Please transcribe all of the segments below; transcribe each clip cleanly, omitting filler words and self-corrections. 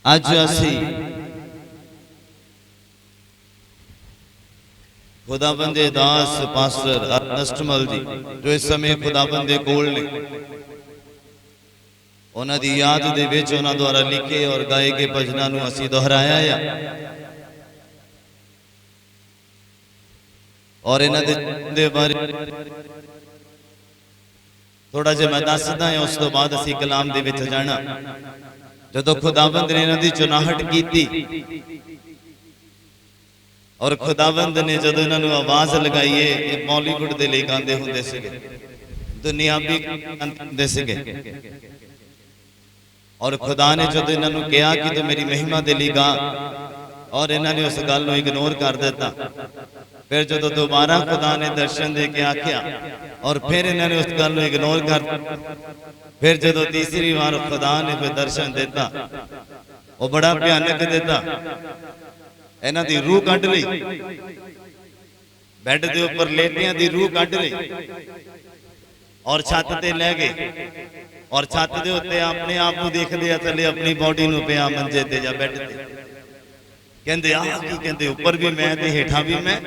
अज असी खुदाबंद दे दास पास्टर अर्नस्टमल जी जो इस समय खुदाबंद दे कोल ने उन्हां दी याद दे विच उन्हां द्वारा लिखे और गाए गए भजनां नूं असीं दोहराया है और इन्हां दे बारे थोड़ा जिहा मैं दसदा है। उस तो बाद असीं कलाम दे विच जाना। जदों खुदाबंद ने इन्हां दी चुनाहट कीती और खुदाबंद ने जदों इन्हां नूं आवाज लगाई है, ये बॉलीवुड दे लई गांदे हुंदे सीगे, दुनियावी गांदे सीगे और खुदा ने जदों इन्हां नूं कहा कि तू मेरी महिमा दे लई गा और इन्हां ने उस गल नूं इग्नोर कर दिता। फिर जो दोबारा खुदा ने दर्शन दे के आख्या और फिर इन्होंने उस गल नूं इग्नोर कर, फिर जो तीसरी बार खुदा ने फिर दर्शन दिता वो बड़ा भयानक दिता। इन्हां दी रूह कढ़ लई, बैड दे उपर लेटियां दी रूह कढ़ लई और छत ते लै गए और छत दे उत्ते अपने आप नूं देखदे आ थल्ले अपनी बॉडी नूं पिया मंजे ते जां बैड ते कहंदे आ की कहंदे ऊपर भी मैं ते हेठा भी मैं।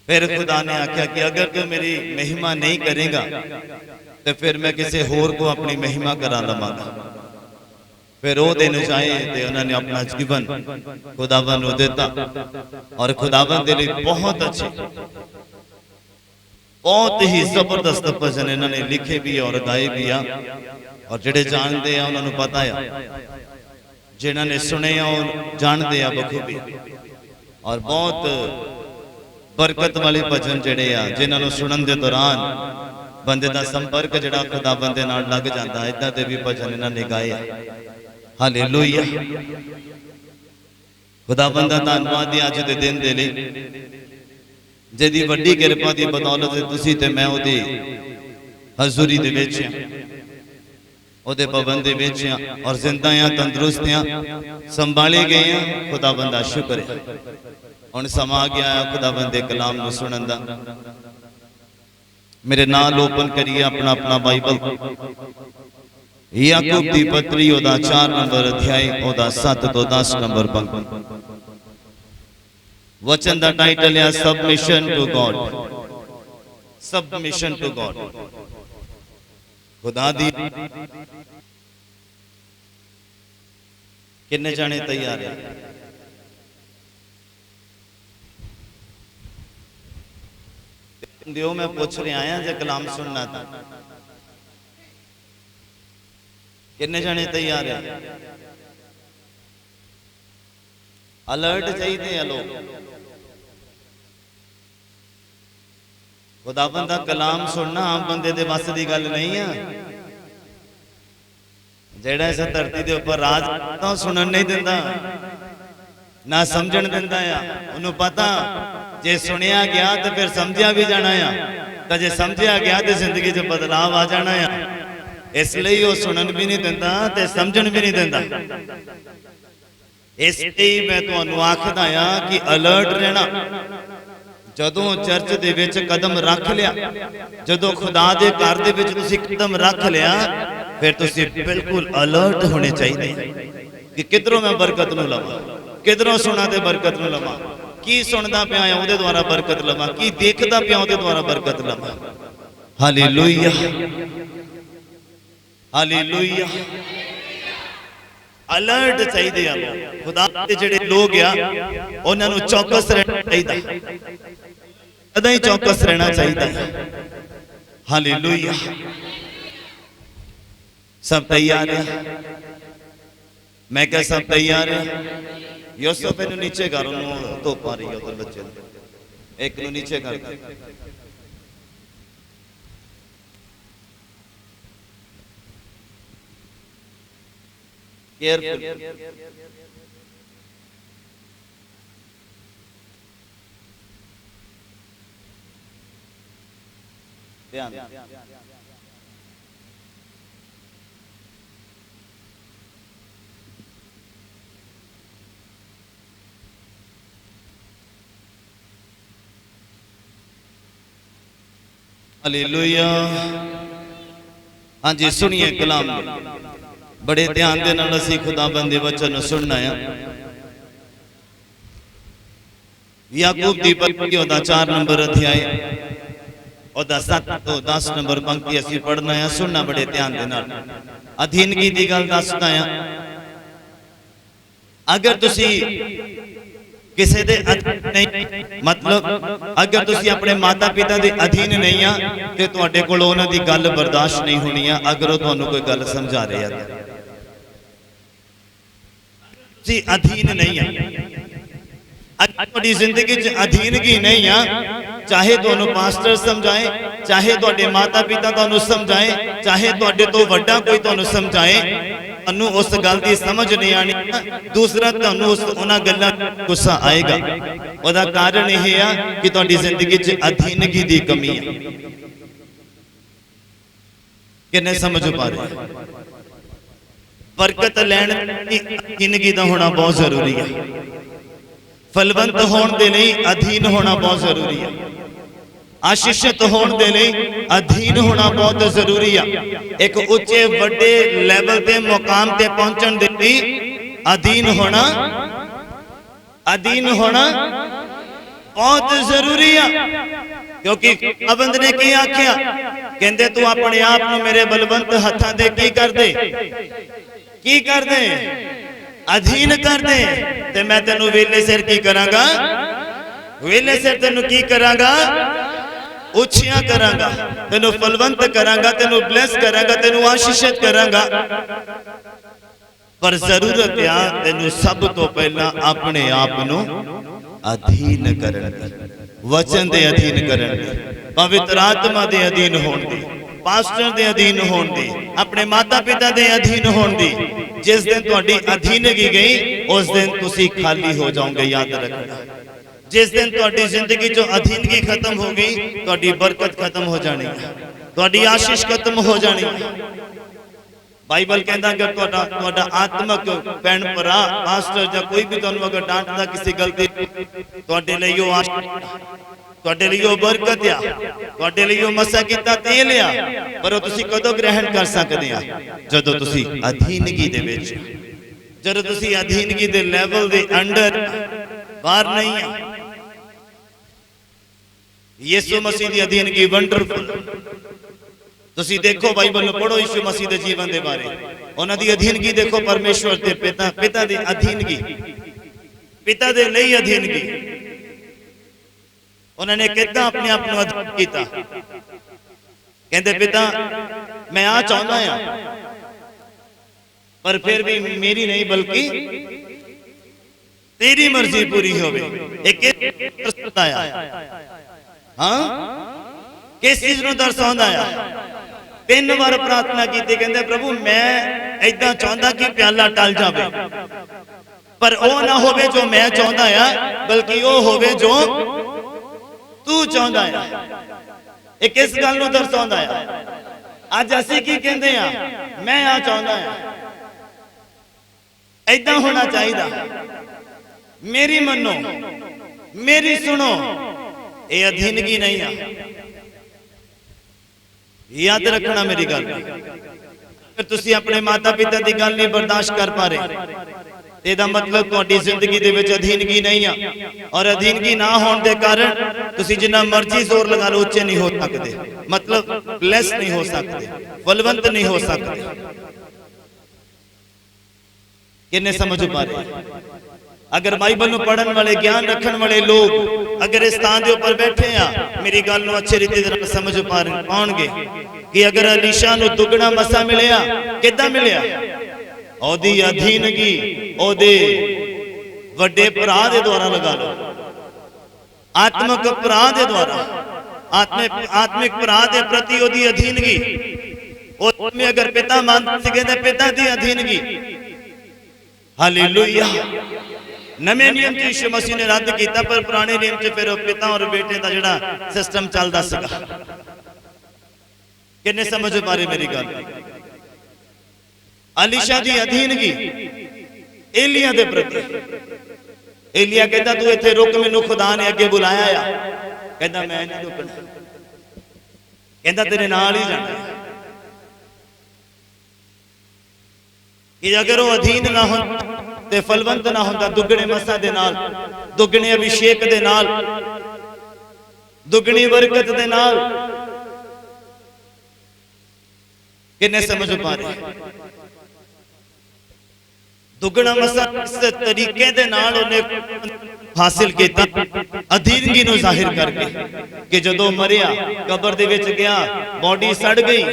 फिर खुदा ने आख्या कि अगर तू मेरी महिमा नहीं करेगा तो फिर मैं किसी होर को अपनी महिमा करा लवांगा। फिर वो दिन आए तो उन्होंने अपना जीवन खुदावन को दिता और खुदावन के लिए बहुत अच्छे बहुत ही जबरदस्त भजन इन्होंने लिखे भी और गाए भी आ और जेडे जानते हैं उन्होंने पता है, जिन्होंने सुने जानते हैं बखूबी और बहुत बरकत वाले भजन जेडे आ जिन्होंने सुनन के दौरान बंदे का संपर्क जड़ा खुदावन दे नाल लग जाता है। इदां दे भी भजन इन्होंने गाए। हालेलुया, खुदावन दा धन्नवाद है अज दे दिन दे लई जिहदी वड्डी किरपा दी बदौलत तुसीं ते मैं उहदी हजूरी दे विच ओदे भवन दे विच और जिंदा आ तंदुरुस्त आ संभाले गए हैं। खुदावन दा शुक्र है। हुण समा आ गया खुदावन दे कलाम नूं सुनन दा। मेरे नाल ओपन करिए अपना अपना बाइबल याकूब दी पत्री ओदा 4 नंबर अध्याय ओदा 7 तो 10 नंबर पंक्ति। वचन दा टाइटल है submission to God. Submission to God. खुदा दी किन्ने जाने तैयार है? दियो मैं पूछ रहा आया जे कलाम सुनना था। किन्ने जाने तैयार है? अलर्ट चाहिए लोग। खुदावन दा कलाम सुनना आम बंदे दे बस दी गल नहीं है। जेड़ा इस धरती दे उपर राज तो सुनन नहीं दिंदा ना समझण दिंदा आ। उन्होंने पता जे सुनिया गया तो फिर समझिया भी जाना है, तो जे समझिया गया तो जिंदगी च बदलाव आ जाना है। इसलिए वो सुनन भी नहीं दिंदा ते समझण भी नहीं दिंदा। इसलिए मैं तुहानू आखदा आ कि अलर्ट रहना। जदों चर्च दे विच कदम रख लिया, जदों खुदा दे घर दे विच तुसीं कदम रख लिया, फिर तुसीं बिल्कुल अलर्ट होने चाहिए कि किधरों मैं बरकत नूं लवां, किधरों सुना ते बरकत नूं लवां, की सुनदा पिया उहदे द्वारा बरकत लवां, की देखदा पिया उहदे द्वारा बरकत लवां। Hallelujah, hallelujah. अलर्ट चाहिए। खुदा दे जिहड़े लोग आ उन्हां नूं चौकस रहना चाहिए, सदा ही चौकस रहना चाहिए। हालेलुया। सब तैयार है? मैं क्या सब तैयार है? यूसुफ इन्हू नीचे कर, उन्होंने धुप आ रही है उधर बच्चे एक नू नीचे कर। केयरफुल। ध्यान। हालेलुया। हाँ जी सुनिए कलाम बड़े ध्यान दे नाल असीं खुदाबंद दे वचन सुनना है। याकूब दी पत्री ओदा 4 नंबर अध्याय ओदा 7 तो 10 नंबर पंक्ति असीं पढ़ना है। सुनना बड़े ध्यान दे नाल। अधीनगी दी गल दसदा है। अगर तुसी किसी दे अधीन नहीं मतलब अगर तुसी अपने माता पिता दे अधीन नहीं आ ते तुहाडे कोल उन्हां दी गल बर्दाश्त नहीं होनी है। अगर वो तुहानूं कोई गल समझा रहे हैं तुसी अधीन नहीं आ तुहाडी जिंदगी च अधीनगी नहीं आ चाहे तुहानूं पास्टर समझाए चाहे तुहाडे माता पिता तुहानूं समझाए चाहे तुहाडे तो वड्डा कोई तुहानूं समझाए तुहानूं उस गल दी समझ नहीं आनी। दूसरा तुहानूं उस उन्हां गल्लां गुस्सा आएगा। ओहदा कारण यह है कि तुहाडी जिंदगी च अधीनगी दी कमी है। किन्ने समझ पा रहे बरकत लैण दी अधीनगी दा होना बहुत जरूरी है। फलवंत होने दे लई अधीन होना बहुत जरूरी है। आशीषित होने दे लई अधीन होना बहुत जरूरी है। एक उच्चे वड्डे लेवल ते मुकाम ते पहुंचण दे लई अधीन होना बहुत जरूरी है। क्योंकि खुदाबंद ने की आख्या कहंदे तू अपने आप नूं मेरे बलवंत हत्थां दे की कर दे अधीन कर दे ते मैं तेनू वेले सिर की करांगा वेले सिर तेनू की करांगा उछियां करांगा तेनू फलवंत करांगा तेनू ब्लेस करांगा तेनू आशीषित करांगा। पर जरूरत है तेनू सब तो पहला अपने आप नू अधीन करन दी वचन दे अधीन करन दी पवित्र आत्मा दे अधीन होण दी पास्टर दे अधीन होण दी अपने माता पिता दे अधीन होण दी। जिस दिन तुहाडी अधीनगी गई उस दिन तुसी खाली हो जाओगे। याद रखना जिस दिन तुहाडी जिंदगी चो अधीनगी खत्म हो गई तुहाडी बरकत खत्म हो जानी है तुहाडी आशीष खत्म हो जानी है। बाइबल कहता अगर तुहाडा आत्मक भैन भरा पास्टर या कोई भी तुहानूं अगर डांटदा किसी गलती तुहाडे लई ओ आशीष तुहाडे लई ओ बरकत आ तुहाडे लई ओ मसा कीता तेल आ पर तुसी कदों ग्रहण कर सकदे आ जदों तुसी अधीनगी दे विच जदों तुसी अधीनगी दे लेवल दे अंडर बाहर नहीं आ। यीशु मसीह दी अधीनगी वंडरफुल तुसी देखो बाइबल पढ़ो यीशु मसीह दे जीवन दे बारे उन्हां दी अधीनगी देखो परमेश्वर दे पिता दी अधीनगी पिता दे लई अधीनगी उन्होंने कितना अपने आप को अधीन किया। कहते पिता मैं आ चाहता हाँ पर फिर भी मेरी नहीं बल्कि तेरी मर्जी पूरी होवे। हाँ किस चीज को दर्शाता है 3 बार प्रार्थना की कहते प्रभु मैं ऐसा चाहता कि प्याला टल जाए पर वो ना होवे जो मैं चाहता है बल्कि वो होवे जो तू चाहता है। ये किस गल नूं दर्शाता है। अज असीं की कहंदे आ मैं आ चाहता है ऐदा होना चाहिए मेरी मनो मेरी सुनो ये अधीनगी नहीं है। याद रखना मेरी गल अगर तुसीं अपने माता पिता की गल नहीं बर्दाश्त कर पा रहे ਇਹਦਾ मतलब ਤੁਹਾਡੀ ਜ਼ਿੰਦਗੀ ਦੇ ਵਿੱਚ ਅਧੀਨਗੀ ਨਹੀਂ ਆ ਔਰ ਅਧੀਨਗੀ ਨਾ ਹੋਣ ਦੇ ਕਾਰਨ ਤੁਸੀਂ ਜਿੰਨਾ ਮਰਜ਼ੀ ਜ਼ੋਰ ਲਗਾ ਲਓ ਉੱਚੇ ਨਹੀਂ ਹੋ ਸਕਦੇ मतलब ब्लेस नहीं हो सकते फलवंत नहीं हो सकते। किन्ने समझ पा रहे अगर बाइबल ਨੂੰ ਪੜਨ ਵਾਲੇ ਗਿਆਨ ਰੱਖਣ ਵਾਲੇ ਲੋਕ अगर इस स्थान के ऊपर बैठे आ मेरी गल ਨੂੰ अच्छे रीति ਨਾਲ समझ पाउणगे कि अगर अलीशा ਨੂੰ दुगना मसा मिलिया किदां मिलिया ओदी अधीनगी ओदे वड्डे भरा दे द्वारा लगा लो आत्मक भरा दे द्वारा आत्मिक भरा दे प्रति ओदी अधीनगी उसमें अगर पिता मानते थे पिता दी अधीनगी हालेलुया। नवे नियम च यीशु मसीह ने रद्द किया पर पुराने नियम च फिर पिता और बेटे का जिहड़ा सिस्टम चलदा सीगा। किन्ने समझ पा रहे मेरी गल। अलीशा दी अधीनगी एलिया दे प्रति एलिया कहता तू इत्थे रुक मैनू खुदा ने अगे बुलाया आ कहता मैं नहीं रुकना कहता तेरे नाल ही जाना कि अगर वो अधीन ना हो ते फलवंत ना होंदा दुगने मसा दे नाल, दुगने अभिषेक दे नाल, दुगनी बरकत दे नाल। किन्ने समझ पा रहे? दुगना मसा इस तरीके दे नाल उन्हें हासिल किया अधीनगी नूं जाहिर करके कि जदों मरिया कबर दे विच गया, बॉडी सड़ गई,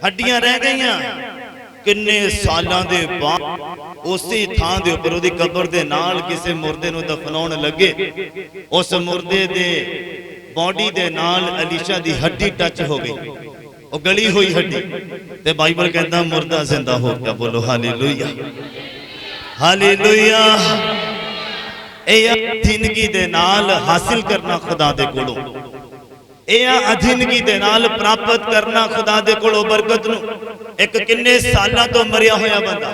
हड्डियां रह गईयां, किन्ने सालां दे बाद उसी थां दे उपर उहदी कबर दे नाल किसे मुर्दे नूं दफनाउण लगे, उस मुर्दे दे बॉडी दे नाल अलीशा दी हड्डी टच हो गई, वो गली हुई हड्डी, ते बाइबल कहता मुर्दा जिंदा हो गया। बोलो हालेलुया, हालेलुया। अधीनगी दे नाल हासिल करना खुदा दे कोलों, अधीनगी दे नाल प्राप्त करना खुदा दे कोलों बरकत नूं। एक किन्ने सालां तो मरिया होया बंदा,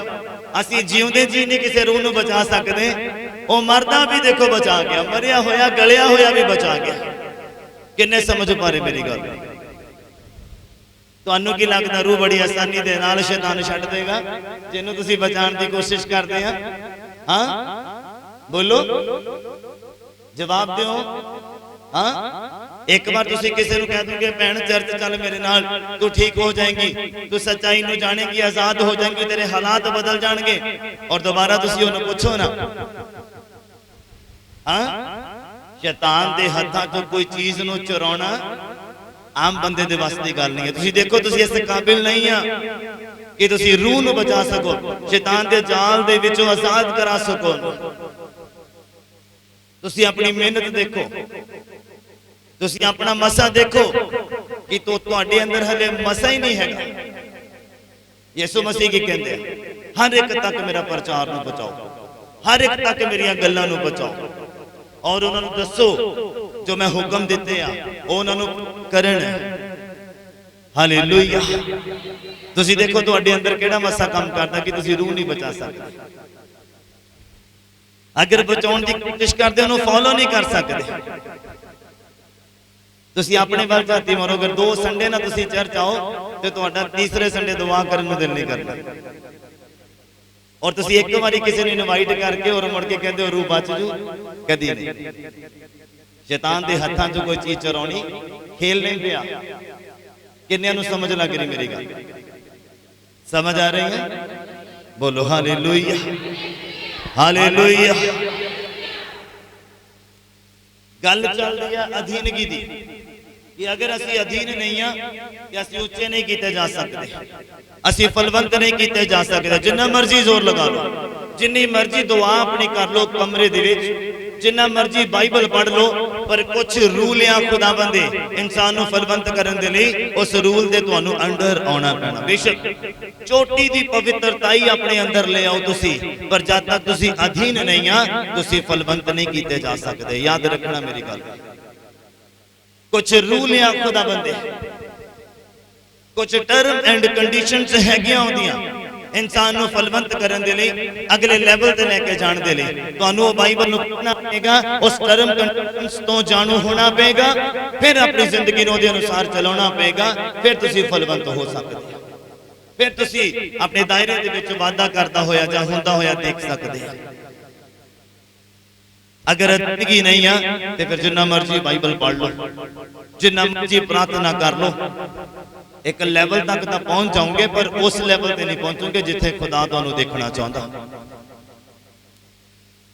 असीं जीउंदे जी नहीं किसी रूह नूं बचा सकते, वो मरदा भी देखो बचा गया, मरिया होया गलिया होया भी बचा गया। किन्ने समझ पा रहे मेरी गल? तुहानू की लगता रूह बड़ी आसानी दे नाल शैतान छड्ड देगा जिन्हों तुसीं बचाने की कोशिश करते हैं? हाँ बोलो, जवाब दो। हाँ, एक बार तुसीं किसी नूं कह दोगे भैन चर्च चल मेरे नाल, तू ठीक हो जाएगी, तू सच्चाई नूं जानेगी, आजाद हो जाएगी, तेरे हालात बदल जाएंगे, और दोबारा तुसीं उहनूं पुछो ना, हाँ शैतान दे हत्थां चों कोई चीज नूं चुराउणा आम बंदे दे वास्ते दी गल नहीं है। तुसीं देखो तुसीं इस काबिल नहीं आ कि तुसीं रूह नूं बचा सको, शैतान दे जाल दे विचों आजाद करा सको। तुसीं अपनी मेहनत देखो, तुसीं अपना मसा देखो कि तो तुहाडे अंदर हले मसा ही नहीं हैगा। यीशु मसीह की कहंदे हर एक तक मेरा प्रचार नूं बचाओ, हर एक तक मेरियां गल्लां नूं बचाओ, और उन्होंने दसो जो मैं हुक्म दिते आ उन्होंने करन। हालेलुया। तुसीं देखो तुहाडे अंदर किहड़ा मसा काम करदा कि तुसीं रूह नहीं बचा सकते। अगर बचाउण दी कोशिश करदे उन्होंने फॉलो नहीं कर सकते। तुसीं अपने वल झाती मारो, अगर 2 संडे ना तुसीं चर्च आओ तो तुहाडा तीसरे संडे दुआ करन नूं दिल नहीं करदा, और तुसीं एक बारी किसी ने इनवाइट करके और मुड़ के कहते हो रूह बच जू, कदी नहीं। शैतान दे हत्थां चों कोई चीज चुराउणी खेल नहीं पिया। किन्नियां नूं समझ लग रही मेरी गल? समझ आ रही है? बोलो हालेलुया, हालेलुया। गल चल रही है अधीनगी दी कि अगर असी अधीन नहीं हाँ कि असी उच्चे नहीं किए जा सकते, असी फलवंत नहीं किए जा सकते। जिन्ना मर्जी जोर लगा लो, जिन्नी मर्जी दुआ अपनी कर लो कमरे दे विच, जिन्ना मर्जी बाइबल पढ़ लो, पर कुछ रूल आ खुदावंद दे इंसान नूं फलवंत करन दे लई उस रूल दे तुहानूं अंडर आउणा पैणा। बेशक चोटी दी पवित्रताई अपने अंदर ले आओ तुसी, पर जद तक तुसी अधीन नहीं आ तुसी फलवंत नहीं किए जा सकते। याद रखना मेरी गल। कुछ रूल आ खुदावंद दे, कुछ टर्म एंड कंडीशनस हैगियां होंदियां इंसान नूं फलवंत करन दे लई, अगले लेवल ते लेके जाण दे लई तुहानूं बाइबल नूं पढ़ना पेगा, उस टर्म कंडीशनस तो जाणू होना पेगा, फिर अपनी जिंदगी नूं उहदे अनुसार चलाउणा पेगा, फिर तुसीं फलवंत हो सकदे हो, फिर तुसीं अपने दायरे दे विच वाधा करदा होया जां हुंदा होया देख सकदे हो। अगर अधीनगी नहीं है तो फिर जिन्ना मर्जी बाइबल पढ़ लो, जिन्ना मर्जी प्रार्थना कर लो, एक लेवल तक तो पहुंच जाओगे, पर उस लेवल पे नहीं पहुंचोगे जिथे खुदा तुहानूं देखना चाहता।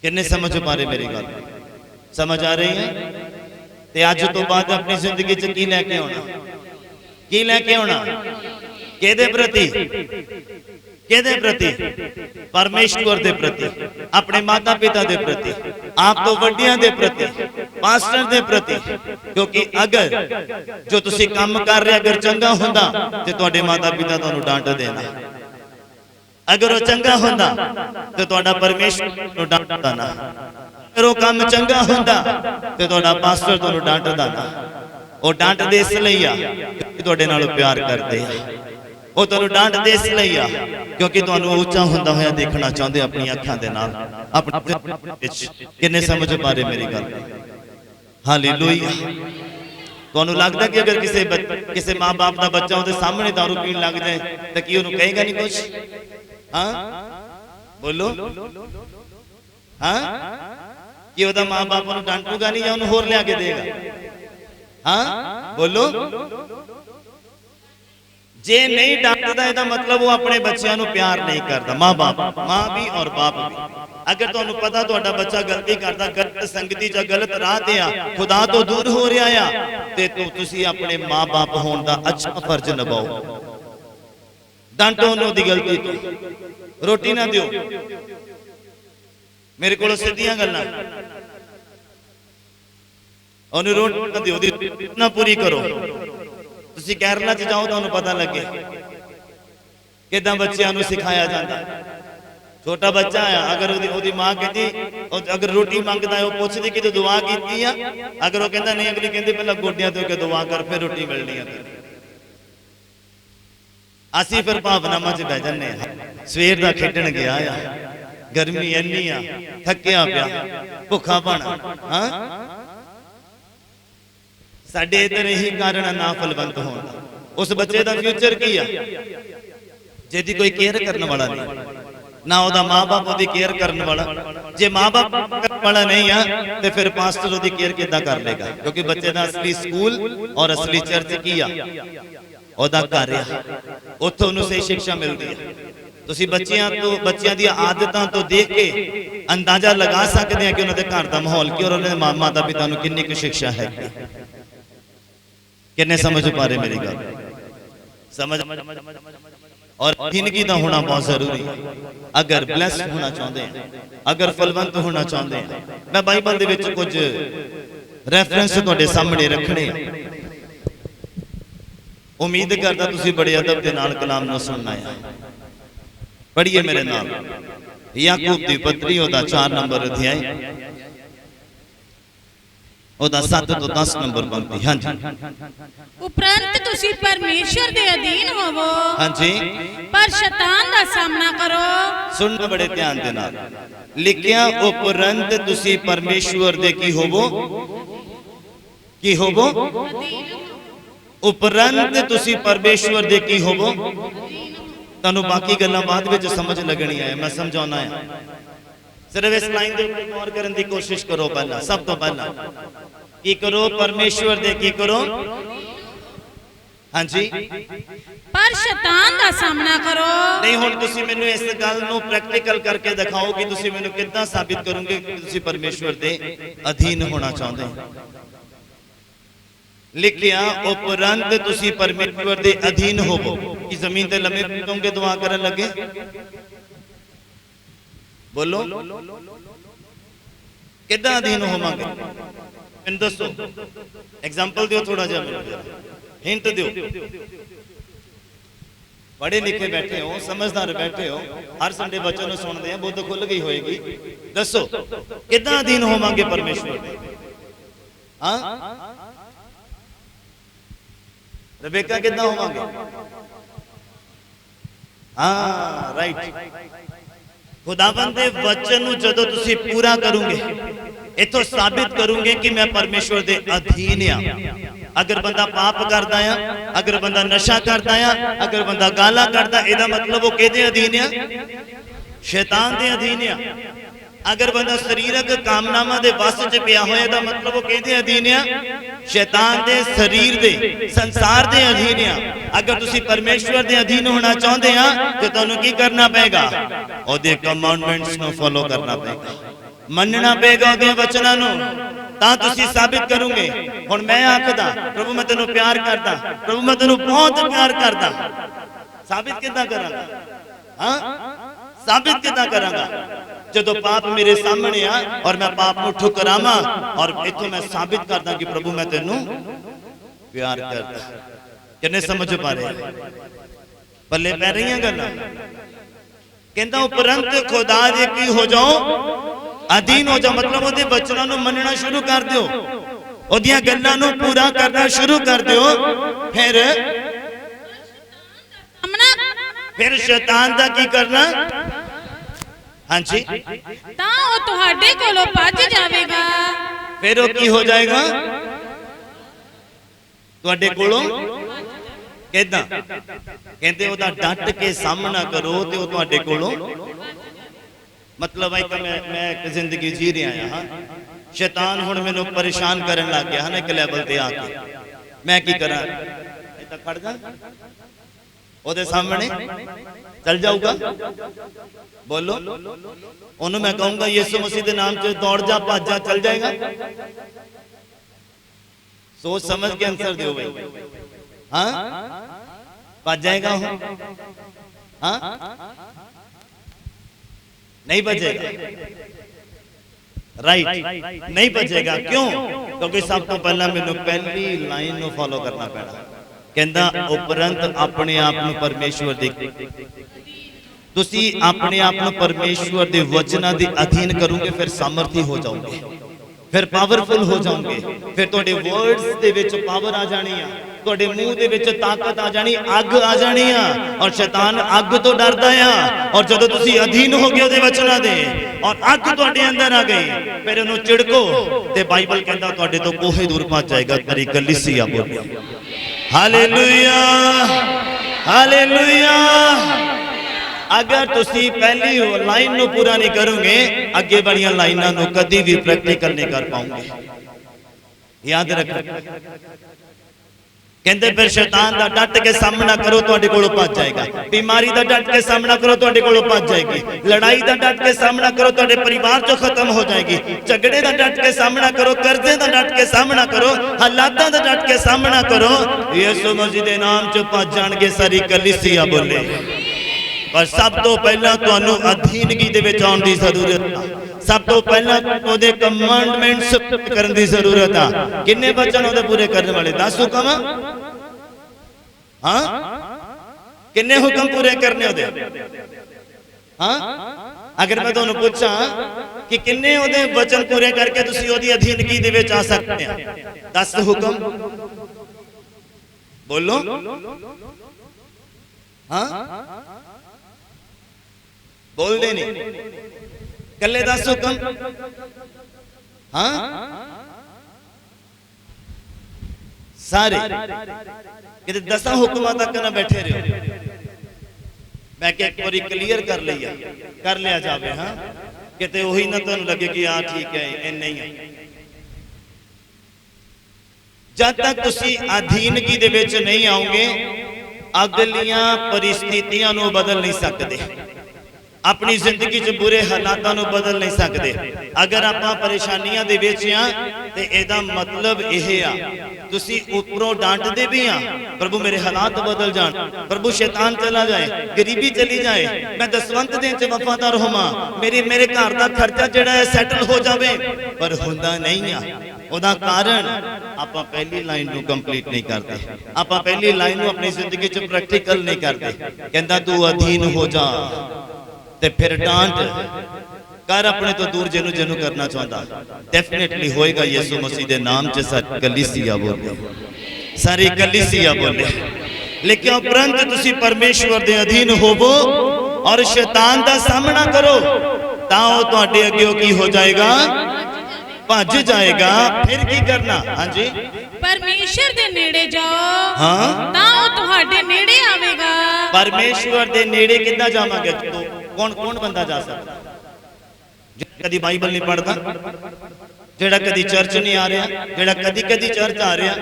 किन्ने समझ पा रहे मेरी गल? समझ आ रही है? ते अज तो बाद अपनी जिंदगी च की लैके आउणा, की लैके आउणा, किहदे प्रति, किहदे प्रति? परमेश्वर दे प्रति, अपने माता पिता दे प्रति, आप तो वड्डियां दे प्रति, पास्टर दे प्रति। क्योंकि अगर जो तुसी काम कर रहे अगर चंगा हुंदा ते तुहाडे माता पिता तुहानूं डांट देना, अगर वो चंगा हुंदा ते तुहाडा परमेश्वर तुहानूं डांटदा ना, अगर वो काम चंगा हुंदा ते तुहाडा पास्टर तुहानूं डांटदा ना। वो डांटदे इस लई आ कि तुहाडे नाल प्यार करदे आ, वो तुहानूं डांटदे इस लई आ क्योंकि तुहानूं उच्चा हुंदा होया देखना चाहते अपनी अखां दे नाल, अपने विच। किन्ने समझ पा रहे मेरी गल? हालेलुया। तुहानूं लगदा कि अगर किसी माँ बाप का बच्चा उहदे सामने दारू पीण लग जाए तो की उहनूं कहेगा नहीं कुछ? हाँ बोलो हाँ कि ਉਹਦਾ ਮਾਂ-ਬਾਪ ਨੂੰ ਡਾਂਟੂਗਾ ਨਹੀਂ ਜਾਂ ਉਹਨੂੰ ਹੋਰ ਲਿਆ ਕੇ ਦੇਗਾ हाँ बोलो जे नहीं डांटदा ਇਹਦਾ मतलब वो अपने बच्चों ਨੂੰ प्यार नहीं करता मां बाप मां भी और बाप भी अगर ਤੁਹਾਨੂੰ ਪਤਾ ਤੁਹਾਡਾ ਬੱਚਾ ਗਲਤੀ ਕਰਦਾ ਗਲਤ ਸੰਗਤੀ ਜਾਂ ਗਲਤ ਰਾਹ ਤੇ ਆ ਖੁਦਾ ਤੋਂ ਦੂਰ ਹੋ ਰਿਹਾ ਆ ਤੇ ਤੁਸੀਂ ਆਪਣੇ ਮਾਂ-ਬਾਪ ਹੋਣ ਦਾ ਅੱਛਾ ਫਰਜ਼ ਨਿਭਾਓ ਡਾਂਟੋ ਉਹਨੂੰ ਦੀ ਗਲਤੀ ਤੋਂ ਰੋਟੀ ਨਾ ਦਿਓ ਮੇਰੇ ਕੋਲ ਸਿੱਧੀਆਂ ਗੱਲਾਂ ਉਹਨੂੰ ਰੋਟੀ ਨਾ ਦਿਓ ਦੀ ਨਾ ਪੂਰੀ ਕਰੋ ਤੁਸੀਂ ਕੇਰਲਾ ਚ ਜਾਓ ਤੁਹਾਨੂੰ ਪਤਾ ਲੱਗੇ ਕਿਦਾਂ ਬੱਚਿਆਂ ਨੂੰ ਸਿਖਾਇਆ ਜਾਂਦਾ ਛੋਟਾ ਬੱਚਾ ਆ ਅਗਰ ਉਹਦੀ ਮਾਂ ਕਹਿੰਦੀ ਅਗਰ ਰੋਟੀ ਮੰਗਦਾ ਹੈ ਉਹ ਪੁੱਛਦੀ ਕਿ ਤੂੰ ਦੁਆ ਕੀਤੀ ਆ ਅਗਰ ਉਹ ਕਹਿੰਦਾ ਨਹੀਂ ਅਗਲੀ ਕਹਿੰਦੀ ਪਹਿਲਾਂ ਗੋਡਿਆਂ ਤੋਂ ਕਿ ਦੁਆ ਕਰ ਫਿਰ ਰੋਟੀ ਮਿਲਣੀ ਆ ਅਸੀਂ ਫਿਰ ਭਾਵਨਾਵਾਂ 'ਚ ਬਹਿ ਜੰਨੇ ਆ ਸਵੇਰ ਦਾ ਖੇਡਣ ਗਿਆ ਆ ਗਰਮੀ ਇੰਨੀ ਆ ਥੱਕਿਆ ਪਿਆ ਭੁੱਖਾ ਭਾਣਾ ਹਾਂ ਸਾਡੇ ਇਧਰ ਇਹੀ ਕਾਰਨ ਨਾ ਫਲਵੰਤ ਹੋਣ ਦਾ ਉਸ ਬੱਚੇ ਦਾ ਫਿਊਚਰ ਕੀ ਆ ਜਿਹਦੀ ਕੋਈ ਕੇਅਰ ਕਰਨ ਵਾਲਾ ਨਹੀਂ ਨਾ ਉਹਦਾ ਮਾਂ-ਬਾਪ ਉਹਦੀ ਕੇਅਰ ਕਰਨ ਵਾਲਾ ਜੇ ਮਾਂ-ਬਾਪ ਕਰਨ ਵਾਲਾ ਨਹੀਂ ਆ ਤੇ ਫਿਰ ਪਾਸਟਰ ਉਹਦੀ ਕੇਅਰ ਕਿੱਦਾਂ ਕਰ ਲੇਗਾ ਕਿਉਂਕਿ ਬੱਚੇ ਦਾ ਅਸਲੀ ਸਕੂਲ ਔਰ ਅਸਲੀ ਚਰਚ ਕੀ ਆ ਉਹਦਾ ਘਰ ਆ ਉੱਥੋਂ ਉਹਨੂੰ ਸਹੀ ਸਿੱਖਿਆ ਮਿਲਦੀ ਹੈ ਤੁਸੀਂ ਬੱਚਿਆਂ ਦੀਆਂ ਆਦਤਾਂ ਤੋਂ ਦੇਖ ਕੇ ਅੰਦਾਜ਼ਾ ਲਗਾ ਸਕਦੇ ਆ ਕਿ ਉਹਨਾਂ ਦੇ ਘਰ ਦਾ ਮਾਹੌਲ ਕੀ ਔਰ ਉਹਨਾਂ ਦੇ ਮਾਤਾ ਪਿਤਾ ਨੂੰ ਕਿੰਨੀ ਕੁ ਸਿੱਖਿਆ ਹੈ किन्ने समझ पा रहे मेरी गल समझ और जिंदगी का होना बहुत जरूरी है अगर ब्लेस्ड होना चाहते हैं अगर फलवंत होना चाहते हैं मैं बाइबल दे विच कुछ रेफरेंस तुहाडे सामने रखने उम्मीद करता तुसीं बड़े अदब दे नाल कलाम नूं सुनना है पढ़िए मेरे नाल याकूब दी पत्री ओदा 4 नंबर अध्याय ਉਹਦਾ 7 ਤੋਂ 10 ਨੰਬਰ ਪੰਕਤੀ ਹਾਂਜੀ ਉਪਰੰਤ ਤੁਸੀਂ ਪਰਮੇਸ਼ਰ ਦੇ ਅਧੀਨ ਹੋਵੋ ਹਾਂਜੀ ਪਰ ਸ਼ੈਤਾਨ ਦਾ ਸਾਹਮਣਾ ਕਰੋ ਸੁਣਨਾ ਬੜੇ ਧਿਆਨ ਦੇ ਨਾਲ ਲਿਖਿਆ ਉਪਰੰਤ ਤੁਸੀਂ ਪਰਮੇਸ਼ਵਰ ਦੇ ਕੀ ਹੋਵੋ ਉਪਰੰਤ ਤੁਸੀਂ ਪਰਮੇਸ਼ਵਰ ਦੇ ਕੀ ਹੋਵੋ ਤੁਹਾਨੂੰ ਬਾਕੀ ਗੱਲਾਂ ਬਾਅਦ ਵਿੱਚ ਸਮਝ ਲੱਗਣੀ ਹੈ ਮੈਂ ਸਮਝਾਉਣਾ ਹੈ सिर्फ इस लाइन दे ऊपर गौर करने की कोशिश करो पहला सब तो पहला की करो परमेश्वर दे की करो हाँ जी पर शैतान दा सामना करो नहीं हुण तुसी मैनू इस गल नू प्रैक्टिकल करके दिखाओ कि तुसी मैनू किद्दां साबित करोगे कि तुसी परमेश्वर दे अधीन होना चाहते हो लिखिया उपरंत तुसी परमेश्वर दे अधीन होवो कि जमीन ते लम्मे पयोगे दुआ करन लगे बोलो किद्दां अधीन होवांगे मैनूं दसो एग्जांपल दिओ थोड़ा जिहा हिंट दिओ पढ़े लिखे बैठे हो समझदार बैठे हो हर संडे बच्चों नूं सुणदे हैं बुद्ध खुल गई होएगी दसो किद्दां अधीन होवांगे परमेश्वर दे हां रबेका किद्दां होवांगे हां राइट खुदावंद दे वचन नूं जदों तुसीं पूरा करोगे इथों साबित करोगे कि मैं परमेश्वर दे अधीन आ अगर बंदा पाप करदा है अगर बंदा नशा करदा है अगर बंदा गाला करदा इहदा मतलब वो किहदे अधीन है शैतान दे अधीन है अगर बंदा शरीरक कामनावां दे वस च पिया होया दा मतलब वो किहदे अधीन है शैतान दे शरीर दे संसार दे अधीन है अगर तुसी परमेश्वर दे अधीन होना चाहते हैं तो तुहानू की करना पेगा ओदे कमांडमेंट्स नू फॉलो करना पेगा मनना पेगा ओदे वचनां नू तां तुसी साबित करोगे हुण मैं आखदा प्रभु मैं तैनू प्यार करदा प्रभु मैं तैनू बहुत प्यार करदा साबित किदां करांगा हां साबित किदां करांगा जदों पाप मेरे सामने आ और मैं पाप नू ठुकरावां और इथों मैं साबित करदा कि प्रभु मैं तैनू प्यार करदा किन्ने समझ पा रहे पल्ले पै रही गल्लां कहंदा उपरंत खुदा दे की हो जाओ अधीन हो जाओ मतलब ओदे वचनां नू मनना शुरू कर दिओ ओदियां गल्लां नू पूरा करना शुरू कर दिओ फिर शैतान दा की करना हाँ जी तां ओ तुहाडे कोलों भज जावेगा फिर वो की हो जाएगा तुहाडे कोलों ਕਿੱਦਾਂ? ਕਹਿੰਦੇ ਉਹਦਾ ਡਟ ਕੇ ਸਾਹਮਣਾ ਕਰੋ ਤੇ ਉਹ ਤੁਹਾਡੇ ਕੋਲੋਂ, मतलब है कि मैं एक जिंदगी जी रहा हाँ, शैतान हुण मैनू परेशान करन लग गया है एक लैवल ते आके, मैं की करा? इतना खड़ जा ओदे सामने चल जाऊगा, बोलो ओनू मैं कहूंगा यीशु मसीह के नाम से दौड़ जा, भज जा, चल जाएगा? सोच समझ के आंसर दो भाई। हाँ, भज जाएगा? हाँ, नहीं बचेगा। राइट, नहीं बचेगा। क्यों? क्योंकि सब तो पहला मैनू पहली लाइन नु फॉलो करना पैना। कहंदा उपरंत अपने आप नु परमेश्वर दे, तुसी अपने आप नु परमेश्वर दे वचनां दे अधीन करोगे, फिर सामर्थी हो जाओगे, फिर पावरफुल हो जाओगे, फिर तुहाडे वर्ड्स दे विच पावर आ जानी है, तुहाडे मुंह दे विच ताकत आ जानी, अग आ जानी है, और शैतान अग तो डरदा है। और जदों तुसी अधीन हो गए उहदे वचनां दे और अग तुहाडे अंदर आ गई, फिर उहनूं चिड़को ते बाइबल कहंदा तुहाडे तो कोहे दूर पहुंच जाएगा। तेरी कलीसिया बोल हालेलुया, हालेलुया। अगर तुसी पहली लाइन नु पूरा नहीं करोगे, अगे वाली लाइनां नु कदी भी प्रैक्टिकल नहीं कर पाओगे। याद रखो, कहते फिर शैतान का डट के सामना करो, तुहाडे कोलों भज जाएगा। बीमारी का डट के सामना करो, तुहाडे कोलों भज जाएगी। लड़ाई का डट के सामना करो, तुहाडे परिवार चों खत्म हो जाएगी। झगड़े का डट के सामना करो, कर्जे का डट के सामना करो, हालातां दा डट के सामना करो। यीशु मसीह दे नाम च भज जाणगे सारी कलीसिया बोले। पर सब तो पहला तुहानू अधीनगी दे विच आउण दी जरूरत है। सब तो पहला ओदे कमांडमेंट्स करन दी जरूरत है। किन्ने वचन ओदे पूरे करने वाले? 10 हुक्म। हाँ, किन्ने हुक्म पूरे करने ओदे? हाँ, अगर मैं तुहानू पूछां कि किन्ने ओदे वचन पूरे करके तुसी ओदी अधीनगी दे विच आ सकते हैं? 10 हुक्म बोलो। हाँ, बोल दे नहीं, कल्ले 10 हुक्म। हाँ, सारे कि 10 हुक्मां तक ना बैठे रहो। मैं एक बारी क्लियर कर लिया जावे। हाँ, किते वही ना तुहानू लगे कि हाँ ठीक है, इन्ना ही है। जब तक तुसी अधीनगी दे विच नहीं आओगे, अगलियां परिस्थितियां नू बदल नहीं सकते, अपनी जिंदगी च बुरे हालातां नू बदल नहीं सकते। अगर आपां परेशानियां दे विच आ ते एदा मतलब यह आ, तुसी उपरों डांटदे भी आ प्रभु मेरे हालात बदल जान, प्रभु शैतान चला जाए, गरीबी चली जाए, मैं दसवंत देन च वफादार होवां, मेरे घर दा खर्चा जिहड़ा है सैटल हो जावे, पर हुंदा नहीं आ। ओदा कारण आपां पहली लाइन नू कंप्लीट नहीं करते, आपां पहली लाइन नू अपनी जिंदगी च प्रैक्टिकल नहीं करते। कहंदा तू अधीन हो जा ते फिर डांट कर अपने तो दूर जिन्हों जिन्हों करना चाहता, डेफिनेटली होएगा। यीशु मसीह दे नाम च सारी कलीसिया बोले, सारी कलीसिया बोले। लेकिन उपरंत तुसी परमेश्वर दे अधीन होवो और शैतान दा सामना करो, तां तुहाडे अगे की हो जाएगा? भज जाएगा। फिर की करना? हाँ जी, परमेश्वर दे नेड़े जाओ, हाँ, तां ओ तुहाडे नेड़े आवेगा। परमेश्वर दे नेड़े किद्दां जावांगे? तो कौन कौन बंदा जा सकता? कदी बाइबल नहीं पढ़ता, जेड़ा कदी चर्च नहीं आ रहा, जेड़ा कदी कदी चर्च आ रहा,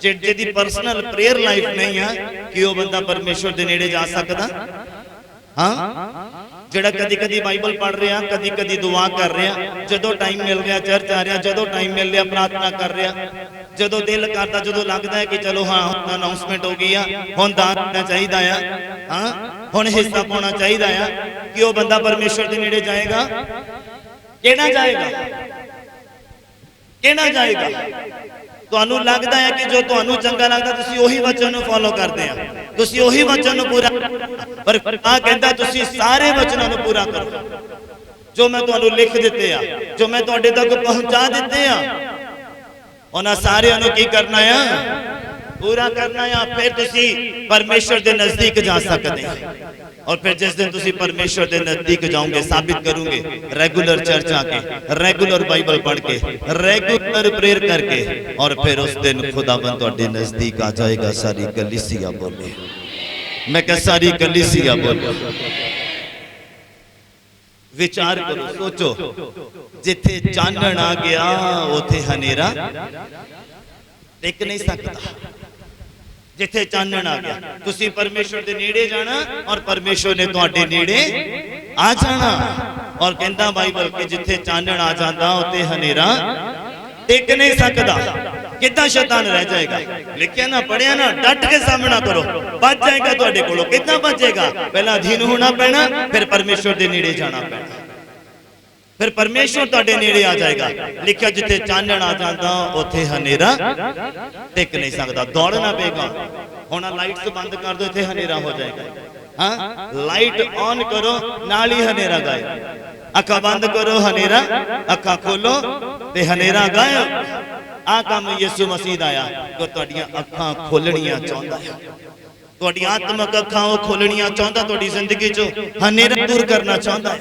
जिहदी पर्सनल प्रेयर लाइफ नहीं है, कि वो बंदा परमेश्वर दे नेड़े जा सकता? हाँ, जेड़ा कदी कदी बाइबल पढ़ रहा, कदी कदी दुआ कर रहा, जदों टाइम मिल रहा चर्च आ रहा, जदों टाइम मिल रहा प्रार्थना कर रहा, जदों दिल करता, जदों लगता है कि चलो हाँ अनाउंसमेंट हो गई है, हुण दान देना चाहिदा है, हाँ हुण हिस्सा पाना चाहिदा है, कि वो बंदा परमेश्वर के नेड़े जाएगा? कहना जाएगा? कहना जाएगा? तुहानू लगता है कि जो तुहानू चंगा लगता तुसी ओही वचन फॉलो करते हैं, तुसी ओही वचन पूरा, पर आ कहंदा तुसी सारे वचनों को पूरा करो जो मैं तुहानू लिख दिते आ, जो मैं तुहाडे तक पहुंचा दिते आ। उन्हां सारिआं नू की करना है? पूरा करना है, फिर तुसी परमेश्वर के नजदीक जा सकते हैं। और फिर जिस दिन तुसी परमेश्वर के नजदीक जाओगे, साबित करोगे रेगुलर चर्च आके, रेगुलर बाइबल पढ़ के, रेगुलर प्रेयर करके, और फिर उस दिन खुदाबंद तुहाडे नजदीक आ जाएगा। सारी कलीसिया बोले, मैं कह सारी कलीसिया बोले। विचार करो, सोचो, जिथे चानण आ गया उथे हनेरा टिक नहीं सकता। जिथे चानण आ गया, तुसी परमेश्वर दे नेड़े जाना और परमेश्वर ने तुहाडे नेड़े आ जाना। और कहंदा बाइबल कि जिथे चानण आ जाता उथे हनेरा टिक नहीं सकता। कितना शैतान रह जाएगा। लिखिया ना, पढ़िया ना, डट के सामना करो, बच जाएगा तुहाडे कोलों। कितना बचेगा? पहला अधीन होना पैना, फिर परमेश्वर दे नेड़े जाना पैना, फिर परमेश्वर तुहाडे नेड़े आ जाएगा। लिखिया जिथे चानण आ जाता उथे हनेरा टिक नहीं सकता। दौड़ना पेगा। हुण लाइट्स बंद कर दो, इथे हनेरा हो जाएगा। हाँ, लाइट ऑन करो, नाल ही हनेरा गायब। अखा बंद करो, हनेरा, अखा खोलो ते हनेरा गायब। आ काम यीशु मसीह दा आया कि तुहाडियां अखां खोलणियां चाहुंदा है, तुहाडी आत्मक अखां ओ खोलणियां चाहुंदा, तुहाडी जिंदगी चों हनेरा दूर करना चाहुंदा है।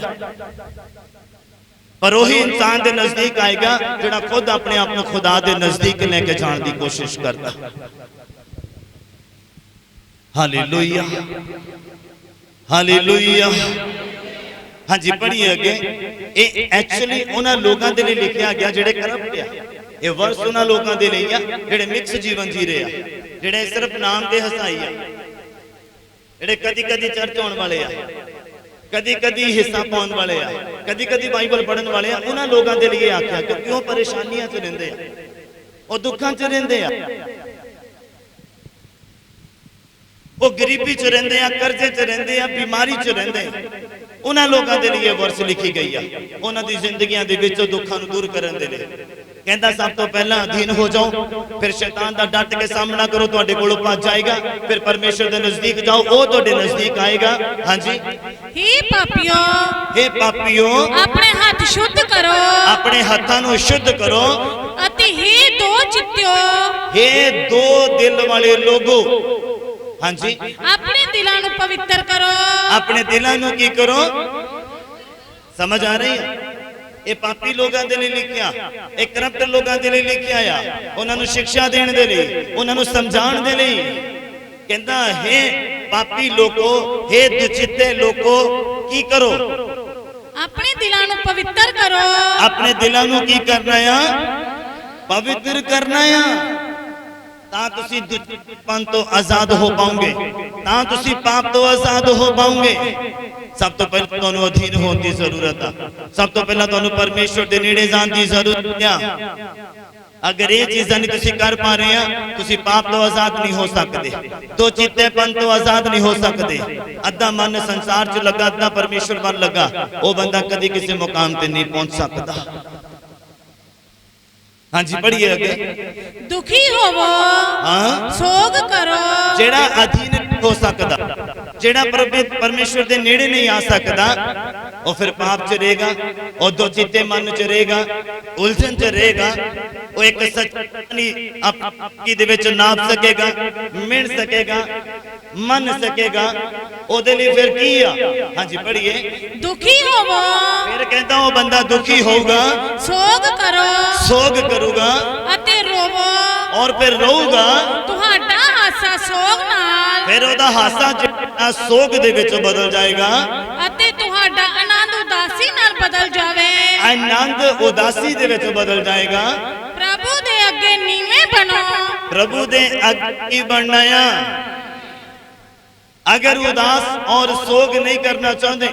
पर वही इंसान के नजदीक आएगा जिहड़ा खुद अपने आप को खुदा के नजदीक लेके जाने की कोशिश करता। Hallelujah, hallelujah. हाँ जी, पढ़िए अगे। ये एक्चुअली उन्हां लोगों के लिए लिखा गया जिहड़े करप्ट आ। ये वर्स उन्हां लोगों के लिए आ जिहड़े मिक्स जीवन जी रहे आ, जिहड़े सिर्फ नाम के हसाई आ, जिहड़े कदी कदी चर्च आने वाले आ, कदी कदी हिस्सा पाने वाले आ, कदी कदी बाइबल पढ़ने वाले आ। उन्हां लोगों के लिए आख्या कि क्यों परेशानियां च रहिंदे आ, वो दुखां च रहिंदे आ, वो गरीबी च रहिंदे आ, कर्जे च रहिंदे आ, बीमारी च रहिंदे आ। उन्हां लोगों के लिए वर्स लिखी गई है। उन्हां दी जिंदगियां दे विचों दुखां नूं दूर करन दे लई कहंदा सब तो पहला अधीन हो जाओ, फिर शैतान दा डट के सामना करो, तुहाडे कोलों भज जाएगा। फिर परमेश्वर दे नजदीक जाओ, वो तुहाडे नजदीक आएगा। हां जी, हे पापियो, हे पापियो, अपने हाथ शुद्ध करो, अपने हाथां नूं शुद्ध करो। अते हे दो चित्तियो, हे दो दिल वाले लोगो, हां जी, अपने दिलां नूं पवित्र करो। अपने दिलां नूं की करो? समझ आ रही है? ये पापी लोगों के लिए लिखिया, एक करप्ट लोगों के लिए लिखिया आ। उन्होंने शिक्षा देने दे लिए, उन्होंने समझाने दे लिए कहता है पापी लोगो, हे दुचिते लोगो, की करो? अपने दिलां नूं पवित्र करो। अपने दिलां नूं की करना है? पवित्र करना है। तां तुसी दुचितपन तो आजाद हो पाओगे, तां तुसी पाप तो आजाद हो पाओगे। सब तो पहले तुहानू अधीन होने की जरूरत है। सब तो पहला तुहानू परमेश्वर के नेड़े जाने की जरूरत है। अगर ये चीज़ां नहीं तुसी कर पा रहे हैं, तुसी पाप तो आजाद नहीं हो सकते, तो चित्तेपन तो आजाद नहीं हो सकते। अद्धा मन संसार च लगा, अद्धा परमेश्वर बन लगा, वो बंदा कभी किसी मुकाम ते नहीं पहुंच सकता। हाँ जी, पढ़िए अगे। दुखी होवो, हाँ, सोग करो। जेड़ा अधीन हो सकता, जेड़ा परमेश्वर के नेड़े नहीं आ सकता, वो फिर पाप च रहेगा, और दो चित्ते मन च रहेगा, उलझन च रहेगा। वो एक सच्चाई आपकी दे विच नाप सकेगा, मिण सकेगा, मन सकेगा। ओदे लिए फिर की आ? हाँ जी, पढ़िए। दुखी होवो, फिर कहता वो बंदा दुखी होगा, सोग करो, सोग करूगा, अते रोवो, और फिर रोऊगा। तुहाडा हासा सोग नाल, फिर ओदा हासा जिहड़ा सोग दे विच बदल जाएगा, अते तुहाडा आनंद उदासी नाल बदल जावे। आनंद उदासी दे विच बदल जाएगा। प्रभु दे अगे नीवे बनो, प्रभु दे अगे बनना है। अगर उदास और सोग नहीं करना चाहते,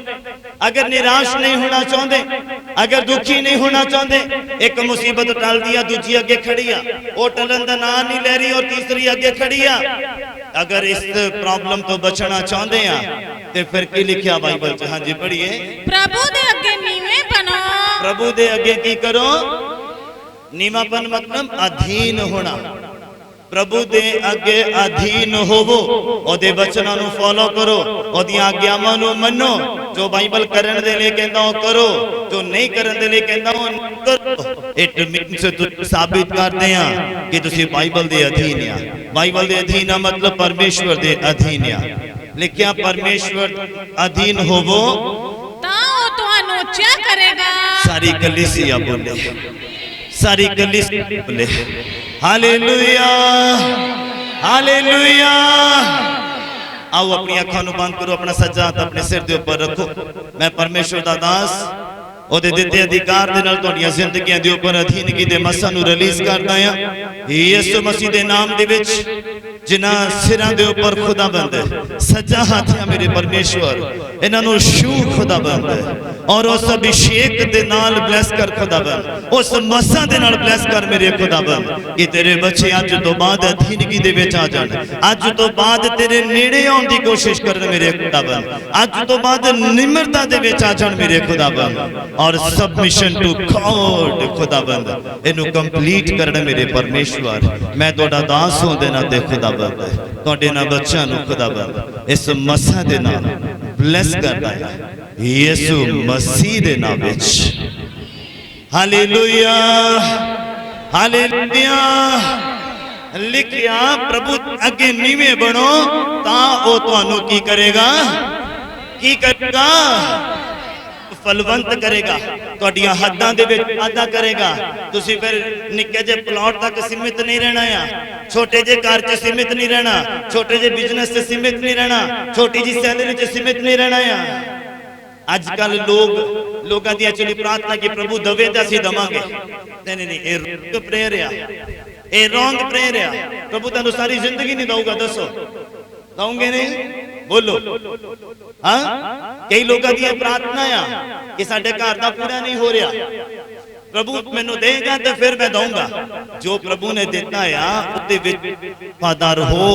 अगर निराश नहीं होना चाहते, अगर दुखी नहीं होना चाहते, एक मुसीबत टल दिया, दूजी अगे खड़ी आ, वो टलन का नाम नहीं ले रही, और तीसरी अगे खड़ी आ। अगर इस प्रॉब्लम तो बचना चाहते हैं तो फिर की लिखा बाइबल च? हाँ जी, पढ़िए। प्रभु दे अगे नीवे बनो, प्रभु दे अगे की करो? नीवापन मतलब अधीन होना। प्रभु दे अगे अधीन होवो, ओदे वचनां नूं फॉलो करो, ओदियां आग्यावां नूं मन्नो। जो बाइबल करन दे लई कहंदा ओ करो, जो नहीं करन दे लई कहंदा ओ नहीं करो। इट मीन्स तुसीं साबित करदे आ कि तुसीं बाइबल दे अधीन आ। बाइबल दे अधीन आ मतलब परमेश्वर दे अधीन आ। लिखिया परमेश्वर अधीन होवो तां ओ तुहानू उच्चा करेगा। सारी कलीसिया बोले, सारी कलीसिया बोले हालेलुया, हालेलुया। आओ अपनी अखां नूं बंद करो, अपना सज्जा हाथ अपने सिर दे ऊपर रखो। मैं परमेश्वर दा दास ओदे दिते अधिकार दे नाल तुहाडीआं जिंदगियां दे ऊपर अधीनगी दे मसां नूं रिलीज करदा आ यीशु मसीह दे नाम दे विच। जिन्हां सिरां दे ऊपर खुदाबंद सज्जा हाथ है मेरे परमेश्वर, इन्हां नूं छू खुदाबंद और उस अभिषेक दे नाल ब्लेस कर खुदाबंद, उस मसां दे नाल ब्लेस कर मेरे खुदाबंद कि तेरे बच्चे अज तो बाद अधीनगी दे विच आ जाण, अज तो बाद तेरे नेड़े आउण दी कोशिश करन मेरे खुदाबंद, अज तो बाद निम्रता दे विच आ जाण मेरे खुदाबंद और सबमिशन टू गॉड खुदाबंद इनू कंप्लीट करन मेरे परमेश्वर। मैं तुहाडा दास हों दे नाते खुदाबंद तुहाडे ना बच्चों नूं खुदाबंद इस मसां दे नाल ब्लेस करदा है यीशु मसीह दे नाम विच। Hallelujah, hallelujah. लिखिया प्रभु अगे नीवे बनो तां ओ तुहानू की करेगा, की करेगा? फलवंत करेगा, तुहाडीआं हद्दां दे विच वाधा करेगा। तुसीं फिर निक्के जे प्लॉट तक सीमित नहीं रहना है, छोटे जे घर च सीमित नहीं रहना, छोटे जे बिजनेस च सीमित नहीं रहना, छोटी जी सैलरी च सीमित नहीं रहना है। अजकल लोगों की एक्चुअली प्रार्थना की प्रभु दवे तो असीं दवांगे, नहीं नहीं, ये रॉन्ग प्रेयर है, ये रॉन्ग प्रेयर है। प्रभु तुहानू सारी जिंदगी नहीं दूंगा, दसो दूंगे नहीं? बोलो हाँ। कई लोगों की प्रार्थना आ कि साडे घर दा पूरा नहीं हो रहा, प्रभु मैनू देगा तो फिर मैं दूंगा। जो प्रभु ने दिता है उसदे विच वफादार हो।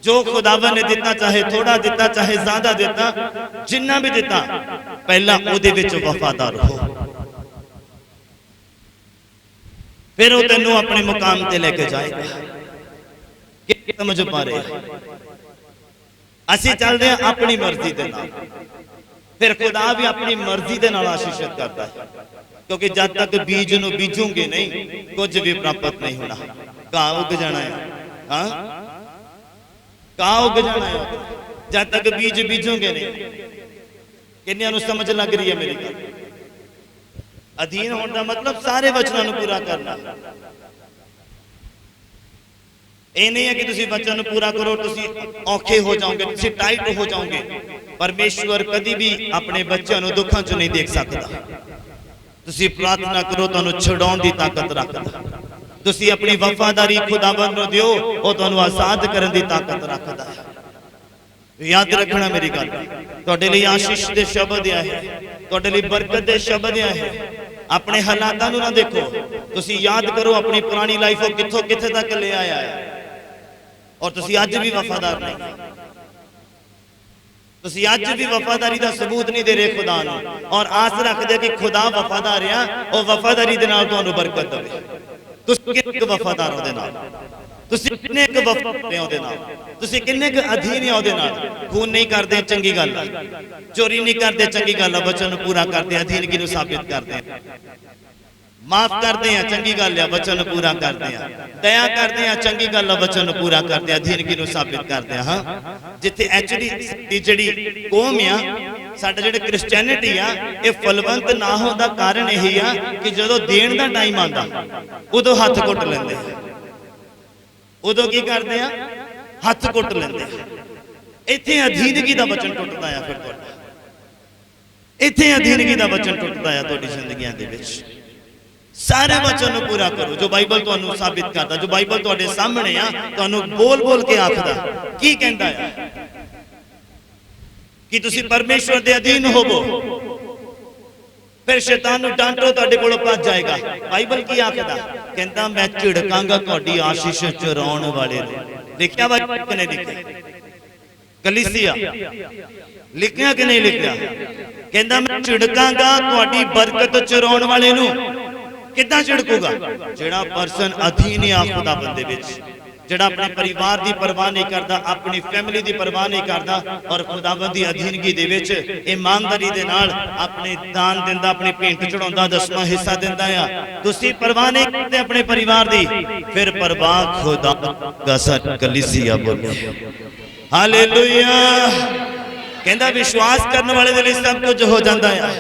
जो खुदावन ने दिता, चाहे थोड़ा दिता चाहे ज्यादा दिता, जिन्ना भी दिता पहला उहदे विच वफादार हो, फिर वो तेनू अपने मुकाम ते लेके जाएगा। कि समझ पा रहे? असीं चलदे हां अपनी मर्जी दे नाल, फिर खुदा भी अपनी मर्जी दे नाल आशीषित करता है, क्योंकि जब तक बीज नूं बीजोगे नहीं कुछ भी प्राप्त नहीं होना। घाह उग जाना है, हाँ घाह उग जाना है जब तक बीज बीजोगे नहीं। किन्नियां नूं समझ लग रही है मेरी गल? अधीन होने का मतलब सारे वचनों को पूरा करना। ये नहीं है कि तुसी वचन पूरा करो तुसी औखे हो जाओगे, तुसी टाइट हो जाओगे। परमेश्वर कभी भी अपने बच्चों को दुखों च नहीं देख सकता। तुसी प्रार्थना करो तो छुड़ाउण दी ताकत रखदा। तुसी अपनी वफादारी खुदावंद नूं दिओ, वो तुहानू आजाद करन दी ताकत रखदा है। याद रखना मेरी गल, तुहाडे लई आशीष दे शब्द है, तुहाडे लई बरकत दे शब्द है। अपने हालातां नूं ना देखो, तुसी याद करो अपनी पुरानी लाइफ कित्थों कित्थे तक ले आया है और तुसी अज भी वफादार नहीं। तुसी अज भी वफादारी का सबूत नहीं दे रहे खुदा नूं, और आस रखदे कि खुदा वफादार है और वफादारी दे नाल तुहानू बरकत देवे। तुसी किन्ने वफादार हो दे नाल, तुसी किन्ने वफादार हो दे नाल, तुसी किन्ने अधीन हो दे नाल। खून नहीं करते चंगी गल, चोरी नहीं करते चंगी गल, वचन पूरा करते, अधीनगी नूं साबित करते हैं, माफ करते हैं चंगी गल है, वचन पूरा करते हैं, दया करते हैं चंगी गल है, वचन पूरा करते हैं, अधीनगी नूं साबित करते हैं। हाँ जिथे एक्चुअली जिहड़ी कौम आ साडा जिहड़ा क्रिश्चियनिटी आ ये फलवंत ना होने का कारण यही आ कि जदों देण दा टाइम आंदा उदों हथ घुट लैंदे, उदों की करदे आ हथ घुट लैंदे। इत्थे अधीनगी दा वचन टुटदा है, फिर तुहाडा इत्थे अधीनगी दा वचन टुटदा है तुहाडी जिंदगियां दे विच। सारे वचन पूरा करो जो बाइबल तुहानू साबित करता, जो बाइबल तुहाडे सामने आ तुहानू बोल बोल के आखदा की कहंदा है कि तुसी परमेश्वर दे अधीन होवो, फिर शैतान नू डांटो तुहाडे कोलों भज जाएगा। बाइबल की आखदा कहंदा मैं झिड़कांगा तुहाडी आशीष चुराउण वाले नू। लिखिया बाइबल कि नहीं लिखिया? कलीसिया लिखिया कि नहीं लिखिया? कहंदा मैं झिड़कांगा तुहाडी बरकत चुराउण वाले नू। ਕਿੱਦਾਂ ਝਿੜਕੂਗਾ? ਜਿਹੜਾ ਪਰਸਨ ਅਧੀਨ ਆ ਖੁਦਾਵੰਦ ਦੇ ਵਿੱਚ, ਜਿਹੜਾ ਆਪਣੇ ਪਰਿਵਾਰ ਦੀ ਪਰਵਾਹ ਨਹੀਂ ਕਰਦਾ, ਆਪਣੀ ਫੈਮਿਲੀ ਦੀ ਪਰਵਾਹ ਨਹੀਂ ਕਰਦਾ ਔਰ ਖੁਦਾਵੰਦ ਦੀ ਅਧੀਨਗੀ ਦੇ ਵਿੱਚ ਇਮਾਨਦਾਰੀ ਦੇ ਨਾਲ ਆਪਣੇ ਦਾਨ ਦਿੰਦਾ, ਆਪਣੀ ਭੇਂਟ ਚੜਾਉਂਦਾ, 10ਵਾਂ ਹਿੱਸਾ ਦਿੰਦਾ ਆ। ਤੁਸੀਂ ਪਰਵਾਹ ਨਹੀਂ ਕਰਦੇ ਆਪਣੇ ਪਰਿਵਾਰ ਦੀ, ਫਿਰ ਪਰਵਾਹ ਖੁਦਾ ਦਾ ਸਾਡੀ ਕਲੀਸਿਆ ਬੋਲੋ ਹਾਲੇਲੂਇਆ। ਕਹਿੰਦਾ ਵਿਸ਼ਵਾਸ ਕਰਨ ਵਾਲੇ ਦੇ ਲਈ ਸਭ ਕੁਝ ਹੋ ਜਾਂਦਾ ਆ।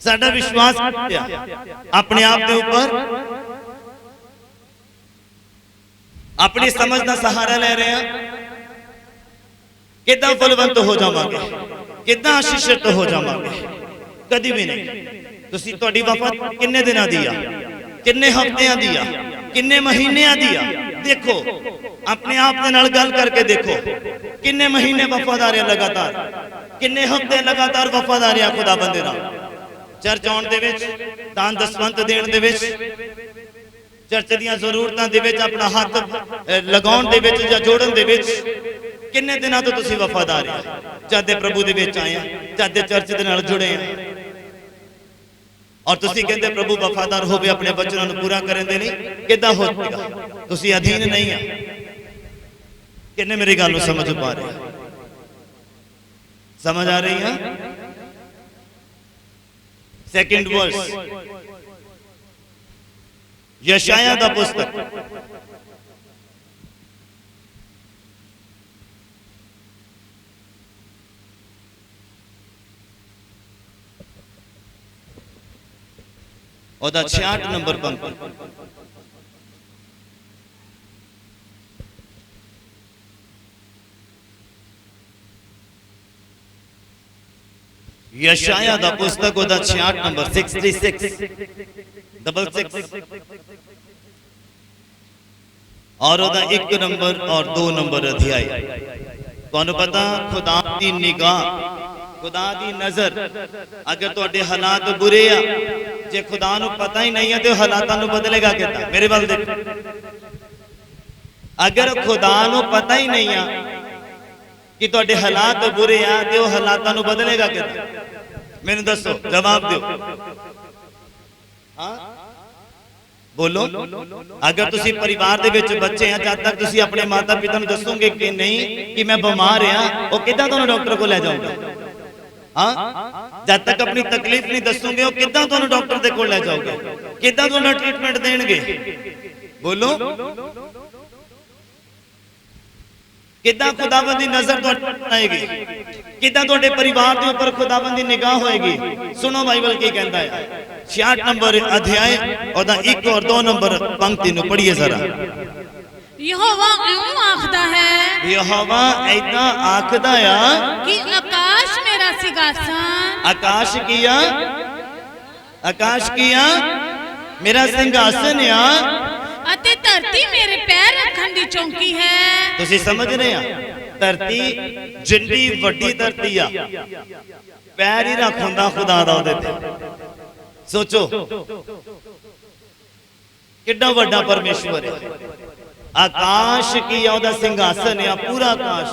ਸਾਡਾ ਵਿਸ਼ਵਾਸ ਆਪਣੇ ਆਪ ਦੇ ਉੱਪਰ, अपनी समझ का सहारा ले रहे हैं, कितना फलवंत हो जावांगे, कितना आशीषित हो जावांगे? कदी भी नहीं। तुसी तुहाडी वफात किन्ने दिनां दी आ, किन्ने हफ्तियां दी आ, किन्ने महीनियां दी आ? देखो अपने आप दे नाल गल करके देखो, किन्ने महीने वफादार है लगातार, किन्ने हफ्ते लगातार वफादार है खुदाबंद दे नाल। चर्च आउण दे विच, दान दसवंत देण दे विच, चर्च ਦੀਆਂ ਜ਼ਰੂਰਤਾਂ ਦੇ ਵਿੱਚ ਆਪਣਾ ਹੱਥ ਲਗਾਉਣ ਦੇ ਵਿੱਚ ਜਾਂ ਜੋੜਨ ਦੇ ਵਿੱਚ ਕਿੰਨੇ ਦਿਨਾਂ ਤੋਂ ਤੁਸੀਂ ਵਫਾਦਾਰ ਹੋ? ਜਦ ਦੇ ਪ੍ਰਭੂ ਦੇ ਵਿੱਚ ਆਏ ਆ, ਜਦ ਦੇ ਚਰਚ ਦੇ ਨਾਲ ਜੁੜੇ ਆ, ਔਰ ਤੁਸੀਂ ਕਹਿੰਦੇ ਪ੍ਰਭੂ ਵਫਾਦਾਰ ਹੋਵੇ, ਆਪਣੇ ਵਚਨਾਂ ਨੂੰ ਪੂਰਾ ਕਰਨ ਦੇ ਲਈ। ਕਿੱਦਾਂ ਹੋ ਜਾਏਗਾ? ਤੁਸੀਂ ਅਧੀਨ ਨਹੀਂ ਆ। ਕਿੰਨੇ ਮੇਰੀ ਗੱਲ ਨੂੰ ਸਮਝ ਪਾ ਰਹੇ? ਸਮਝ ਆ ਰਹੀ ਹੈ? ਸੈਕਿੰਡ ਵਰਸ यशाया दा पुस्तक ओदा 66 नंबर पंक्ति। यशाया दा पुस्तक ओदा 66 नंबर 66 और ओदा 1 नंबर और 2 नंबर अध्याय। तुहानू पता खुदा दी निगाह, खुदा दी नजर, अगर तुहाडे हालात बुरे आ, जे खुदा नू पता ही नहीं है तो हालातां नू बदलेगा किदां? मेरे वाल देखो, अगर खुदा नू पता ही नहीं है कि तुहाडे हालात बुरे आ तो हालातां नू बदलेगा किदां? मैनू दसो, जवाब दो। हाँ बोलो। अगर तुसी परिवार दे विच बच्चे हैं, जब तक तुसी अपने माता पिता नू दसोगे कि नहीं कि मैं बीमार हाँ, वो किदां तुहानू डॉक्टर को ले जाओगे? हाँ, जब तक अपनी तकलीफ नहीं दसोगे वो किदां तुहानू डॉक्टर दे कोल ले जाओगे? किदां तुहानू ट्रीटमेंट देणगे? बोलो। किदां खुदावंद दी नजर तुहाडे पर आएगी? किदां तुहाडे परिवार दे ऊपर खुदावंद दी निगाह होएगी? सुनो बाइबल की कहता है। 66 नंबर अध्याय और 1 और 2 नंबर पंक्ति नु पढ़िए जरा। यहोवा यूं आखदा है, यहोवा ऐदा आखदा या कि आकाश मेरा सिंहासन, आकाश किया, आकाश किया मेरा सिंहासन या, अते धरती मेरे पैर रखण दी चौकी है। तुसी समझ रहे हैं? धरती जिन्नी वड्डी धरती आ, पैर ही रख हुंदा खुदा दा ओदे ते। सोचो कितना वड्डा परमेश्वर है। आकाश की ओदा सिंहासन है, पूरा आकाश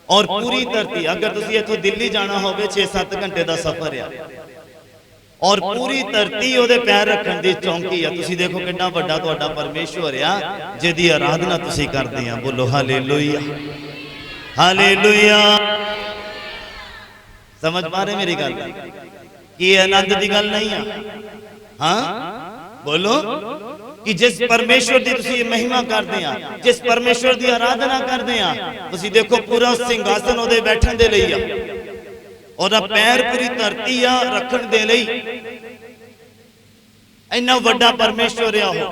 और पूरी धरती। अगर तुसी इथों दिल्ली जाना होवे 6-7 घंटे का सफर है, और पूरी धरती ओदे पैर रखण दी चौकी है। तुसी देखो कितना वड्डा तुहाडा परमेश्वर है, जिहदी आराधना तुसी करदे आ। बोलो हालेलुया, हालेलुया। समझ पा रहे मेरी गल? कि आनंद की गल नहीं है? हाँ बोलो। कि जिस परमेश्वर की तुसी महिमा करते हैं, जिस परमेश्वर की आराधना करते हैं, तुसी देखो पूरा सिंहासन ओदे बैठन दे लई आ, और पैर पूरी धरती आ रखन दे लई। इन्ना वड्डा परमेश्वर है वो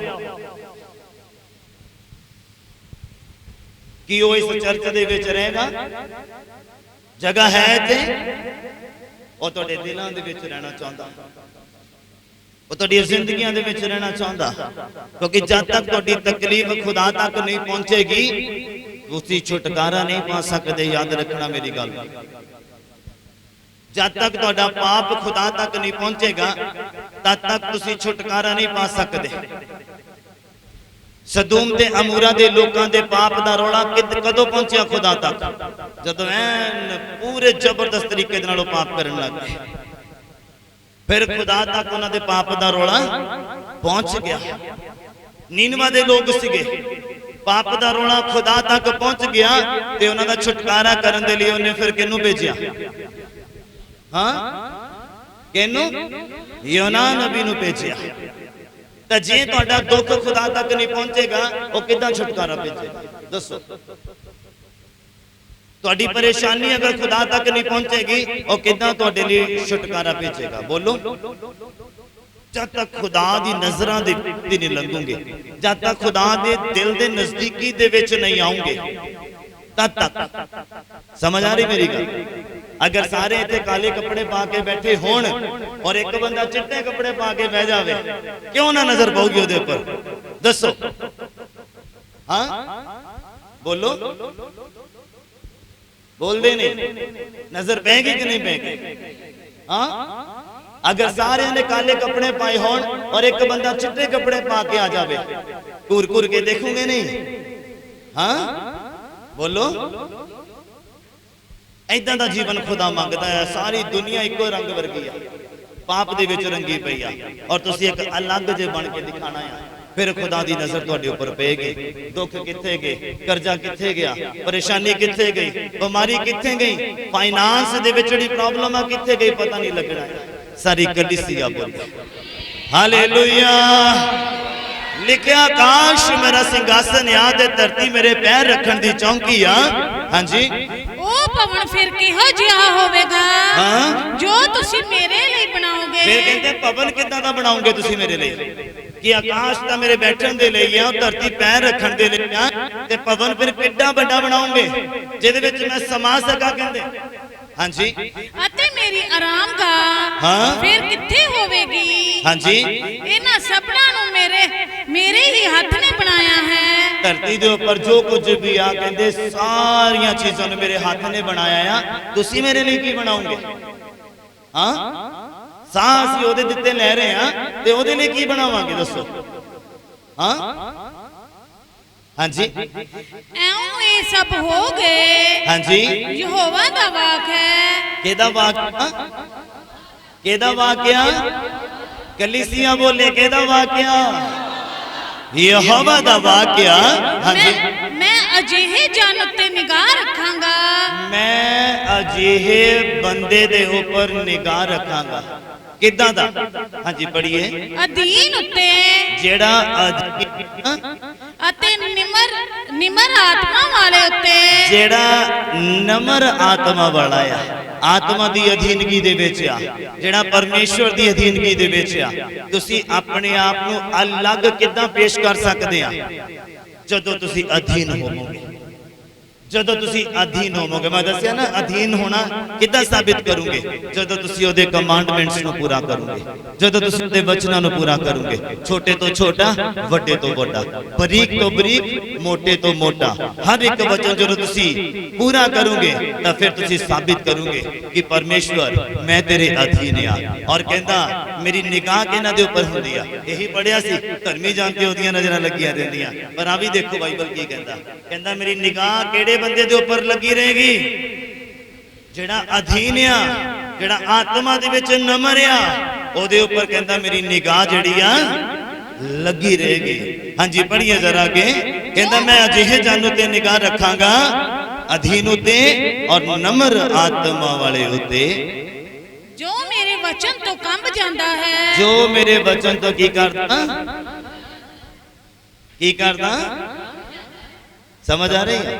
कि वो इस चर्च दे विच रहेगा। जगह है ते और तुहाडे दिलां दे विच रहना चाहता, वो तुहाडी जिंदगियां दे विच रहना चाहता। क्योंकि जब तक तुहाडी तकलीफ खुदा तक नहीं पहुंचेगी, तुसी छुटकारा नहीं पा सकते। याद रखना मेरी गल। जब तक तुहाडा पाप खुदा तक नहीं पहुंचेगा, तब तक तुसी छुटकारा नहीं पा सकते। सदूम दे अमूरा दे लोकां दे पाप दा रौला कदों पहुंचिया खुदा तक? जदों ऐन पूरे जबरदस्त तरीके नाल पाप करन लग गए। फिर खुदा तक उन्हां दे पाप दा रोला पहुंच गया। नीनवा दे लोग सीगे, पाप दा रोला खुदा तक पहुंच गया ते उन्हां दा छुटकारा करन दे लई उन्हें फिर किहनू भेजिया? हाँ, किहनू? योना नबी नू भेजिया। तो जे तुहाडा दुख खुदा तक नहीं पहुंचेगा, वो किदां छुटकारा भेजेगा? दसो। तुहाडी परेशानी अगर खुदा तक नहीं पहुंचेगी, वो किदां तुहाडे लिए छुटकारा भेजेगा? बोलो। जब तक खुदा दी नजरां दे नहीं लगोगे, जब तक खुदा दे दिल दे नजदीकी दे विच नहीं आओगे, तब तक। समझ आ रही मेरी गल? अगर सारे इतने काले कपड़े पा के बैठे होण और एक बंदा चिट्टे कपड़े पा के बह जावे, क्यों ना नजर पाऊगी उहदे उपर? दसो। हाँ, बोलो। बोल दे नहीं, नजर पेगी कि नहीं पेगी? हाँ, अगर सारे ने काले कपड़े पाए होण और एक बंदा चिट्टे कपड़े पा के आ जावे, घूर घूर के देखोगे नहीं? हाँ, बोलो। ऐदां दा जीवन खुदा मंगदा है। सारी दुनिया इको रंग वर्गी है, पाप दे विच रंगी पई है, और तुसीं एक अलग जे बन के दिखाना है। फिर खुदा दी नजर तुहाडे उपर पेगी। दुख किथे गए? कर्जा किथे गया? परेशानी किथे गई? बीमारी किथे गई? फाइनांस दे विच जिहड़ी प्रॉब्लम है किथे गई? पता नहीं लगना है। सारी कलीसिया बोल हालेलुया। लिखिया काश मेरा सिंहासन याद है, धरती मेरे पैर रखन दी चौंकी आ। हाँ जी, ਉਹ ਭਵਨ ਫਿਰ ਕਿਹੋ ਜਿਹਾ ਹੋਵੇਗਾ हाँ? ਜੋ ਤੁਸੀਂ ਮੇਰੇ ਲਈ ਬਣਾਓਗੇ? फिर कहते भवन किदां दा बनाओगे तुसीं मेरे लिए? कि आकाश ता मेरे बैठन दे लई आ, धरती पैर रखन दे लई आ, ते भवन फिर किड्डा बड़ा बनाओगे जिहदे विच मैं समा सका? कहंदे हाँ जी। ਅਤੇ ਮੇਰੀ ਆਰਾਮਗਾਹ हाँ? ਫਿਰ ਕਿੱਥੇ ਹੋਵੇਗੀ? हाँ जी। ਇਹਨਾਂ ਸਭਨਾਂ ਨੂੰ ਮੇਰੇ ਹੀ ਹੱਥ ਨੇ ਬਣਾਇਆ ਹੈ। धरती दे ऊपर जो कुछ भी आ, कहंदे सारियां चीज़ों ने मेरे हाथ ने बनाया आ, तुसी मेरे लिए की बनाओगे? हाँ, साह असीं ओहदे दित्ते ले रहे हैं ते ओहदे लिए की बनावांगे? दसो। हाँ, हाँ जी। ਐਉਂ ਇਹ ਸਭ ਹੋ ਗਏ। हाँ जी। ਯਹੋਵਾ ਦਾ ਵਾਕ ਹੈ। केदा वाकया? केदा वाकया? कलीसिया बोले केदा वाकया? यहोवा दा वाकया। हाँ जी। मैं अजिहे जन उत्ते निगाह रखांगा। मैं अजिहे बंदे दे ऊपर निगाह रखांगा। किदां दा? हाँ जी, पढ़िए। अधीन उत्ते जेड़ा ਅਤੇ ਨਿਮਰ ਆਤਮਾ ਵਾਲੇ ਉੱਤੇ जेड़ा नमर आत्मा वाला आ, आत्मा दी अधीनगी दे विच आ, जेड़ा परमेश्वर दी अधीनगी दे विच आ, तुसी अपने आप नू अलग किदां पेश कर सकदे आ? जदों तुसी अधीन होवोगे। जदों तुसी अधीन होवोगे, मैं दस्सिया ना अधीन होना किदां साबित करोगे? जदों तुसी ओहदे कमांडमेंट्स नू पूरा करोगे, जदों तुसी ओहदे वचनां नू पूरा करोगे। छोटे तो छोटा, वड्डे तो वड्डा, बरीक तो बरीक, मोटे तो मोटा, हर एक वचन जदों तुसी पूरा करोगे तां फिर तुसी साबित करोगे कि परमेश्वर मैं तेरे अधीन आ। और कहंदा मेरी निगाह किहनां दे उपर हुंदी आ। यही पढ़िया सी, धर्मी जान के ओहदियां नज़रां लगियां रहिंदियां, पर आ भी देखो बाइबल की कहंदा। कहंदा मेरी निगाह किहड़े बंदे दे उपर लगी रहेगी? जेड़ा अधीन आ, जेड़ा आत्मा दे विच नमर आ, ओहदे उपर कहंदा मेरी निगाह जिहड़ी आ लगी रहेगी। हाँ जी, पढ़िए जरा के। कहंदा मैं अजिहे जन उते निगाह रखांगा, अधीन उते और नम्र आत्मा वाले उते, जो मेरे वचन तो कंब जाता है। जो मेरे वचन तो की करता? की करता? समझ आ रही है?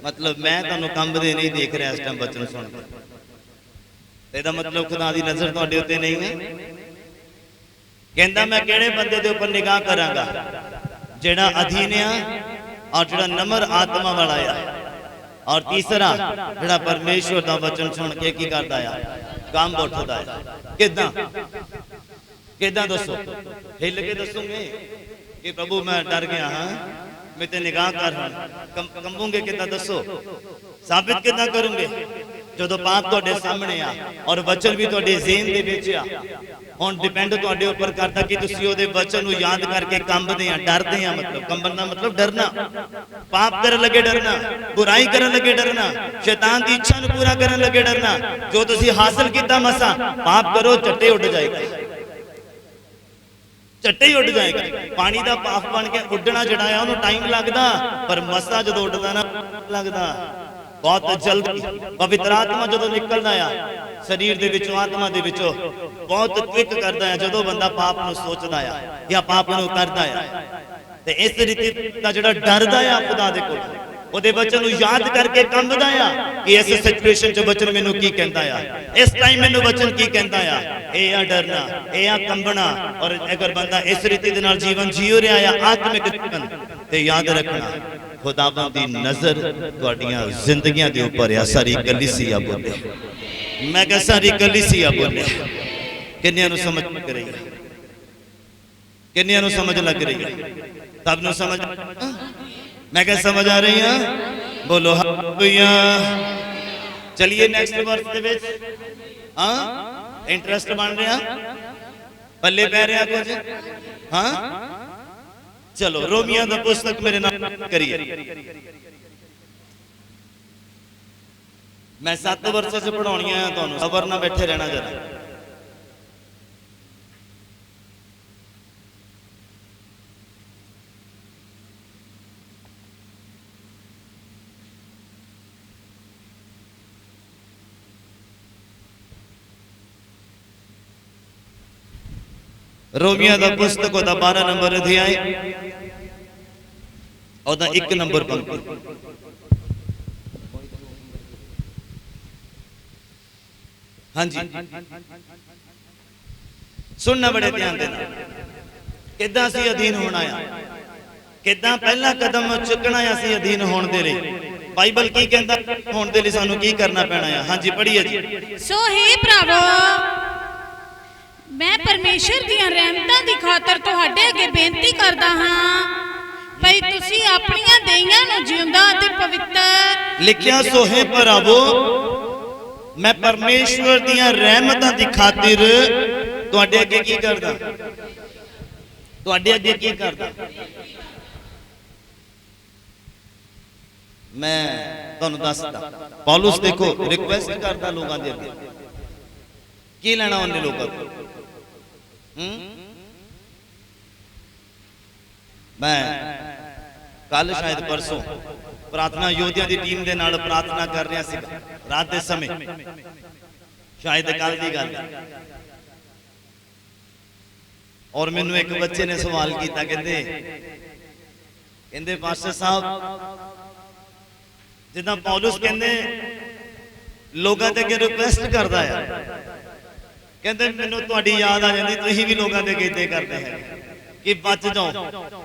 मतलब मैं तुहानू कंबदे नहीं देख रहा इस टाइम वचन सुन के, ਇਹਦਾ मतलब खुदा दी नजर तुहाडे उत्ते नहीं है। कहंदा मैं किहड़े बंदे दे उपर निगाह करांगा? जेड़ा अधीन आ और जेड़ा नम्र आत्मा वाला आ, और तीसरा जेड़ा परमेश्वर दा वचन सुन के की करदा आ? काम उठदा है। किदां? किदां दसो? हिल के दसोगे कि प्रभु मैं डर गया हाँ, मैं ते निगाह कर कंबूंगे? किदां दसो? साबित किदां करूंगे? ਜਦੋਂ ਪਾਪ ਤੁਹਾਡੇ ਸਾਹਮਣੇ ਆ ਔਰ ਵਚਨ ਵੀ ਤੁਹਾਡੇ ਜ਼ਿਹਨ ਦੇ ਵਿੱਚ ਆ, ਹੁਣ ਡਿਪੈਂਡ ਤੁਹਾਡੇ ਉੱਪਰ ਕਰਦਾ ਕਿ ਤੁਸੀਂ ਉਹਦੇ ਵਚਨ ਨੂੰ ਯਾਦ ਕਰਕੇ ਕੰਬਦੇ ਆ, ਡਰਦੇ ਆ। ਮਤਲਬ ਕੰਬਣ ਦਾ ਮਤਲਬ ਡਰਨਾ, ਪਾਪ ਕਰਨ ਲੱਗੇ ਡਰਨਾ, ਬੁਰਾਈ ਕਰਨ ਲੱਗੇ ਡਰਨਾ, ਸ਼ੈਤਾਨ ਦੀ ਇੱਛਾ ਨੂੰ ਪੂਰਾ ਕਰਨ ਲੱਗੇ ਡਰਨਾ। ਜੋ ਤੁਸੀਂ ਹਾਸਲ ਕੀਤਾ ਮਸਾ, ਪਾਪ ਕਰੋ ਝੱਟੇ ਉੱਡ ਜਾਏਗਾ, ਝੱਟੇ ਹੀ ਉੱਡ ਜਾਏਗਾ। ਪਾਣੀ ਦਾ ਭਾਫ ਬਣ ਕੇ ਉੱਡਣਾ ਜਿਹੜਾ ਆ ਉਹਨੂੰ ਟਾਈਮ ਲੱਗਦਾ, ਪਰ ਮਸਾ ਜਦੋਂ ਉੱਡਦਾ ਨਾ ਲੱਗਦਾ ਬਹੁਤ ਜਲਦੀ। ਪਵਿੱਤਰ ਆਤਮਾ ਜਦੋਂ ਨਿਕਲਦਾ ਆ ਸਰੀਰ ਦੇ ਵਿੱਚੋਂ, ਆਤਮਾ ਦੇ ਵਿੱਚੋਂ, ਬਹੁਤ ਕੁਇਕ ਕਰਦਾ ਹੈ ਜਦੋਂ ਬੰਦਾ ਪਾਪ ਨੂੰ ਸੋਚਦਾ ਆ ਜਾਂ ਪਾਪ ਨੂੰ ਕਰਦਾ ਆ। ਤੇ ਇਸ ਰੀਤੀ ਦਾ ਜਿਹੜਾ ਡਰਦਾ ਆ ਖੁਦਾ ਦੇ ਕੋਲ, ਉਹਦੇ ਵਚਨ ਨੂੰ ਯਾਦ ਕਰਕੇ ਕੰਬਦਾ ਆ ਕਿ ਇਸ ਸਿਚੁਏਸ਼ਨ 'ਚ ਵਚਨ ਮੈਨੂੰ ਕੀ ਕਹਿੰਦਾ ਆ, ਇਸ ਟਾਈਮ ਮੈਨੂੰ ਵਚਨ ਕੀ ਕਹਿੰਦਾ ਆ। ਇਹ ਆ ਡਰਨਾ, ਇਹ ਆ ਕੰਬਣਾ। ਔਰ ਅਗਰ ਬੰਦਾ ਇਸ ਰੀਤੀ ਦੇ ਨਾਲ ਜੀਵਨ ਜੀਉ ਰਿਹਾ ਆ, ਆਤਮਿਕ ਜੀਵਨ, ਤੇ ਯਾਦ ਰੱਖਣਾ ਖੁਦਾਵੰਦ ਦੀ ਨਜ਼ਰ ਤੁਹਾਡੀਆਂ ਜ਼ਿੰਦਗੀਆਂ ਦੇ ਉੱਪਰ ਆ। ਸਾਰੀ ਕਲੀਸਿਆ ਬੋਲੇ, ਮੈਂ ਕਿਹਾ ਸਾਰੀ ਕਲੀਸਿਆ ਬੋਲੇ। ਕਿੰਨਿਆਂ ਨੂੰ ਸਮਝ ਲੱਗ ਰਹੀ ਹੈ? ਕਿੰਨਿਆਂ ਨੂੰ ਸਮਝ ਲੱਗ ਰਹੀ ਹੈ? ਸਭ ਨੂੰ ਸਮਝ? मैं क्या समझ आ रही है? बोलो हालेलुया। चलिए नेक्स्ट वर्स दे विच हां इंटरेस्ट बन रहा, पल्ले पै रहा कुछ? हां चलो रोमियो दा पुस्तक मेरे नाल करिए। मैं 7 वर्षों से पढ़ाउणियां है तुहानू, सबर ना बैठे रहना जरा। रोमियो का पुस्तक 12 नंबर अध्याय 1 नंबर पंक्ति। हाँ जी सुनना बड़े ध्यान देना। किदां सी अधीन होना है, किदां पहला कदम चुकना है असीं अधीन होने दे लिए। बाइबल की कहंदा होने दे लिए सानू की करना पैना है। हाँ जी पढ़िए जी। सो हे प्रभु, मैं परमेश्वर ਦੀਆਂ ਰਹਿਮਤਾਂ ਦੀ ਖਾਤਰ ਤੁਹਾਡੇ ਅੱਗੇ ਬੇਨਤੀ ਕਰਦਾ ਹਾਂ ਭਈ ਤੁਸੀਂ ਆਪਣੀਆਂ ਦੇਈਆਂ ਨੂੰ ਜਿਉਂਦਾ ਅਤੇ ਪਵਿੱਤਰ। ਲਿਖਿਆ ਸੋ ਹੈ ਭਰਾਵੋ, ਮੈਂ ਪਰਮੇਸ਼ਵਰ ਦੀਆਂ ਰਹਿਮਤਾਂ ਦੀ ਖਾਤਰ ਤੁਹਾਡੇ ਅੱਗੇ ਕੀ ਕਰਦਾ? ਤੁਹਾਡੇ ਅੱਗੇ ਕੀ ਕਰਦਾ? ਮੈਂ ਤੁਹਾਨੂੰ ਦੱਸਦਾ। ਪੌਲਸ ਦੇਖੋ ਰਿਕੁਐਸਟ ਕਰਦਾ ਲੋਕਾਂ ਦੇ ਅੱਗੇ, ਕੀ ਲੈਣਾ ਉਹਨੇ ਲੋਕਾਂ ਤੋਂ? मैं कल शायद परसों प्रार्थना योद्धा की टीम के नाल प्रार्थना कर रहा सी रात के समय, शायद कल की गल। और मैनू एक बच्चे ने सवाल किया, कहते पास्टर साहब जिदा पौलुस कहते लोगों के अगे रिक्वेस्ट करता है, कहते मैनू तुहाडी याद आ जाती, तुसीं भी लोगों के अगे इदां करते हैं कि बच जाओ,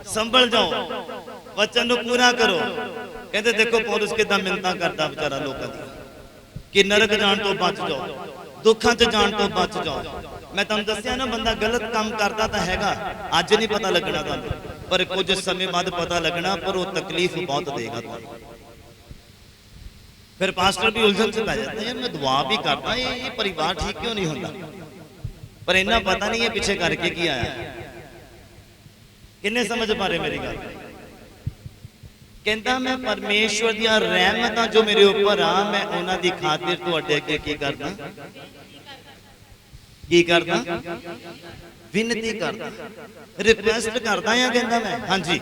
संभल जाओ, वचन नूं पूरा करो। कहते देखो पौलुस किदां मिन्नतां करदा बेचारा लोकां दी कि नरक जाण तो बच जाओ, दुखां च जाण तो बच जाओ। मैं तुहानूं दस्सिया ना, बंदा गलत काम करदा तां हैगा, अज नहीं पता लगना तुहानूं, पर कुछ समय बाद पता लगना, पर वो तकलीफ बहुत देगा तुहानूं। फिर पास्टर भी उलझन से पै जाता है, यार मैं दुआ भी करता, ये परिवार ठीक क्यों नहीं होता, पर इन्ना पता नहीं है पीछे करके की आया। किन्ने समझ पा रहे मेरी गल? कहता मैं परमेश्वर दी रहमतां जो मेरे ऊपर आ, मैं उन्हां दी खातिर तुहाडे अगे की करदा? की करदा? विनती करदा, रिक्वेस्ट करदा या कहंदा मैं। हाँ जी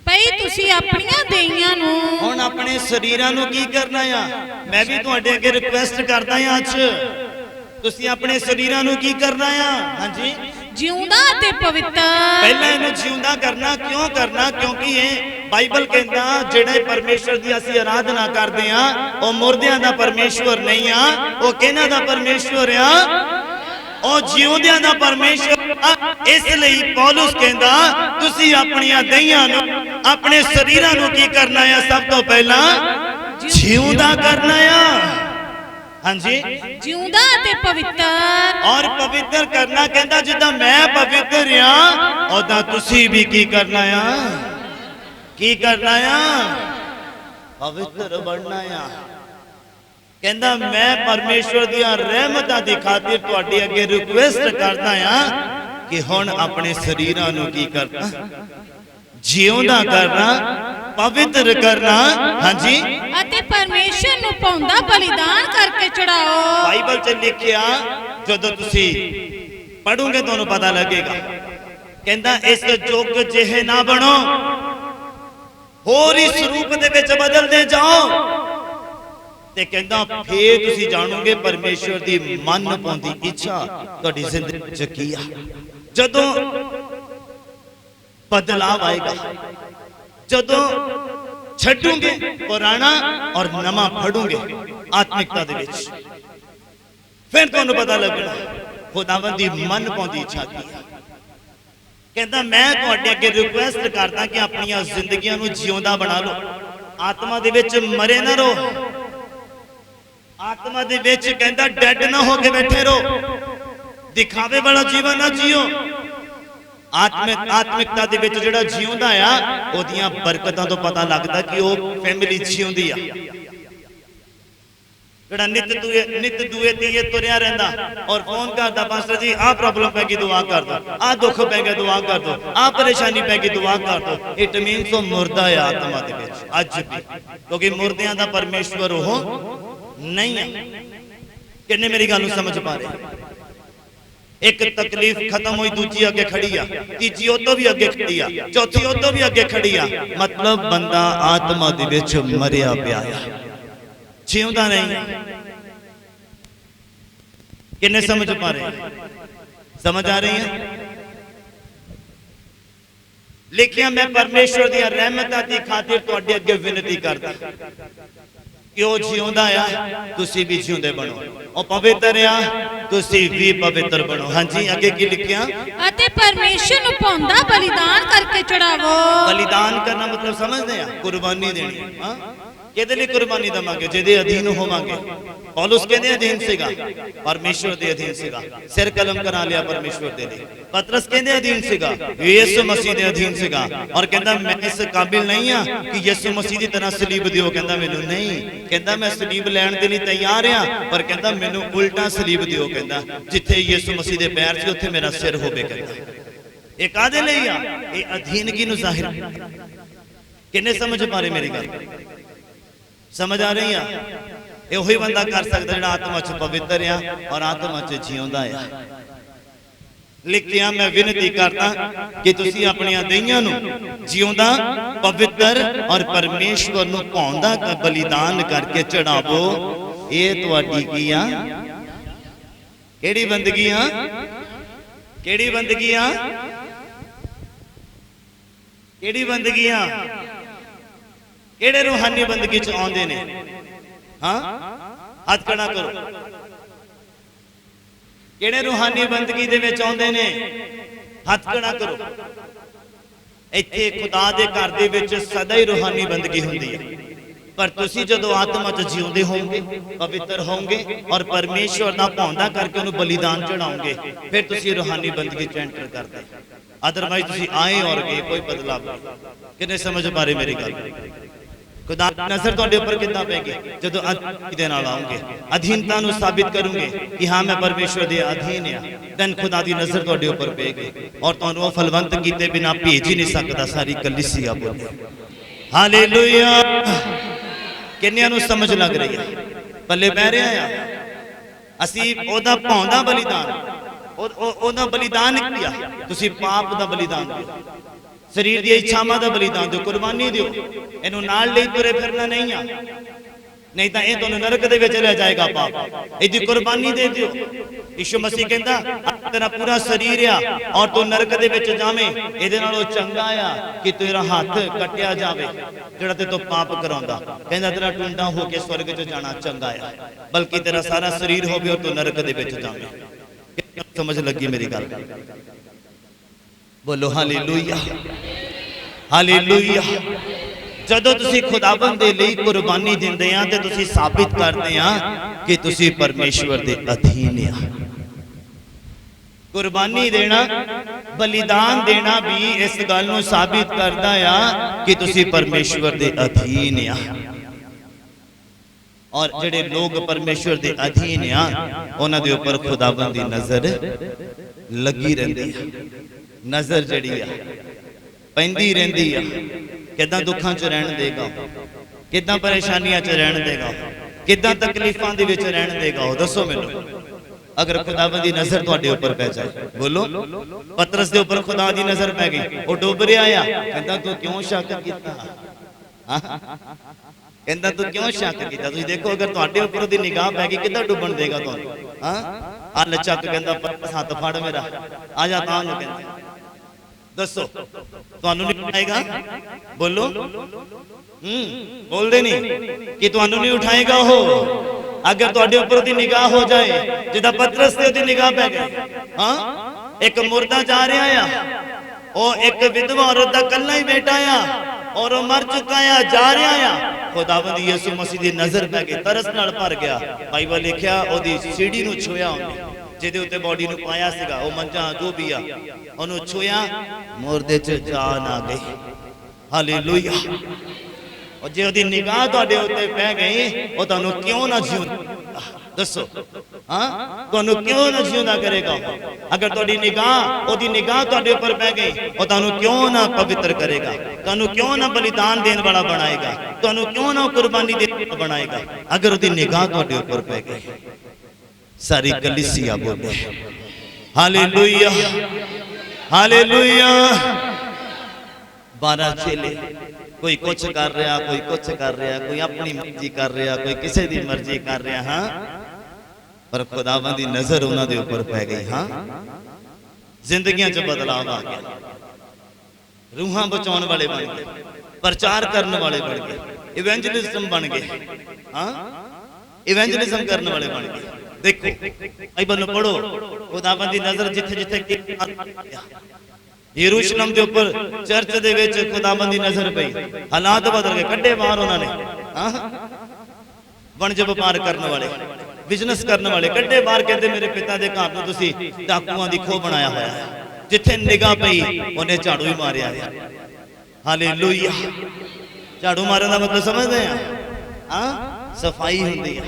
ਭਈ ਤੁਸੀਂ ਆਪਣੀਆਂ ਦੇਈਆਂ ਨੂੰ ਹੁਣ ਆਪਣੇ ਸਰੀਰਾਂ ਨੂੰ ਕੀ ਕਰਨਾ ਆ? ਮੈਂ ਵੀ ਤੁਹਾਡੇ ਅੱਗੇ ਰਿਕੁਐਸਟ ਕਰਦਾ ਆ ਅੱਜ, ਤੁਸੀਂ ਆਪਣੇ ਸਰੀਰਾਂ ਨੂੰ ਕੀ ਕਰਨਾ ਆ? ਹਾਂਜੀ ਜਿਉਂਦਾ ਅਤੇ ਪਵਿੱਤਰ। ਪਹਿਲਾਂ ਇਹਨੂੰ ਜਿਉਂਦਾ ਕਰਨਾ, ਕਿਉਂ ਕਰਨਾ? ਕਿਉਂਕਿ ਇਹ ਬਾਈਬਲ ਕਹਿੰਦਾ ਜਿਹੜੇ ਪਰਮੇਸ਼ਵਰ ਦੀ ਅਸੀਂ ਆਰਾਧਨਾ ਕਰਦੇ ਆ ਉਹ ਮੁਰਦਿਆਂ ਦਾ ਪਰਮੇਸ਼ਵਰ ਨਹੀਂ ਆ, ਉਹ ਕਿਹਨਾਂ ਦਾ ਪਰਮੇਸ਼ਵਰ ਆ? ਉਹ ਜਿਉਂਦਿਆਂ ਦਾ ਪਰਮੇਸ਼ਵਰ। ਇਸ ਲਈ ਪੌਲੁਸ ਕਹਿੰਦਾ ਤੁਸੀਂ ਆਪਣੀਆਂ ਦੇਈਆਂ ਨੂੰ, ਆਪਣੇ ਸਰੀਰਾਂ ਨੂੰ ਕੀ ਕਰਨਾ ਆ? ਸਭ ਤੋਂ ਪਹਿਲਾਂ ਜਿਉਂਦਾ ਕਰਨਾ ਆ। ਹਾਂਜੀ ਜਿਉਂਦਾ ਅਤੇ ਪਵਿੱਤਰ। ਔਰ ਪਵਿੱਤਰ ਕਰਨਾ ਕਹਿੰਦਾ ਜਿੱਦਾਂ ਮੈਂ ਪਵਿੱਤਰ ਆ ਉਦਾਂ ਤੁਸੀਂ ਵੀ ਕੀ ਕਰਨਾ ਆ? ਕੀ ਕਰਨਾ ਆ? ਪਵਿੱਤਰ ਬਣਨਾ ਆ। कहंदा मैं परमेश्वर दी रहमतां दी खातिर तुहाडे अगे रिक्वेस्ट करदा आ कि हुण अपने शरीरां नूं की करना, जिउंदा करना, पवित्र करना। हाँ जी, ਅਤੇ ਪਰਮੇਸ਼ਰ ਨੂੰ ਪਾਉਂਦਾ ਬਲੀਦਾਨ ਕਰਕੇ ਚੜਾਓ। बाइबल च लिखिया जदों तुसी पढ़ोगे तुहानूं पता लगेगा। कहंदा इस जुग जिहे ना बनो, होर इस रूप दे विच बदलदे जाओ। ते कहंदा फिर तुसी जानोगे परमेश्वर दी मन पाउंदी इच्छा तुहाडी जिंदगी च की आ। जदों बदलाव आएगा, जदों छड्डोगे पुराना और नवा फड़ोगे आत्मिकता दे विच, फिर तुहानूं पता लगना खुदावंद दी मन पाउंदी इच्छा की है। कहंदा मैं तुहाडे अगे रिक्वेस्ट करदा कि अपनी जिंदगियां नूं जिउंदा बना लो, आत्मा दे विच मरे ना रहो, आत्मा दे विच कहंदा डेड ना होके बैठे रहो, दिखावे वाला जीवन ना जियो। आत्मिकता दे विच जिहड़ा जिउंदा आ ओदियां बरकतां तो पता लगदा कि वो फैमिली जिउंदी आ। जिहड़ा नित दुए तीए तुरिया रहिंदा और फोन करदा पास्टर जी आ प्रॉब्लम पै गई दुआ कर दो, आ दुख पै गया दुआ कर दो, आ परेशानी पै गई दुआ कर दो, इट मीन्स वो मुर्दा है आत्मा दे विच अज भी, क्योंकि मुर्दियां दा परमेश्वर वो नहीं है। किन्ने मेरी गल समझ पा रहे? एक तकलीफ खत्म हुई दूजी अगे खड़ी आ, तीजी ओ तो भी अगे खड़ी आ, चौथी ओ तो भी अगे खड़ी आ। मतलब बंदा आत्मा दे विच मरिया पिया आ, जिउंदा नहीं। किन्ने समझ पा रहे? समझ आ रही है? लिखिया मैं परमेश्वर दी रहमतां दी खातिर तुहाडे अगे विनती करदा कि वो जिउंदा आ, तुसी भी जिउंदे बनो, और पवित्र आ, तुसी भी पवित्र बनो। हाँ जी, आगे की लिखिया ਅਤੇ ਪਰਮੇਸ਼ਰ ਨੂੰ ਪਾਉਂਦਾ ਬਲੀਦਾਨ ਕਰਕੇ ਚੜਾਵੋ। बलिदान करना मतलब समझते हैं, कुर्बानी देनी। हाँ, किहदे लई कुर्बानी देवांगे? जिहदे अधीन होवांगे। पौलुस किहदे अधीन सीगा? परमेश्वर दे अधीन सीगा, सिर कलम करा लिया परमेश्वर दे लई। पतरस किहदे अधीन सीगा? यीशु मसीह दे अधीन सीगा, और कहंदा मैं इस काबिल नहीं आ कि यीशु मसीह दी तरह सलीब दिओ। कहंदा मैनूं नहीं, कहंदा मैं सलीब लैण दे लई तैयार आ, पर कहंदा मैनूं उल्टा सलीब दिओ। कहंदा जिथे यीशु मसीह दे पैर सी उत्थे मेरा सिर होवे। कहंदा ये कादे लई आ? ये अधीनगी नूं जाहिर। किन्ने समझ पा रहे मेरी गल? समझ आ रही है? ये वही बंदा कर सकता जिहड़ा आत्मा च पवित्र आ और आत्मा च जिउंदा आ। लिखिया मैं विनती करता कि तुसी अपनी देहियां नूं जिउंदा, पवित्र और परमेश्वर नूं भाउंदा बलिदान करके चढ़ावो। ये तुहाडी की आ? किहड़ी बंदगी आ? किहड़ी बंदगी आ? किहड़ी बंदगी आ? किहड़े रूहानी बंदगी च आउंदे ने? हाँ, हाथ खड़ा करो। किहड़े रूहानी बंदगी दे विच आउंदे ने? हाथ खड़ा करो। इत्थे खुदा दे घर दे विच सदा ही रूहानी बंदगी हुंदी है, पर तुसी जदों आत्मा च जिउंदे होवोगे, पवित्र होवोगे और परमेश्वर दा भाउंदा करके उन्हें बलिदान चढ़ाओगे, फिर तुसी रूहानी बंदगी च एंटर करदे। अदरवाइज तुसी आए और गए, कोई बदलाव नहीं। किन्ने समझ पा रहे मेरी गल? खुदा दी नजर तुहाडे उपर किद्दां पैगी? जदों अधीनता दे नाल आओगे, अधीनता नूं साबित करोगे कि हाँ मैं परमेश्वर दे अधीन आ, देन खुदा दी नजर तुहाडे उपर पेगी और तुहानूं फलवंत कीते बिना भेज ही नहीं सकदा। सारी कलीसिया बोले हालेलुया। किन्नियां नूं समझ लग रही है? पल्ले पै रहा आ? असीं ओदा भाउंदा बलिदान, ओदा बलिदान किया। तुसीं पाप दा बलिदान दिओ, शरीर दी इच्छावां दा बलिदान दिओ, कुर्बानी दिओ। इहनूं नाल ले तुरे फिरना नहीं आ, नहीं तो यह तुहानूं नरक दे विच ले जाएगा पाप। इहदी कुर्बानी दे दिओ। यीशु मसीह कहंदा तेरा पूरा शरीर आ और तू नरक दे विच जावें, इहदे नालों चंगा आ कि तेरा हाथ कटिया जावे जिहड़ा ते तों पाप कराउंदा। कहंदा तेरा टुंडा हो के स्वर्ग च जाना चंगा आ, बल्कि तेरा सारा शरीर होवे और तू नरक दे विच जावें। समझ लगी मेरी गल? बोलो हालेलुया, हालेलुया। जदों तुसी खुदाबंद दे लई कुर्बानी दिंदे आ ते तुसी साबित करदे आ कि तुसी परमेश्वर दे अधीन आ। कुर्बानी देना, बलिदान देना भी इस गल नूं साबित करदा आ कि तुसी परमेश्वर दे अधीन आ। और जेडे लोग परमेश्वर के अधीन आ उन्हां दे उपर खुदाबंद दी नजर लगी रहिंदी है। नजर जिहड़ी आ पैंदी रहिंदी आ। किदां दुखां च रहण देगा, किदां परेशानियां च रहण देगा, किदां तकलीफां दे विच रहण देगा, दसो मैनूं। अगर खुदाबंद दी नजर तुहाडे उपर पै जाए, बोलो पतरस दे उपर खुदा दी नजर पै गई, वो डुब रहा आ, कहंदा तू क्यों शक कीता, कहंदा तू क्यों शक कीता। तुसीं देखो अगर तुहाडे उपर दी निगाह पै गई किदां डुबण देगा तुहानूं। हां आ लचक कहंदा पतरस हत्थ फड़ मेरा आ जा तां नु कहंदा, दसो तुहानूं नहीं उठाएगा, बोलो बोलदे नहीं कि तुहानूं नहीं उठाएगा। हो अगर तुहाडे उपर दी निगाह हो जाए जिदा पतरस ते ओदी निगाह पै गई। हां एक मुर्दा जा रहा आ, ओ एक विधवा औरत दा कल्ला ही बेटा आ और मर चुका आ, जा रहा आ। खुदावंद यीशु मसीह दी नजर पै गई, तरस नाल भर गया। बाइबल लिखिया ओदी सीढ़ी नु छुया उन्हें जिहदे उत्ते बॉडी नु पाया सीगा, ओ मंजा जो भी आ ओनु छुया, मुर्दे च जान आ गई। हालेलुया। और जे ओदी निगाह तुहाडे उत्ते पै गई, ओ तुहानू क्यों ना जीउंदा, दसो हां तुहानू क्यों ना जीउंदा करेगा। अगर तुहाडी निगाह ओदी निगाह तुहाडे ऊपर पै गई, ओ तुहानू क्यों ना पवित्र करेगा, तुहानू क्यों ना बलिदान देने वाला बनाएगा, तुहानू क्यों ना कुर्बानी देने वाला बनाएगा। अगर ओदी निगाह तुहाडे ऊपर पै गई। सारी कलीसिया बोले हालेलुया हालेलुया। 12 चेले, कोई कुछ कर रहा, कोई कुछ कर रहा, कोई अपनी मर्जी कर रहा, कोई किसी की मर्जी कर रहा। हाँ पर खुदावंद दी नजर उन्हां दे उपर पै गई। हाँ जिंदगियां च बदलाव आ गया, रूहां बचाउण वाले बन गए, प्रचार करने वाले बन गए, इवेंजलिज्म बन गए। हाँ इवेंजलिज्म करने वाले बन गए। देखो बाइबल पढ़ो, खुदावंद दी नजर जिथे जिथे यरूशलेम के ऊपर चर्च दे विच खुदावंद दी नजर पई, हालात बदल गए, कड्डे बाहर उन्होंने। वणज व्यापार करने वाले, बिजनेस करने वाले कड्डे बाहर, कहते मेरे पिता के घर नूं तुसीं डाकुआं दी खो बनाया होया है। जिथे निगाह पई उन्हें झाड़ू ही मारिया है। हालेलुया। झाड़ू मारन दा मतलब समझदे हैं? हां सफाई हुंदी है।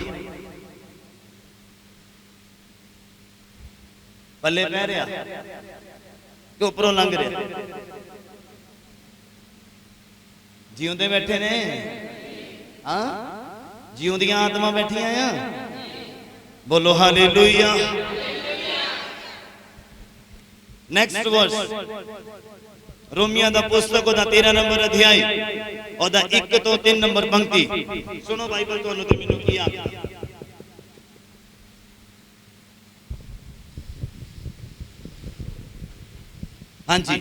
पल्ले पै रहा कि उपरों लंघ रहा, जीउंदे बैठे ने। हाँ जीउंदियां आत्मा बैठियां आ, बोलो हालेलुया। नेक्स्ट वर्स रोमिया दा पुस्तक दा 13 नंबर अध्याय और 1 तो 3 नंबर पंक्ति सुनो। बाइबल तुहानू ते मैनू की आखदी। हाँ जी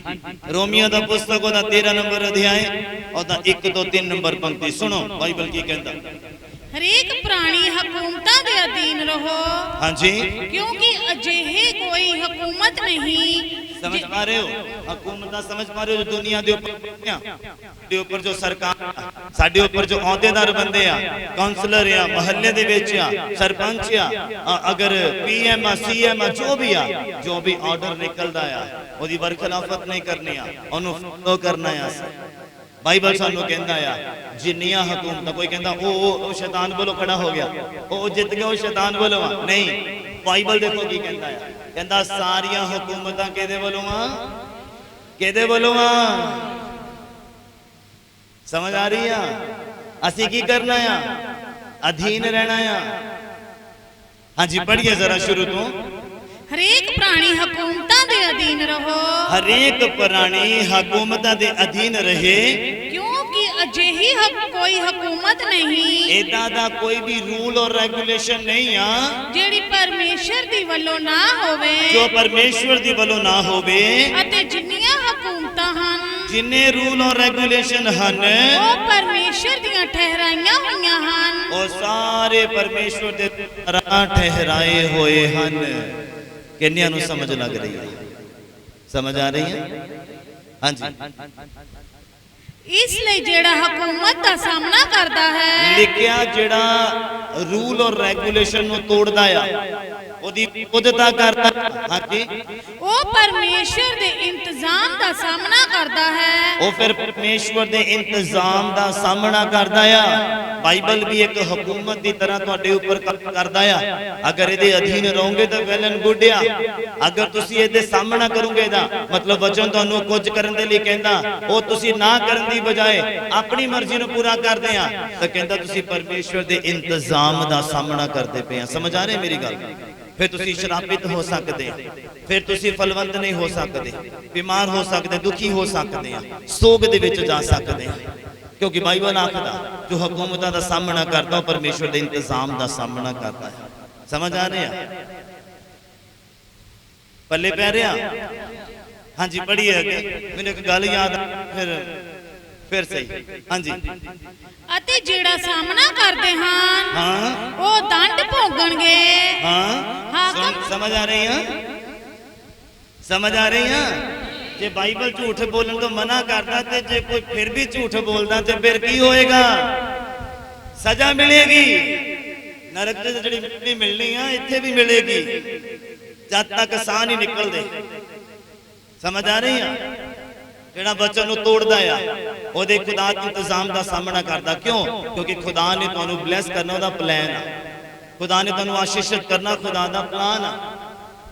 रोमियो दा पुस्तक दा 13 नंबर अध्याय और 1 तो 3 नंबर पंक्ति सुनो। बाइबल की कहंदा, हरेक प्राणी हुकूमतां दे अधीन रहो। हाँ जी क्योंकि अजिही कोई हुकूमत नहीं। समझ पा रहे हो? हुकूमत समझ पा रहे हो? जो दुनिया दे ऊपर जो सरकार साडे ऊपर जो अहदेदार बंदे आ, काउंसलर आ, महल्ले दे विच आ, सरपंच आ, अगर पीएम आ, सीएम आ, जो भी ऑर्डर निकलदा आ ओदी बरखलाफत नहीं करनी आ, ओनू फॉलो करना आ। बाइबल सानू कहंदा आ जिन्नियां हुकूमत, कोई कहंदा ओ शैतान बोलो खड़ा हो गया, ओ जित गया, ओ शैतान बोलो नहीं। बाइबल देखो की कहंदा है, कहंदा सारियां हुकूमतां केदे बोलो आ, केदे बोलो आ। समझ आ रही है? असी की करना आ, अधीन रहना आ। हाँ जी पढ़िए जरा शुरू तो। हरेक प्राणी हुकूमतां दे अधीन रहो। हरेक प्राणी हुकूमतां दे अधीन रहे, क्योंकि अजिही कोई हुकूमत नहीं, एदा दा कोई भी रूल और रेगुलेशन नहीं आ जेड़ी परमेश्वर दी वल्लों ना होवे, जो परमेश्वर दी वल्लों ना होवे। अते जिन्नियां हुकूमतां हन, जिन्ने रूल और रेगुलेशन हन, वो परमेश्वर दियां ठहराईयां होईयां हन, वो सारे परमेश्वर दे द्वारा ठहराए हुए हन। किन्नियां नूं समझ लग रही है? समझ आ रही है? हाँ जी। इसलिए जेड़ा हुकूमत का सामना करता है, लिखिया जेड़ा रूल और रेगुलेशन नूं तोड़दा आ ਉਹਦੀ ਉਦਤਾ ਕਰਦਾ। ਹਾਂਜੀ, ਉਹ ਪਰਮੇਸ਼ਰ ਦੇ ਇੰਤਜ਼ਾਮ ਦਾ ਸਾਹਮਣਾ ਕਰਦਾ ਹੈ। ਉਹ ਫਿਰ ਪਰਮੇਸ਼ਵਰ ਦੇ ਇੰਤਜ਼ਾਮ ਦਾ ਸਾਹਮਣਾ ਕਰਦਾ ਆ। ਬਾਈਬਲ ਵੀ ਇੱਕ ਹਕੂਮਤ ਦੀ ਤਰ੍ਹਾਂ ਤੁਹਾਡੇ ਉੱਪਰ ਕੰਮ ਕਰਦਾ ਆ। ਅਗਰ ਇਹਦੇ ਅਧੀਨ ਰਹੋਗੇ ਤਾਂ ਵੈਲ ਐਂਡ ਗੁੱਡ ਆ। ਅਗਰ ਤੁਸੀਂ ਇਹਦੇ ਸਾਹਮਣਾ ਕਰੋਗੇ ਦਾ ਮਤਲਬ ਵਚਨ ਤੁਹਾਨੂੰ ਕੁਝ ਕਰਨ ਦੇ ਲਈ ਕਹਿੰਦਾ, ਉਹ ਤੁਸੀਂ ਨਾ ਕਰਨ ਦੀ ਬਜਾਏ ਆਪਣੀ ਮਰਜ਼ੀ ਨੂੰ ਪੂਰਾ ਕਰਦੇ ਆ, ਤਾਂ ਕਹਿੰਦਾ ਤੁਸੀਂ ਪਰਮੇਸ਼ਵਰ ਦੇ ਇੰਤਜ਼ਾਮ ਦਾ ਸਾਹਮਣਾ ਕਰਦੇ ਪਏ ਆ। ਸਮਝ ਆ ਰਹੀ ਮੇਰੀ ਗੱਲ? ਫਿਰ ਤੁਸੀਂ ਸ਼ਰਾਬਿਤ ਹੋ ਸਕਦੇ ਆ, ਫਿਰ ਤੁਸੀਂ ਫਲਵੰਤ ਨਹੀਂ ਹੋ ਸਕਦੇ, ਬਿਮਾਰ ਹੋ ਸਕਦੇ, ਦੁਖੀ ਹੋ ਸਕਦੇ ਆ, ਸੋਗ ਦੇ ਵਿੱਚ ਜਾ ਸਕਦੇ ਆ। ਕਿਉਂਕਿ ਬਾਈਬਲ ਆਖਦਾ ਜੋ ਹਕੂਮਤਾਂ ਦਾ ਸਾਹਮਣਾ ਕਰਦਾ ਉਹ ਪਰਮੇਸ਼ਵਰ ਦੇ ਇੰਤਜ਼ਾਮ ਦਾ ਸਾਹਮਣਾ ਕਰਦਾ ਹੈ। ਸਮਝ ਆ ਰਿਹਾ? ਪੱਲੇ ਪੈ ਰਿਹਾ? ਹਾਂਜੀ ਪੜ੍ਹੀਏ ਅੱਗੇ। ਮੈਨੂੰ ਇੱਕ ਗੱਲ ਯਾਦ ਫਿਰ ਸਹੀ। ਹਾਂਜੀ, ਅਤੇ ਜਿਹੜਾ ਸਾਹਮਣਾ ਕਰਦੇ ਹਨ ਹਾਂ ਉਹ ਦੰਡ ਭੋਗਣਗੇ। ਹਾਂ, ਸਮਝ ਆ ਰਹੀ ਆ? ਸਮਝ ਆ ਰਹੀ ਆ? ਜੇ ਬਾਈਬਲ ਝੂਠ ਬੋਲਣ ਤੋਂ ਮਨਾ ਕਰਦਾ ਤੇ ਜੇ ਕੋਈ ਫਿਰ ਵੀ ਝੂਠ ਬੋਲਦਾ ਤੇ ਫਿਰ ਕੀ ਹੋਏਗਾ? ਸਜ਼ਾ ਮਿਲੇਗੀ। ਨਰਕ ਤੇ ਜਿਹੜੀ ਮਿਲਣੀ ਆ ਇੱਥੇ ਵੀ ਮਿਲੇਗੀ ਜਦ ਤੱਕ ਸਾਹ ਨਹੀਂ ਨਿਕਲਦੇ। ਸਮਝ ਆ ਰਹੀ ਆ? ਜਿਹੜਾ ਬੱਚਨ ਨੂੰ ਤੋੜਦਾ ਆ ਉਹਦੇ ਖੁਦਾ ਦੇ ਇੰਤਜ਼ਾਮ ਦਾ ਸਾਹਮਣਾ ਕਰਦਾ। ਕਿਉਂ? ਕਿਉਂਕਿ ਖੁਦਾ ਨੇ ਤੁਹਾਨੂੰ ਬਲੈਸ ਕਰਨਾ, ਉਹਦਾ ਪਲਾਨ ਆ। ਖੁਦਾ ਨੇ ਤੁਹਾਨੂੰ ਆਸ਼ੀਸ਼ਿਤ ਕਰਨਾ, ਖੁਦਾ ਦਾ ਪਲਾਨ ਆ।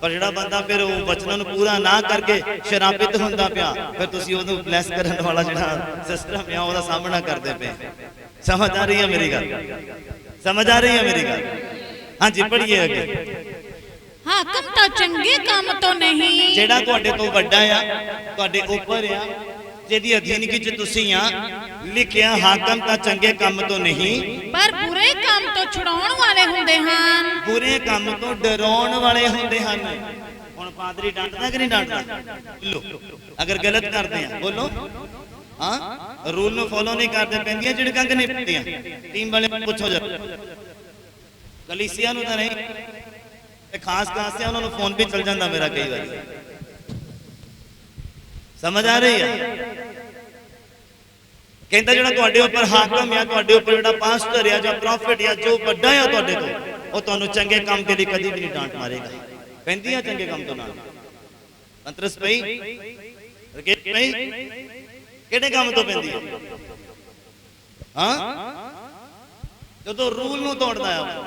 ਪਰ ਜਿਹੜਾ ਬੰਦਾ ਫਿਰ ਉਹ ਵਚਨਾਂ ਨੂੰ ਪੂਰਾ ਨਾ ਕਰਕੇ ਸ਼ਰਾਬਿਤ ਹੁੰਦਾ ਪਿਆ, ਫਿਰ ਤੁਸੀਂ ਉਹਨੂੰ ਬਲੈਸ ਕਰਨ ਵਾਲਾ ਜਿਹੜਾ ਸਿਸਟਮ ਆ ਉਹਦਾ ਸਾਹਮਣਾ ਕਰਦੇ ਪਏ। ਸਮਝ ਆ ਰਹੀ ਹੈ ਮੇਰੀ ਗੱਲ? ਸਮਝ ਆ ਰਹੀ ਹੈ ਮੇਰੀ ਗੱਲ? ਹਾਂਜੀ ਪੜ੍ਹੀਏ ਅੱਗੇ। ਹਾਕਮ ਤਾਂ ਚੰਗੇ ਕੰਮ ਤੋਂ ਨਹੀਂ। ਜਿਹੜਾ ਤੁਹਾਡੇ ਤੋਂ ਵੱਡਾ ਆ, ਤੁਹਾਡੇ ਉੱਪਰ ਆ, ਜਿਹਦੀ ਅਧੀਨਗੀ 'ਚ ਤੁਸੀਂ ਆ, ਲਿਖਿਆ ਹਾਕਮ ਤਾਂ ਚੰਗੇ ਕੰਮ ਤੋਂ ਨਹੀਂ ਪਰ ਬੁਰੇ ਕੰਮ ਤੋਂ ਛੁਡਾਉਣ ਵਾਲੇ ਹੁੰਦੇ ਹਨ। ਬੁਰੇ ਕੰਮ ਤੋਂ ਡਰਾਉਣ ਵਾਲੇ ਹੁੰਦੇ ਹਨ। ਹੁਣ ਪਾਦਰੀ ਡਾਂਟਦਾ ਕਿ ਨਹੀਂ ਡਾਂਟਦਾ? ਬੋਲੋ। ਅਗਰ ਗਲਤ ਕਰਦੇ ਆ ਬੋਲੋ। ਹਾਂ, ਰੂਲ ਨੂੰ ਫੋਲੋ ਨਹੀਂ ਕਰਦੇ, ਪੈਂਦੀਆਂ ਝਿੜਕਾਂ ਕਿ ਨਹੀਂ ਪੈਂਦੀਆਂ? ਟੀਮ ਵਾਲੇ ਪੁੱਛੋ ਜਰਾ। ਕਲੀਸਿਆ ਨੂੰ ਤਾਂ ਨਹੀਂ, ਤੇ ਖਾਸ ਤੇ ਉਹਨਾਂ ਨੂੰ ਫੋਨ ਵੀ ਚੱਲ ਜਾਂਦਾ ਮੇਰਾ ਕਈ ਵਾਰੀ। ਸਮਝ ਆ ਰਹੀ ਹੈ? ਕਹਿੰਦਾ ਜਿਹੜਾ ਤੁਹਾਡੇ ਉੱਪਰ ਹਾਕਮ ਆ, ਤੁਹਾਡੇ ਉੱਪਰ ਜਿਹੜਾ ਪਾਸਟਰ ਆ ਜਾਂ ਪ੍ਰੋਫਿਟ ਆ, ਜੋ ਵੱਡਾ ਆ ਤੁਹਾਡੇ ਤੋਂ, ਉਹ ਤੁਹਾਨੂੰ ਚੰਗੇ ਕੰਮ ਦੇ ਲਈ ਕਦੀ ਵੀ ਨਹੀਂ ਡਾਂਟ ਮਾਰੇਗਾ। ਪੈਂਦੀ ਆ ਚੰਗੇ ਕੰਮ ਤੋਂ ਨਾਲ ਅੰਤਰਸ ਪਈ ਪਈ ਕਿਹੜੇ ਕੰਮ ਤੋਂ ਪੈਂਦੀ ਆ? ਹਾਂ, ਜਦੋਂ ਰੂਲ ਨੂੰ ਤੋੜਦਾ ਆ,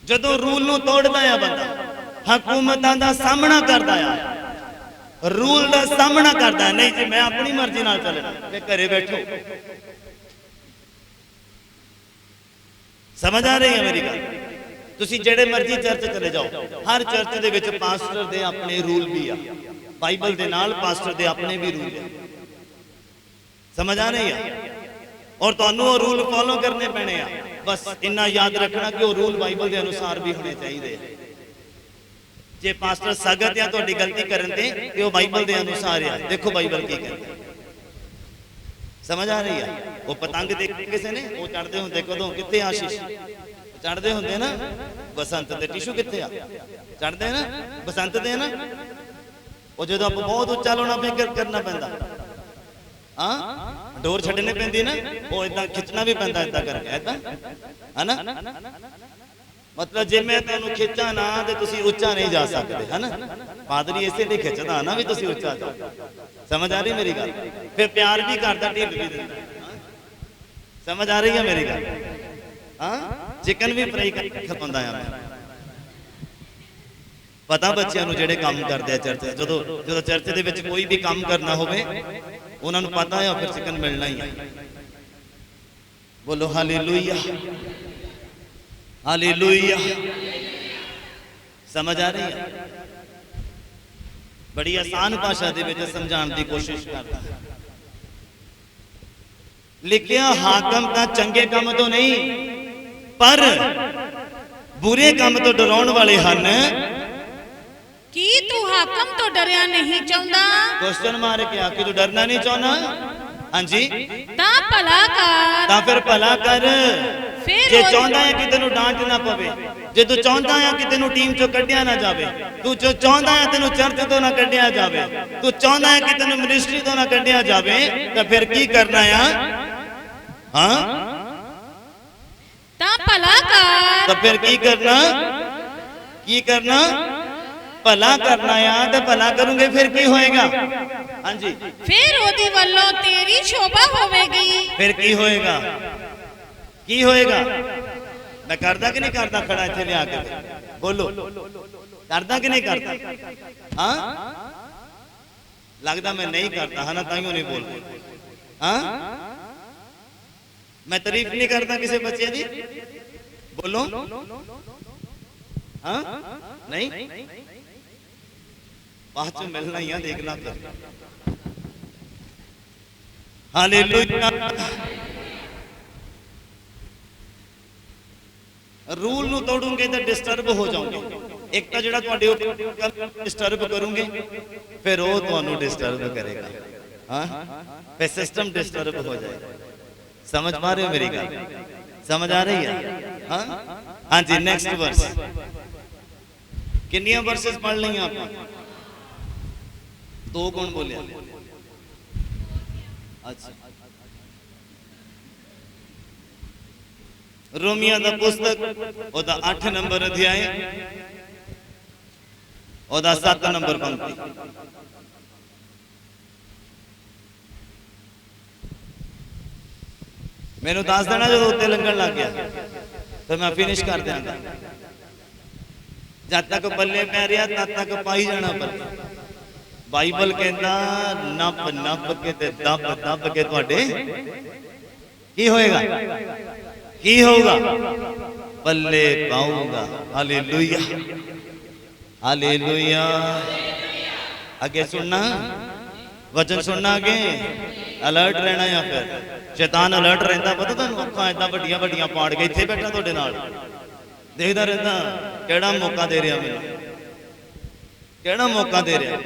ਜਦੋਂ ਰੂਲ ਨੂੰ ਤੋੜਦਾ ਆ ਬੰਦਾ, ਹਕੂਮਤਾਂ ਦਾ ਸਾਹਮਣਾ ਕਰਦਾ ਆ, ਰੂਲ ਦਾ ਸਾਹਮਣਾ ਕਰਦਾ। ਨਹੀਂ ਜੀ ਮੈਂ ਆਪਣੀ ਮਰਜ਼ੀ ਨਾਲ ਚੱਲਣਾ, ਤੇ ਘਰੇ ਬੈਠੋ। ਸਮਝ ਆ ਰਹੀ ਹੈ ਮੇਰੀ ਗੱਲ? ਤੁਸੀਂ ਜਿਹੜੇ ਮਰਜ਼ੀ ਚਰਚ ਚਲੇ ਜਾਓ, ਹਰ ਚਰਚ ਦੇ ਵਿੱਚ ਪਾਸਟਰ ਦੇ ਆਪਣੇ ਰੂਲ ਵੀ ਆ। ਬਾਈਬਲ ਦੇ ਨਾਲ ਪਾਸਟਰ ਦੇ ਆਪਣੇ ਵੀ ਰੂਲ ਆ। ਸਮਝ ਆ ਰਹੀ ਆ? ਔਰ ਤੁਹਾਨੂੰ ਉਹ ਰੂਲ ਫੋਲੋ ਕਰਨੇ ਪੈਣੇ ਆ। ਬਸ ਇੰਨਾ ਯਾਦ ਰੱਖਣਾ ਕਿ ਉਹ ਰੂਲ ਬਾਈਬਲ ਦੇ ਅਨੁਸਾਰ ਵੀ ਹੋਣੇ ਚਾਹੀਦੇ ਆ। ਜੇ ਪਾਸਟਰ ਸਖਤ ਆ ਤੁਹਾਡੀ ਗਲਤੀ ਕਰਨ ਤੇ ਉਹ ਬਾਈਬਲ ਦੇ ਅਨੁਸਾਰ ਆ। ਦੇਖੋ ਬਾਈਬਲ ਕੀ ਕਹਿੰਦਾ। ਸਮਝ ਆ ਰਹੀ ਆ? ਉਹ ਪਤੰਗ ਦੇਖ ਕਿਸੇ ਨੇ ਉਹ ਚੜਦੇ ਹੁੰਦੇ ਕਦੋਂ? ਕਿੱਥੇ? ਆਸ਼ੀਸ਼ ਚੜਦੇ ਹੁੰਦੇ ਨਾ ਬਸੰਤ ਤੇ। ਟਿਸ਼ੂ ਕਿੱਥੇ ਆ? ਚੜਦੇ ਨਾ ਬਸੰਤ ਤੇ ਨਾ। ਉਹ ਜਦੋਂ ਆਪਾਂ ਬਹੁਤ ਉੱਚਾ ਲਾਉਣਾ ਕਰਨਾ ਪੈਂਦਾ, ਹਾਂ ਡੋਰ ਛੱਡਣੇ ਪੈਂਦੀ ਨਾ, ਉਹ ਇਦਾਂ ਖਿੱਚਣਾ ਵੀ ਪੈਂਦਾ, ਇਦਾਂ ਕਰਕੇ ਇਦਾਂ, ਹਨਾ? ਮਤਲਬ ਜੇ ਮੈਂ ਤੁਹਾਨੂੰ ਖਿੱਚਾਂ ਨਾ ਤੇ ਤੁਸੀਂ ਉੱਚਾ ਨਹੀਂ ਜਾ ਸਕਦੇ, ਹਨਾ? ਪਾਦਰੀ ਇਸੇ ਲਈ ਖਿੱਚਦਾ ਨਾ ਵੀ ਤੁਸੀਂ ਉੱਚਾ ਜਾਓ। ਸਮਝ ਆ ਰਹੀ ਮੇਰੀ ਗੱਲ? ਫਿਰ ਪਿਆਰ ਵੀ ਕਰਦਾ, ਢਿੱਲ ਵੀ ਦਿੰਦਾ। ਸਮਝ ਆ ਰਹੀ ਹੈ ਮੇਰੀ ਗੱਲ? ਹਾਂ, ਚਿਕਨ ਵੀ ਫਰਾਈ ਕਰਕੇ ਖਵਾਉਂਦਾ ਆ ਮੈਂ। ਪਤਾ ਬੱਚਿਆਂ ਨੂੰ ਜਿਹੜੇ ਕੰਮ ਕਰਦੇ ਆ ਚਰਚ, ਜਦੋਂ ਚਰਚ ਦੇ ਵਿੱਚ ਕੋਈ ਵੀ ਕੰਮ ਕਰਨਾ ਹੋਵੇ ਉਹਨਾਂ ਨੂੰ ਪਤਾ ਹੈ ਫਿਰ ਚਿਕਨ ਮਿਲਣਾ ਹੀ ਹੈ। ਬੋਲੋ ਹਾਲੇਲੂਇਆ, ਹਾਲੇਲੂਇਆ। ਸਮਝ ਆ ਰਹੀ ਹੈ? ਬੜੀ ਆਸਾਨ ਭਾਸ਼ਾ ਦੇ ਵਿੱਚ ਸਮਝਾਉਣ ਦੀ ਕੋਸ਼ਿਸ਼ ਕਰਦਾ। ਲਿਖਿਆ ਹਾਕਮ ਤਾਂ ਚੰਗੇ ਕੰਮ ਤੋਂ ਨਹੀਂ ਪਰ ਬੁਰੇ ਕੰਮ ਤੋਂ ਡਰਾਉਣ ਵਾਲੇ ਹਨ। ਕੀ ਤੂੰ ਹਾਕਮ ਤੋਂ ਡਰਿਆ ਨਹੀਂ ਚਾਹੁੰਦਾ? ਕੁਐਸਚਨ ਮਾਰ ਕੇ ਆ ਕਿ ਤੂੰ ਡਰਨਾ ਨਹੀਂ ਚਾਹੁੰਦਾ? ਹਾਂਜੀ, ਤਾਂ ਭਲਾ ਕਰ। ਤਾਂ ਫਿਰ ਭਲਾ ਕਰ। ਜੇ ਚਾਹੁੰਦਾ ਹੈ ਕਿ ਤੈਨੂੰ ਡਾਂਟ ਨਾ ਪਵੇ, ਜੇ ਤੂੰ ਚਾਹੁੰਦਾ ਹੈ ਕਿ ਤੈਨੂੰ ਟੀਮ ਚੋਂ ਕੱਢਿਆ ਨਾ ਜਾਵੇ, ਤੂੰ ਜੋ ਚਾਹੁੰਦਾ ਹੈ ਤੈਨੂੰ ਚਰਚ ਤੋਂ ਨਾ ਕੱਢਿਆ ਜਾਵੇ, ਤੂੰ ਚਾਹੁੰਦਾ ਹੈ ਕਿ ਤੈਨੂੰ ਮਿਨਿਸਟਰੀ ਤੋਂ ਨਾ ਕੱਢਿਆ ਜਾਵੇ, ਤਾਂ ਫਿਰ ਕੀ ਕਰਨਾ ਆ? ਹਾਂ, ਤਾਂ ਭਲਾ ਕਰ। ਤਾਂ ਫਿਰ ਕੀ ਕਰਨਾ? की करना? भला करना आ ते भला करूंगे फिर की होएगा? हाँ जी, फिर ओदी वल्लों तेरी शोभा होवेगी। फिर की होएगा? की होएगा? मैं करदा कि नहीं करदा? खड़ा इत्थे लिया के बोलो, करदा कि नहीं करदा? हाँ, लगदा मैं नहीं करता है ना, ताइयों नहीं बोलते। हाँ, मैं तारीफ नहीं करता किसी बच्चे दी, बोलो। हाँ, नहीं, बाद में मिलना ही है, देखना फिर। हालेलुया। रूल ਨੂੰ ਤੋੜੂਗੇ ਤਾਂ ਡਿਸਟਰਬ ਹੋ ਜਾਓਗੇ। ਇੱਕ ਤਾਂ ਜਿਹੜਾ ਤੁਹਾਡੇ ਉੱਤੇ ਡਿਸਟਰਬ ਕਰੂਗੇ ਫਿਰ ਉਹ ਤੁਹਾਨੂੰ ਡਿਸਟਰਬ ਕਰੇਗਾ। ਹਾਂ, ਫਿਰ ਸਿਸਟਮ ਡਿਸਟਰਬ ਹੋ ਜਾਏਗਾ। समझ पा रहे हो मेरी गल? समझ आ रही है? हाँ, हाँ जी, नेक्स्ट वर्स। कितनी वर्सेस पढ़ ली आप? दो कौन बोले? अच्छा, रोमिया दा पुस्तक ओदा 8 नंबर अध्याय ओदा 7 नंबर पंक्ति। मैनू दस देना जो उत्ते लंघन लग गया तो मैं फिनिश कर देंगा। जब तक बल्ले पै रहा तब तक पाई जाना पल्ले। बाइबल कहता नप नप के ते दब दब के तुहाडे की होएगा? की होगा? पल्ले पाऊंगा। Hallelujah, hallelujah. आगे सुनना, वचन सुनना, आगे अलर्ट रहना। या फिर शैतान अलर्ट रहता, पता तुहानू? अखां इदां वड्डियां वड्डियां पाड़ के इत्थे बैठा तुहाडे नाल देखदा रहंदा, किहड़ा मौका दे रहा मैनूं, किहड़ा मौका दे रहा,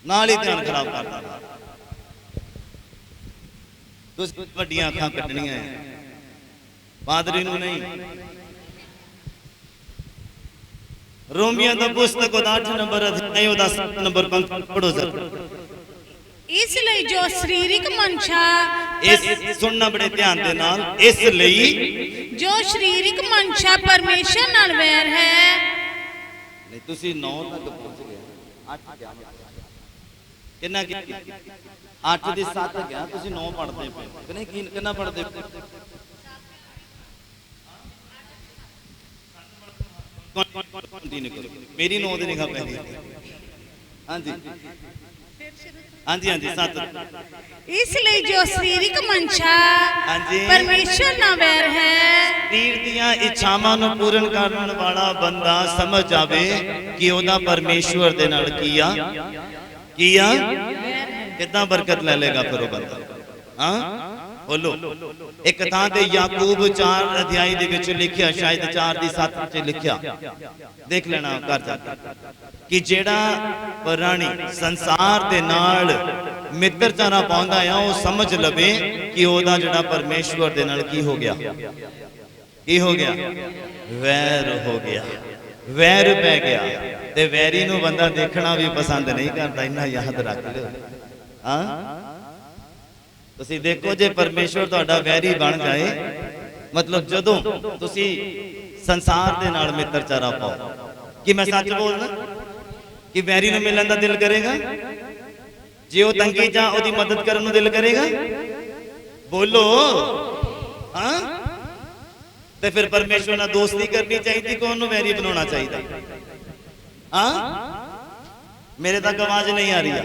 नाल ही ध्यान खराब करदा। तुसीं वड्डियां अखां कड्डणियां है, पादरी नूं नहीं। रोमिया दा पुस्तक ओदा 8 नंबर अध्याय ओदा 7 नंबर पंक्ति पढ़ो जरा। इसलिए जो शरीरिक मनशा, इस सुनना बड़े ध्यान दे नाल, इसलिए जो शरीरिक मनशा परमेश्वर नाल वैर है। नहीं, तुसी 9 तक पहुंच गए, 8 क्या कितना की 8 दी 7 गया, तुसी 9 पढ़दे पे कि नहीं? कितना पढ़दे पे? मेरी 9 दिन निगाह पहली। हाँ जी, हाँ जी, हाँ जी, 7। इसलिए जो शरीरिक मनशा हाँ जी परमेश्वर नाल वैर है। शरीर दियां इच्छावां नूं पूर्ण करन वाला बंदा समझ जावे कि ओदा परमेश्वर दे नाल कीया कितना बरकत ले लेगा फिर वो बंदा। हाँ, बोलो। एक थां ते याकूब 4 अध्याय दे विच लिखिया, शायद 4 दी 7 च लिखिया, देख लेना घर जाके, कि जेड़ा प्राणी संसार दे नाल मित्रचारा पाउंदा आ वो समझ लवे कि ओदा जेड़ा परमेश्वर दे नाल की हो गया, की हो गया? वैर हो गया, वैर पै गया। ते वैरी नूं बंदा देखना भी पसंद नहीं करता, इन्ना याद रख लो। हाँ, तुसी देखो जे परमेश्वर तुहाडा वैरी बन जाए, मतलब जदों तुसी संसार दे नाल मित्रचारा पाओ, कि मैं सच बोलना कि वैरी नूं मिलन दा दिल करेगा? जे वो तंगी जा ओदी मदद करन नूं दिल करेगा? बोलो। हाँ, ते फिर परमेश्वर नाल दोस्ती करनी चाहिए, कौन नूं वैरी बनाना चाहिए? हाँ, मेरे तक आवाज नहीं आ रही है।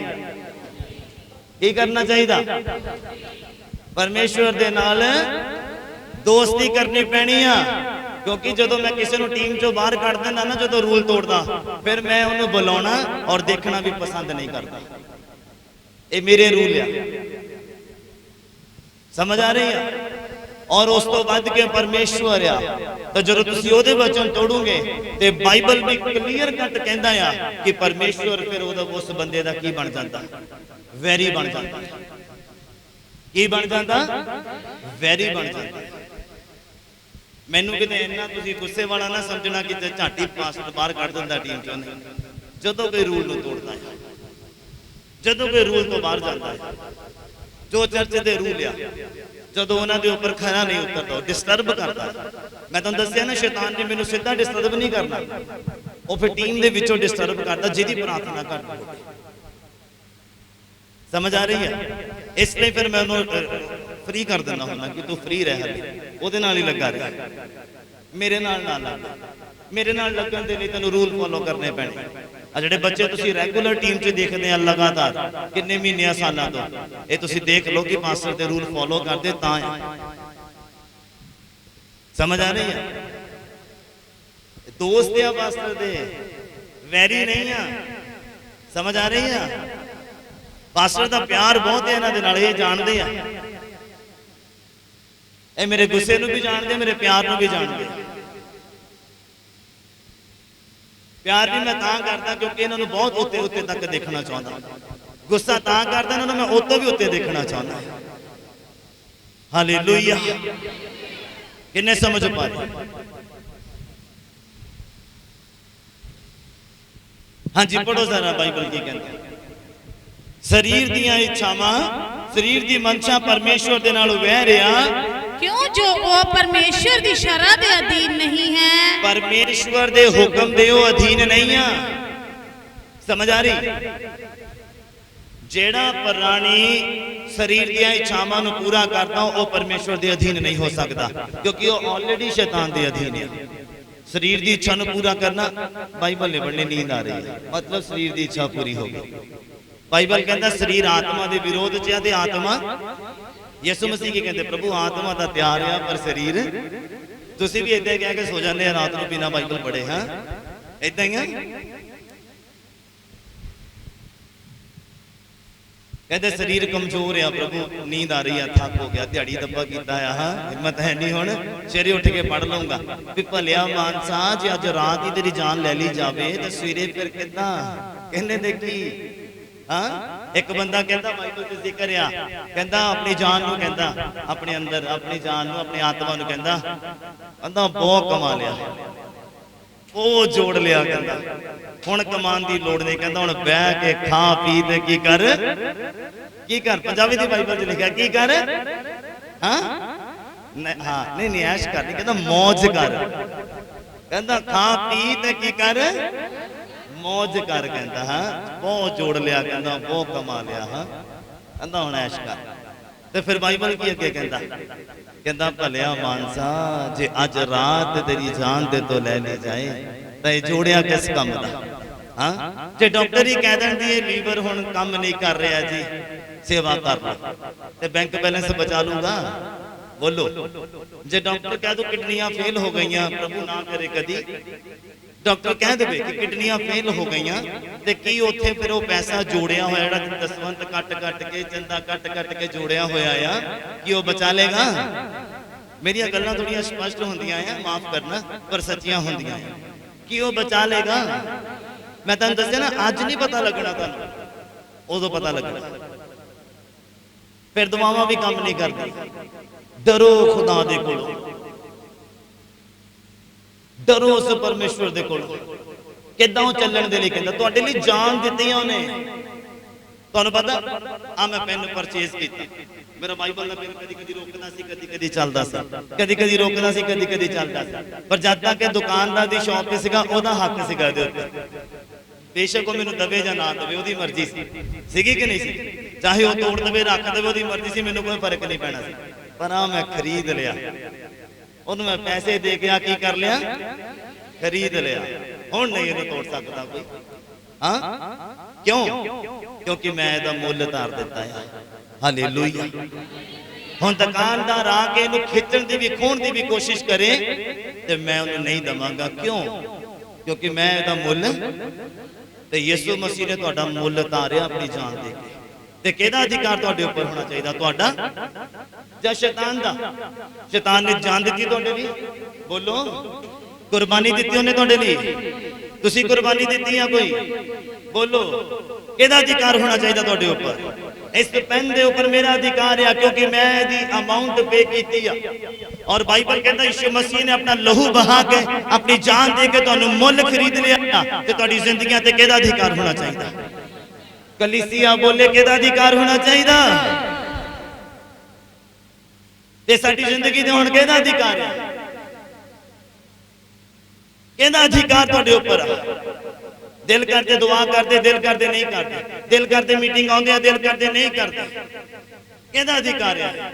की करना चाहिए? परमेश्वर दे नाल दोस्ती करनी पैनी आ, क्योंकि जो मैं किसी को टीम चो बाहर कढ़ देना ना, जो रूल तोड़दा, फिर मैं उन्हें बुलाना और देखना भी पसंद नहीं करता। ये मेरे रूल है, समझ आ रही है? और उस तो बाद के परमेश्वर आ, तो जो तुसी ओदे वचन तोड़ोगे ते बाइबल भी क्लीयर कट कहंदा आ कि परमेश्वर फिर उस बंदे दा की बन जाता? वैरी बन जाता। की बन जाता? वैरी बन जाता। मैनू किते इन्ना तुसी गुस्से वाला ना समझना कि झाटी पासवर्ड बाहर कढ़ दिंदा टीम चों। जदों कोई रूल नूं तोड़दा है, जदों कोई रूल तो बाहर जाता है, जो चर्च दे रूल आ ਜਦੋਂ ਉਹਨਾਂ ਦੇ ਉੱਪਰ ਖਰਾ ਨਹੀਂ ਉਤਰਦਾ, ਡਿਸਟਰਬ ਕਰਦਾ। ਮੈਂ ਤੁਹਾਨੂੰ ਦੱਸਿਆ ਨਾ, ਸ਼ੈਤਾਨ ਨੇ ਮੈਨੂੰ ਸਿੱਧਾ ਡਿਸਟਰਬ ਨਹੀਂ ਕਰਨਾ, ਉਹ ਫਿਰ ਟੀਮ ਦੇ ਵਿੱਚੋਂ ਡਿਸਟਰਬ ਕਰਦਾ ਜਿਹਦੀ ਪ੍ਰਾਰਥਨਾ ਕਰਦਾ। ਸਮਝ ਆ ਰਹੀ ਹੈ? ਇਸ ਲਈ ਫਿਰ ਮੈਂ ਉਹਨੂੰ ਫ੍ਰੀ ਕਰ ਦਿੰਦਾ ਹੁੰਦਾ ਕਿ ਤੂੰ ਫ੍ਰੀ ਰਹਿ, ਹਲੇ ਉਹਦੇ ਨਾਲ ਹੀ ਲੱਗਾ ਰਿਹਾ, ਮੇਰੇ ਨਾਲ ਨਾ ਲੱਗ। ਮੇਰੇ ਨਾਲ ਲੱਗਣ ਦੇ ਲਈ ਤੈਨੂੰ ਰੂਲ ਫੋਲੋ ਕਰਨੇ ਪੈਣੇ। ਆ ਜਿਹੜੇ ਬੱਚੇ ਤੁਸੀਂ ਰੈਗੂਲਰ ਟੀਮ 'ਚ ਦੇਖਦੇ ਆ ਲਗਾਤਾਰ ਕਿੰਨੇ ਮਹੀਨਿਆਂ ਸਾਲਾਂ ਤੋਂ, ਇਹ ਤੁਸੀਂ ਦੇਖ ਲਓ ਕਿ ਮਾਸਟਰ ਦੇ ਰੂਲ ਫੋਲੋ ਕਰਦੇ ਤਾਂ ਆ। ਸਮਝ ਆ ਰਹੀ ਹੈ? ਦੋਸਤ ਆ ਮਾਸਟਰ ਦੇ, ਵੈਰੀ ਨਹੀਂ ਆ। ਸਮਝ ਆ ਰਹੀ ਆ? ਮਾਸਟਰ ਦਾ ਪਿਆਰ ਬਹੁਤ ਹੈ ਇਹਨਾਂ ਦੇ ਨਾਲ, ਇਹ ਜਾਣਦੇ ਆ। ਇਹ ਮੇਰੇ ਗੁੱਸੇ ਨੂੰ ਵੀ ਜਾਣਦੇ, ਮੇਰੇ ਪਿਆਰ ਨੂੰ ਵੀ ਜਾਣਦੇ। ਪਿਆਰ ਵੀ ਮੈਂ ਤਾਂ ਕਰਦਾ ਕਿਉਂਕਿ ਇਹਨਾਂ ਨੂੰ ਬਹੁਤ ਉੱਤੇ ਉੱਤੇ ਤੱਕ ਦੇਖਣਾ ਚਾਹੁੰਦਾ। ਗੁੱਸਾ ਤਾਂ ਕਰਦਾ ਇਹਨਾਂ ਨੂੰ ਮੈਂ ਉਹ ਤੋਂ ਵੀ ਉੱਤੇ ਦੇਖਣਾ ਚਾਹੁੰਦਾ। ਹਾਲੇਲੂਇਆ। ਕਿੰਨੇ ਸਮਝ ਪਾ ਰਹੇ? ਹਾਂਜੀ ਪੜੋ ਜ਼ਰਾ ਬਾਈਬਲ ਕੀ ਕਹਿੰਦਾ। ਸਰੀਰ ਦੀਆਂ ਇੱਛਾਵਾਂ, ਸਰੀਰ ਦੀ ਮਨਸ਼ਾ ਪਰਮੇਸ਼ਵਰ ਦੇ ਨਾਲ ਵਹਿ ਰਿਹਾ, ਕਿਉਂ ਜੋ ਉਹ ਪਰਮੇਸ਼ਵਰ ਦੀ ਸ਼ਰ੍ਹਾ ਦੇ ਅਧੀਨ ਨਹੀਂ ਹੈ। ਪਰਮੇਸ਼ਵਰ ਦੇ ਹੁਕਮ ਦੇ ਉਹ ਅਧੀਨ ਨਹੀਂ ਆ। ਸਮਝ ਆ ਰਹੀ? ਜਿਹੜਾ ਪ੍ਰਾਣੀ ਸਰੀਰ ਦੀਆਂ ਇੱਛਾਵਾਂ ਨੂੰ ਪੂਰਾ ਕਰਦਾ ਉਹ ਪਰਮੇਸ਼ਵਰ ਦੇ ਅਧੀਨ ਨਹੀਂ ਹੋ ਸਕਦਾ, ਕਿਉਂਕਿ ਉਹ ਆਲਰੇਡੀ ਸ਼ੈਤਾਨ ਦੇ ਅਧੀਨ ਹੈ। ਸਰੀਰ ਦੀ ਇੱਛਾ ਨੂੰ ਪੂਰਾ ਕਰਨਾ, ਬਾਈਬਲ ਨੇ ਬਣਨੇ ਨੀਂਦ ਆ ਰਹੀ ਹੈ, ਮਤਲਬ ਸਰੀਰ ਦੀ ਇੱਛਾ ਪੂਰੀ ਹੋ ਗਈ। ਬਾਈਬਲ ਕਹਿੰਦਾ ਸਰੀਰ ਆਤਮਾ ਦੇ ਵਿਰੋਧ 'ਚ ਹੈ ਤੇ ਆਤਮਾ, ਯਿਸੂ ਮਸੀਹ ਕੀ ਕਹਿੰਦੇ, ਪ੍ਰਭੂ ਆਤਮਾ ਤਾਂ ਤਿਆਰ ਆ ਪਰ ਸਰੀਰ। ਤੁਸੀਂ ਵੀ ਏਦਾਂ ਕਹਿ ਕੇ ਸੋ ਜਾਂਦੇ ਆ ਰਾਤ ਨੂੰ ਬਿਨਾ ਬਾਈਬਲ ਪੜ੍ਹੇ? ਹਾਂ ਏਦਾਂ ਹੀ ਆ। ਕਹਿੰਦੇ ਸਰੀਰ ਕਮਜ਼ੋਰ ਆ ਪ੍ਰਭੂ, ਨੀਂਦ ਆ ਰਹੀ ਆ, ਥੱਕ ਹੋ ਗਿਆ, ਦਿਹਾੜੀ ਦੱਬਾ ਕੀਤਾ ਆ, ਹਾਂ ਹਿੰਮਤ ਹੈ ਨਹੀਂ, ਹੁਣ ਸਵੇਰੇ ਉੱਠ ਕੇ ਪੜ੍ਹ ਲਊਂਗਾ। ਵੀ ਭਲਿਆ ਮਾਨਸਾ ਜੇ ਅੱਜ ਰਾਤ ਹੀ ਤੇਰੀ ਜਾਨ ਲੈ ਲਈ ਜਾਵੇ ਤੇ ਸਵੇਰੇ ਫਿਰ ਕਿੱਦਾਂ? ਕਹਿੰਦੇ ਦੇਖੀ ਹਾਂ, ਇੱਕ ਬੰਦਾ ਕਹਿੰਦਾ ਬਾਈਬਲ 'ਚ ਜ਼ਿਕਰ ਆ, ਕਹਿੰਦਾ ਆਪਣੀ ਜਾਨ ਨੂੰ, ਕਹਿੰਦਾ ਆਪਣੇ ਅੰਦਰ ਆਪਣੀ ਜਾਨ ਨੂੰ, ਆਪਣੀ ਆਤਮਾ ਨੂੰ ਕਹਿੰਦਾ ਬਹੁਤ ਕਮਾ ਲਿਆ, ਉਹ ਜੋੜ ਲਿਆ। ਕਹਿੰਦਾ ਹੁਣ ਕਮਾਉਣ ਦੀ ਲੋੜ ਨਹੀਂ, ਕਹਿੰਦਾ ਹੁਣ ਬਹਿ ਕੇ ਖਾ ਪੀ ਤੇ ਕੀ ਕਰ, ਕੀ ਕਰ। ਪੰਜਾਬੀ ਦੀ ਬਾਈਬਲ 'ਚ ਲਿਖਿਆ ਕੀ ਕਰ? ਹਾਂ ਹਾਂ ਨਹੀਂ ਐਸ਼ ਕਰ ਨਹੀਂ, ਕਹਿੰਦਾ ਮੌਜ ਕਰ। ਕਹਿੰਦਾ ਖਾ ਪੀ ਤੇ ਕੀ ਕਰ, ਮੌਜ ਕਰ। ਕਹਿੰਦਾ ਹਾਂ ਬਹੁਤ ਜੋੜ ਲਿਆ, ਕਹਿੰਦਾ ਬਹੁਤ ਕਮਾ ਲਿਆ, ਹਾਂ ਕਹਿੰਦਾ ਹੁਣ ਐਸ਼ ਕਰ। ਤੇ ਫਿਰ ਬਾਈਬਲ ਕੀ ਅੱਗੇ ਕਹਿੰਦਾ, ਕਹਿੰਦਾ ਭਲਿਆ ਮਾਨਸਾ ਜੇ ਅੱਜ ਰਾਤ ਤੇਰੀ ਜਾਨ ਦੇ ਤੋਂ ਲੈ ਲਈ ਜਾਏ ਤਾਂ ਇਹ ਜੋੜਿਆ ਕਿਸ ਕੰਮ ਦਾ? ਹਾਂ ਜੇ ਡਾਕਟਰ ਹੀ ਕਹਿ ਦੇਣ ਦੀ ਇਹ ਲੀਵਰ ਹੁਣ ਕੰਮ ਨਹੀਂ ਕਰ ਰਿਹਾ ਜੀ, ਸੇਵਾ ਕਰ ਲਓ ਤੇ ਬੈਂਕ ਬੈਲੈਂਸ ਬਚਾ ਲੂਗਾ। ਬੋਲੋ ਜੇ ਡਾਕਟਰ ਕਹਿ ਦੋ ਕਿਡਨੀਆਂ ਫੇਲ ਹੋ ਗਈਆਂ, ਪ੍ਰਭੂ ਨਾ ਕਰੇ ਕਦੀ ਡਾਕਟਰ ਕਹਿ ਦੇਵੇ ਕਿ ਕਿਡਨੀਆਂ ਫੇਲ ਹੋ ਗਈਆਂ, ਤੇ ਕੀ ਉੱਥੇ ਫਿਰ ਉਹ ਪੈਸਾ ਜੋੜਿਆ ਹੋਇਆ ਜਿਹੜਾ ਦਸਵੰਤ ਕੱਟ ਕੇ, ਚੰਦਾ ਕੱਟ ਕੇ ਜੋੜਿਆ ਹੋਇਆ ਆ, ਕੀ ਉਹ ਬਚਾ ਲੇਗਾ? ਮੇਰੀਆਂ ਗੱਲਾਂ ਥੋੜੀਆਂ ਸਪਸ਼ਟ ਹੁੰਦੀਆਂ ਆ, ਮਾਫ ਕਰਨਾ, ਪਰ ਸੱਚੀਆਂ ਹੁੰਦੀਆਂ ਆ। ਕੀ ਉਹ ਬਚਾ ਲੇਗਾ? ਮੈਂ ਤੁਹਾਨੂੰ ਦੱਸਿਆ ਨਾ, ਅੱਜ ਨਹੀਂ ਪਤਾ ਲੱਗਣਾ, ਤੁਹਾਨੂੰ ਉਦੋਂ ਪਤਾ ਲੱਗਣਾ। ਫਿਰ ਦੁਆਵਾਂ ਵੀ ਕੰਮ ਨਹੀਂ ਕਰਦੀਆਂ। ਡਰੋ ਖੁਦਾ ਦੇ ਕੋਲੋਂ, ਡਰੋ ਉਸ ਪਰਮੇਸ਼ਵਰ ਦੇ ਕੋਲੋਂ। ਕਿੱਦਾਂ ਉਹ ਚੱਲਣ ਦੇ ਲਈ ਕਹਿੰਦਾ, ਤੁਹਾਡੇ ਲਈ ਜਾਨ ਦਿੱਤੀ ਉਹਨੇ। ਤੁਹਾਨੂੰ ਪਤਾ ਆ ਮੈਂ ਪੈਨ ਪਰਚੇਜ਼ ਕੀਤਾ, ਮੇਰਾ ਬਾਈਬਲ ਦਾ ਪੈਨ ਕਦੀ ਕਦੀ ਰੋਕਦਾ ਸੀ, ਕਦੀ ਕਦੀ ਚੱਲਦਾ ਸੀ, ਕਦੀ ਕਦੀ ਰੋਕਦਾ ਸੀ, ਕਦੀ ਕਦੀ ਚੱਲਦਾ ਸੀ। ਪਰ ਜਦ ਤੱਕ ਦੁਕਾਨਦਾਰ ਦੀ ਸ਼ੌਪ ਤੇ ਸੀਗਾ, ਉਹਦਾ ਹੱਕ ਸੀਗਾ ਇਹਦੇ ਉੱਤੇ। ਬੇਸ਼ੱਕ ਉਹ ਮੈਨੂੰ ਦਵੇ ਜਾਂ ਨਾ ਦਵੇ, ਉਹਦੀ ਮਰਜ਼ੀ ਸੀਗੀ ਕਿ ਨਹੀਂ ਸੀ? ਚਾਹੇ ਉਹ ਤੋੜ ਦਵੇ ਰੱਖ ਦਵੇ, ਉਹਦੀ ਮਰਜ਼ੀ ਸੀ, ਮੈਨੂੰ ਕੋਈ ਫਰਕ ਨਹੀਂ ਪੈਣਾ ਸੀ। ਪਰ ਆ ਮੈਂ ਖਰੀਦ ਲਿਆ, ਉਹਨੂੰ ਮੈਂ ਪੈਸੇ ਦੇ ਕੇ ਕੀ ਕਰ ਲਿਆ? ਖਰੀਦ ਲਿਆ। ਹੁਣ ਨਹੀਂ ਇਹਨੂੰ ਤੋੜ ਸਕਦਾ ਕੋਈ। ਹਾਂ ਕਿਉਂ? ਕਿਉਂਕਿ ਮੈਂ ਇਹਦਾ ਮੁੱਲ ਤਾਰ ਦਿੱਤਾ ਹੈ। ਹਾਲੇਲੂਇਆ। ਹੁਣ ਦੁਕਾਨਦਾਰ ਆ ਕੇ ਇਹਨੂੰ ਖਿੱਚਣ ਦੀ ਵੀ, ਖੋਹਣ ਦੀ ਵੀ ਕੋਸ਼ਿਸ਼ ਕਰੇ ਤੇ ਮੈਂ ਉਹਨੂੰ ਨਹੀਂ ਦਵਾਂਗਾ। ਕਿਉਂ? ਕਿਉਂਕਿ ਮੈਂ ਇਹਦਾ ਮੁੱਲ, ਤੇ ਯਿਸੂ ਮਸੀਹ ਨੇ ਤੁਹਾਡਾ ਮੁੱਲ ਤਾਰਿਆ ਆਪਣੀ ਜਾਨ ਦੇ ਕੇ। ਤੇ ਕਿਹਦਾ ਅਧਿਕਾਰ ਤੁਹਾਡੇ ਉੱਪਰ ਹੋਣਾ ਚਾਹੀਦਾ, ਤੁਹਾਡਾ ਜਾਂ ਸ਼ੈਤਾਨ ਦਾ? ਸ਼ੈਤਾਨ ਨੇ ਜਾਨ ਦਿੱਤੀ ਤੁਹਾਡੇ ਲਈ, ਬੋਲੋ ਕੁਰਬਾਨੀ ਦਿੱਤੀ ਉਹਨੇ ਤੁਹਾਡੇ ਲਈ, ਤੁਸੀਂ ਕੁਰਬਾਨੀ ਦਿੱਤੀ ਆ ਕੋਈ? ਬੋਲੋ ਕਿਹਦਾ ਅਧਿਕਾਰ ਹੋਣਾ ਚਾਹੀਦਾ ਤੁਹਾਡੇ ਉੱਪਰ? ਇਸ ਪੈਨ ਦੇ ਉੱਪਰ ਮੇਰਾ ਅਧਿਕਾਰ ਆ, ਕਿਉਂਕਿ ਮੈਂ ਇਹਦੀ ਅਮਾਉਂਟ ਪੇ ਕੀਤੀ ਆ। ਔਰ ਬਾਈਬਲ ਕਹਿੰਦਾ ਯਿਸੂ ਮਸੀਹ ਨੇ ਆਪਣਾ ਲਹੂ ਬਹਾ ਕੇ, ਆਪਣੀ ਜਾਨ ਦੇ ਕੇ ਤੁਹਾਨੂੰ ਮੁੱਲ ਖਰੀਦ ਲਿਆ। ਤੇ ਤੁਹਾਡੀ ਜ਼ਿੰਦਗੀਆਂ ਤੇ ਕਿਹਦਾ ਅਧਿਕਾਰ ਹੋਣਾ ਚਾਹੀਦਾ? ਕਲੀਸਿਆ ਬੋਲੇ ਕਿਹਦਾ ਅਧਿਕਾਰ ਹੋਣਾ ਚਾਹੀਦਾ? ਇਹ ਸਾਡੀ ਜ਼ਿੰਦਗੀ ਦੇ ਹੁਣ ਕਿਹਦਾ ਅਧਿਕਾਰ ਹੈ? ਕਿਹਦਾ ਅਧਿਕਾਰ ਤੁਹਾਡੇ ਉੱਪਰ ਆ? ਦਿਲ ਕਰਦੇ ਦੁਆ ਕਰਦੇ, ਦਿਲ ਕਰਦੇ ਨਹੀਂ ਕਰਦੇ, ਦਿਲ ਕਰਦੇ ਮੀਟਿੰਗ ਆਉਂਦੇ ਆ, ਦਿਲ ਕਰਦੇ ਨਹੀਂ ਕਰਦੇ। ਕਿਹਦਾ ਅਧਿਕਾਰ ਹੈ?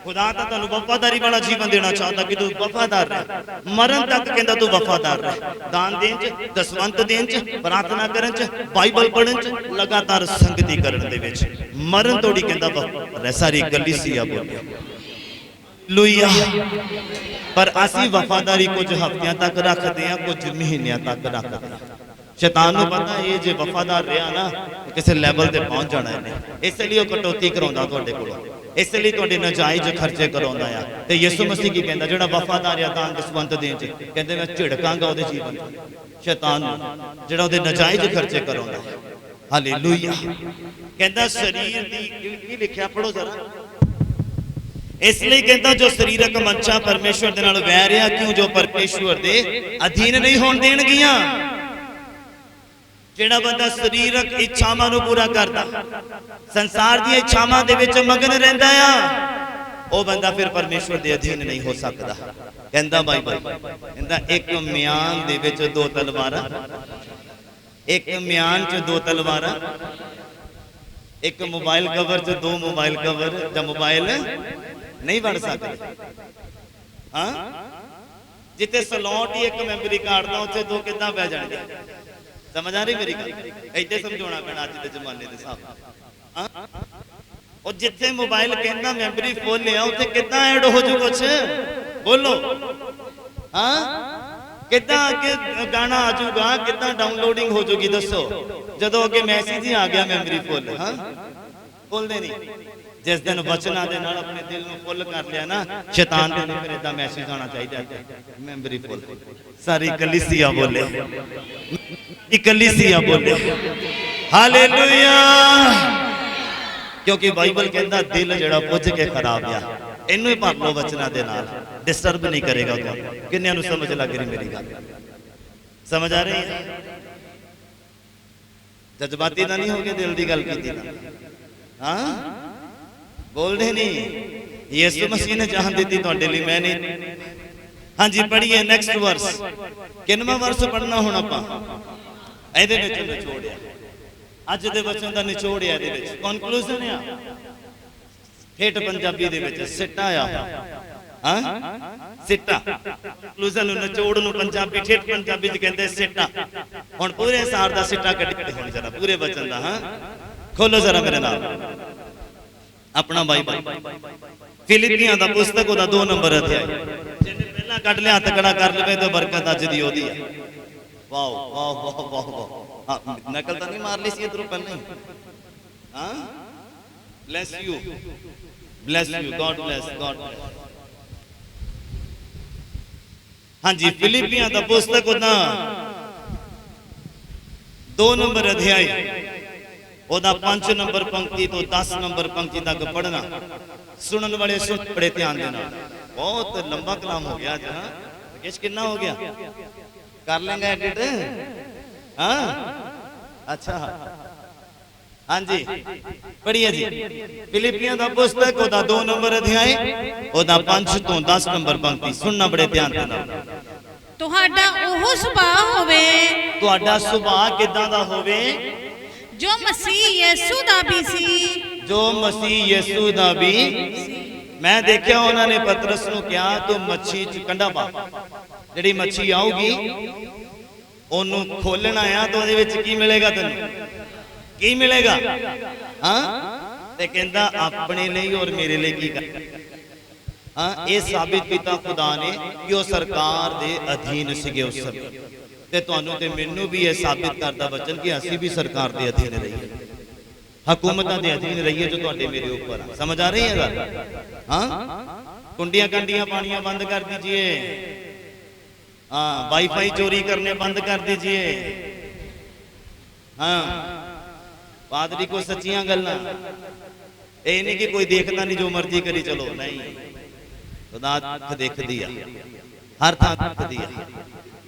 ਖੁਦਾ ਤਾਂ ਤੁਹਾਨੂੰ ਵਫਾਦਾਰੀ ਵਾਲਾ ਜੀਵਨ ਦੇਣਾ ਚਾਹੁੰਦਾ ਕਿ ਤੂੰ ਵਫਾਦਾਰ ਰਹਿ, ਮਰਨ ਤੱਕ ਕਹਿੰਦਾ ਤੂੰ ਵਫਾਦਾਰ ਰਹਿ। ਦਾਨ ਦੇਣ ਚ, ਦਸਵੰਤ ਦੇਣ ਚ, ਪ੍ਰਾਰਥਨਾ ਕਰਨ ਚ, ਬਾਈਬਲ ਪੜ੍ਹਨ ਚ, ਲਗਾਤਾਰ ਸੰਗਤੀ ਕਰਨ ਦੇ ਵਿੱਚ ਮਰਨ ਤੋੜੀ ਕਹਿੰਦਾ ਵਫਾਦਾਰ। ਸਾਰੀ ਕਲੀਸਿਆ ਬੋਲੀ ਲੂਇਆ। ਪਰ ਅਸੀਂ ਵਫਾਦਾਰੀ ਕੁਝ ਹਫ਼ਤਿਆਂ ਤੱਕ ਰੱਖਦੇ ਹਾਂ, ਕੁਝ ਮਹੀਨਿਆਂ ਤੱਕ ਰੱਖਦੇ ਹਾਂ। शैतान ਨੂੰ ਪਤਾ ਇਹ ਜੇ ਵਫਾਦਾਰ ਰਿਹਾ ਨਾ ਕਿਸੇ ਲੈਵਲ ਤੇ ਪਹੁੰਚ ਜਾਣਾ ਇਹਨੇ। ਇਸ ਲਈ ਉਹ ਕਟੌਤੀ ਕਰਾਉਂਦਾ ਤੁਹਾਡੇ ਕੋਲੋਂ, ਇਸ ਲਈ ਤੁਹਾਡੇ ਨਜਾਇਜ਼ ਖਰਚੇ ਕਰਾਉਂਦਾ ਆ। ਤੇ ਯਿਸੂ ਮਸੀਹ ਕੀ ਕਹਿੰਦਾ? ਜਿਹੜਾ ਵਫਾਦਾਰ ਆ ਦਾਨ ਦਸਵੰਤ ਦੇਣ ਚ, ਕਹਿੰਦੇ ਮੈਂ ਝਿੜਕਾਂਗਾ ਉਹਦੇ ਜੀਵਨ ਚ ਸ਼ੈਤਾਨ ਨੂੰ, ਜਿਹੜਾ ਉਹਦੇ ਨਜਾਇਜ਼ ਖਰਚੇ ਕਰਾਉਂਦਾ। ਹਾਲੇਲੂਇਆ। ਕਹਿੰਦਾ ਸਰੀਰ ਦੀ ਕੀ ਲਿਖਿਆ, ਪੜੋ ਜ਼ਰਾ। ਇਸ ਲਈ ਕਹਿੰਦਾ ਜੋ ਸਰੀਰਕ ਮੱਛਾਂ ਪਰਮੇਸ਼ਵਰ ਦੇ ਨਾਲ ਵੈਰ ਆ, ਕਿਉਂ? ਜੋ ਪਰਮੇਸ਼ਵਰ ਦੇ ਅਧੀਨ ਨਹੀਂ ਹੋਣ ਦੇਣਗੀਆਂ। ਜਿਹੜਾ ਬੰਦਾ ਸਰੀਰਕ ਇੱਛਾਵਾਂ ਨੂੰ ਪੂਰਾ ਕਰਦਾ, ਸੰਸਾਰ ਦੀਆਂ ਇੱਛਾਵਾਂ ਦੇ ਵਿੱਚ ਮਗਨ ਰਹਿੰਦਾ ਆ, ਉਹ ਬੰਦਾ ਫਿਰ ਪਰਮੇਸ਼ਵਰ ਦੇ ਅਧੀਨ ਨਹੀਂ ਹੋ ਸਕਦਾ। ਕਹਿੰਦਾ ਬਾਈਬਲ ਕਹਿੰਦਾ ਇੱਕ ਮਿਆਨ ਦੇ ਵਿੱਚ ਦੋ ਤਲਵਾਰਾਂ, ਇੱਕ ਮਿਆਨ 'ਚ ਦੋ ਤਲਵਾਰਾਂ, ਇੱਕ ਮੋਬਾਈਲ ਕਵਰ 'ਚ ਦੋ ਮੋਬਾਈਲ ਕਵਰ ਜਾਂ ਮੋਬਾਈਲ ਨਹੀਂ ਬਣ ਸਕਦੇ। ਹਾਂ, ਜਿੱਥੇ ਸਲੋਟ ਹੀ ਇੱਕ ਮੈਮਰੀ ਕਾਰਡ ਦਾ, ਉੱਥੇ ਦੋ ਕਿੱਦਾਂ ਪੈ ਜਾਣਗੇ? ਸਮਝ ਆ ਰਹੀ ਮੇਰੀ ਗੱਲ? ਏਦਾਂ ਸਮਝਾਉਣਾ ਪੈਣਾ ਅੱਜ ਦੇ ਜ਼ਮਾਨੇ ਦੇ ਹਿਸਾਬ ਨਾਲ। ਉਹ ਜਿੱਥੇ ਮੋਬਾਈਲ ਕਹਿੰਦਾ ਮੈਮਰੀ ਫੁੱਲ ਆ, ਉੱਥੇ ਕਿੱਦਾਂ ਐਡ ਹੋ ਜੂ ਕੁਛ? ਬੋਲੋ ਹਾਂ, ਕਿੱਦਾਂ ਅੱਗੇ ਗਾਣਾ ਆ ਜਾਊਗਾ, ਕਿੱਦਾਂ ਡਾਊਨਲੋਡਿੰਗ ਹੋ ਜਾਊਗੀ? ਦੱਸੋ। ਜਦੋਂ ਅੱਗੇ ਮੈਸੇਜ ਹੀ ਆ ਗਿਆ ਮੈਮਰੀ ਫੁੱਲ, ਹਾਂ ਬੋਲਦੇ ਨਹੀਂ। ਜਿਸ ਦਿਨ ਵਚਨਾਂ ਦੇ ਨਾਲ ਆਪਣੇ ਦਿਲ ਨੂੰ ਫੁੱਲ ਕਰ ਲਿਆ ਨਾ, ਸ਼ੈਤਾਨ ਦੇ ਅੰਦਰ ਇਦਾਂ ਮੈਸੇਜ ਆਉਣਾ ਚਾਹੀਦਾ, ਮੈਮਰੀ ਫੁੱਲ। ਸਾਰੀ ਕਲੀਸਿਆ ਬੋਲੇ, ਕਲੀਸਿਆ ਬੋਲੇ ਹਾਲੇਲੂਇਆ। ਕਿਉਂਕਿ ਬਾਈਬਲ ਕਹਿੰਦਾ ਦਿਲ ਜਿਹੜਾ ਪੁੱਜ ਕੇ ਖਰਾਬ ਆ, ਇਹਨੂੰ ਹੀ ਭਰ ਲਓ ਵਚਨਾਂ ਦੇ ਨਾਲ, ਡਿਸਟਰਬ ਨਹੀਂ ਕਰੇਗਾ ਤੁਹਾਨੂੰ। ਕਿੰਨਿਆਂ ਨੂੰ ਸਮਝ ਲੱਗ ਰਹੀ ਮੇਰੀ ਗੱਲ? ਸਮਝ ਆ ਰਹੀ ਹੈ? ਜਜ਼ਬਾਤੀ ਤਾਂ ਨਹੀਂ ਹੋ ਗਏ, ਦਿਲ ਦੀ ਗੱਲ ਕੀਤੀ ਤਾਂ। ਹਾਂ ਬੋਲਦੇ ਨਹੀਂ। ਯਿਸੂ ਮਸੀਹ ਨੇ ਜਾਨ ਦਿੱਤੀ ਤੁਹਾਡੇ ਲਈ, ਮੈਂ ਨਹੀਂ। ਹਾਂਜੀ ਪੜ੍ਹੀਏ ਨੈਕਸਟ ਵਰਸ। ਕਿੰਨਵਾਂ ਵਰਸ ਪੜ੍ਹਨਾ ਹੁਣ ਆਪਾਂ? ਇਹਦੇ ਵਿੱਚ ਨਿਚੋੜਿਆ, ਅੱਜ ਦੇ ਵਚਨ ਦਾ ਨਿਚੋੜਿਆ, ਇਹਦੇ ਵਿੱਚ ਕਨਕਲੂਜਨ ਆ। ਠੇਠ ਪੰਜਾਬੀ ਦੇ ਵਿੱਚ ਸਿੱਟਾ ਆ। ਹਾਂ ਸਿੱਟਾ, ਕਨਕਲੂਜਨ ਨੂੰ, ਨਿਚੋੜ ਨੂੰ ਪੰਜਾਬੀ ਠੇਠ ਪੰਜਾਬੀ ਚ ਕਹਿੰਦੇ ਸਿੱਟਾ। ਹੁਣ ਪੂਰੇ ਸਾਰ ਦਾ ਸਿੱਟਾ ਕੱਢ ਹੁਣ ਜਰਾ ਪੂਰੇ ਵਚਨ ਦਾ। ਹਾਂ ਖੋਲੋ ਜਰਾ ਮੇਰੇ ਨਾਲ ਆਪਣਾ ਬਾਈਬਲ, ਫਿਲਿੱਪੀਆਂ ਦਾ ਪੁਸਤਕ, ਉਹਦਾ 2 ਨੰਬਰ ਅਧਿਆਇ। ਜਿਹਨੇ ਪਹਿਲਾਂ ਕੱਢ ਲਿਆ ਹੱਥ ਖੜਾ ਕਰ ਲਵੇ ਤੇ ਬਰਕਤ ਅੱਜ ਦੀ ਉਹਦੀ ਹੈ। Wow wow wow wow. ਹਾਂ ਨਕਲ ਤਾਂ ਨਹੀਂ ਮਾਰ ਲਈ ਸੀ ਇਧਰੋਂ ਪਹਿਲਾਂ ਹੀ? ਹਾਂ bless you, bless you, god bless, god bless. ਹਾਂਜੀ ਫਿਲਿੱਪੀਆਂ ਦਾ ਪੁਸਤਕ, ਉਹਦਾ 2 ਨੰਬਰ ਅਧਿਆਇ, ਉਹਦਾ 5 ਨੰਬਰ ਪੰਕਤੀ ਤੋਂ 10 ਨੰਬਰ ਪੰਕਤੀ ਤੱਕ ਪੜ੍ਹਨਾ। ਸੁਣਨ ਵਾਲੇ ਸੁਣ ਬੜੇ ਧਿਆਨ ਦੇ ਨਾਲ। ਬਹੁਤ ਲੰਬਾ ਕਲਾਮ ਹੋ ਗਿਆ ਅੱਜ। ਹਾਂ ਕਿਸ ਕਿੰਨਾ ਹੋ ਗਿਆ? ਕਰ ਲੈਂਗਾ ਐਡਿਟ? ਹਾਂ ਅੱਛਾ ਹਾਂਜੀ ਪੜ੍ਹੀਏ ਜੀ। ਫਿਲਿੱਪੀਆਂ ਦਾ ਪੁਸਤਕ, ਉਹਦਾ 2 ਨੰਬਰ ਅਧਿਆਇ, ਉਹਦਾ 5 ਤੋਂ 10 ਨੰਬਰ ਪੰਕਤੀ। ਸੁਣਨਾ ਬੜੇ ਧਿਆਨ ਦੇ ਨਾਲ। ਤੁਹਾਡਾ ਉਹ ਸੁਭਾਅ ਹੋਵੇ, ਤੁਹਾਡਾ ਸੁਭਾਅ ਕਿਦਾਂ ਦਾ ਹੋਵੇ? ਜੋ ਮਸੀਹ ਯਿਸੂ ਦਾ ਵੀ ਸੀ। ਜੋ ਮਸੀਹ ਯਿਸੂ ਦਾ ਵੀ। ਮੈਂ ਦੇਖਿਆ ਉਹਨਾਂ ਨੇ ਪਤਰਸ ਨੂੰ ਕਿਹਾ ਤੂੰ ਮੱਛੀ ਚ ਕੰਡਾ ਪਾ, ਜਿਹੜੀ ਮੱਛੀ ਆਊਗੀ ਉਹਨੂੰ ਖੋਲਣਾ ਆ, ਤਾਂ ਉਹਦੇ ਵਿੱਚ ਕੀ ਮਿਲੇਗਾ ਤੈਨੂੰ? ਕੀ ਮਿਲੇਗਾ? ਹਾਂ ਤੇ ਕਹਿੰਦਾ ਆਪਣੇ ਲਈ ਔਰ ਮੇਰੇ ਲਈ ਕੀ ਕਰ। ਹਾਂ ਇਹ ਸਾਬਿਤ ਕੀਤਾ ਖੁਦਾ ਨੇ ਕਿ ਉਹ ਸਰਕਾਰ ਦੇ ਅਧੀਨ ਸੀਗੇ ਉਸ ਸਮੇਂ। ਤੇ ਤੁਹਾਨੂੰ ਤੇ ਮੈਨੂੰ ਵੀ ਇਹ ਸਾਬਿਤ ਕਰਦਾ ਵਚਨ ਕਿ ਅਸੀਂ ਵੀ ਸਰਕਾਰ ਦੇ ਅਧੀਨ ਰਹੀਏ, ਹਕੂਮਤਾਂ ਦੇ ਅਧੀਨ ਰਹੀਏ ਜੋ ਤੁਹਾਡੇ ਮੇਰੇ ਉੱਪਰ। ਸਮਝ ਆ ਰਹੀ ਹੈ ਗੱਲ? ਹਾਂ ਕੁੰਡੀਆਂ ਕੰਡੀਆਂ ਪਾਣੀਆਂ ਬੰਦ ਕਰ दीजिए। हाँ वाईफाई चोरी करने बंद कर दीजिए। हाँ पादरी को सच्चियां गल्लां, ये नहीं कि कोई देखता नहीं जो मर्जी करी चलो, नहीं। खुदा अख देख दिया, हर थां अख दिया।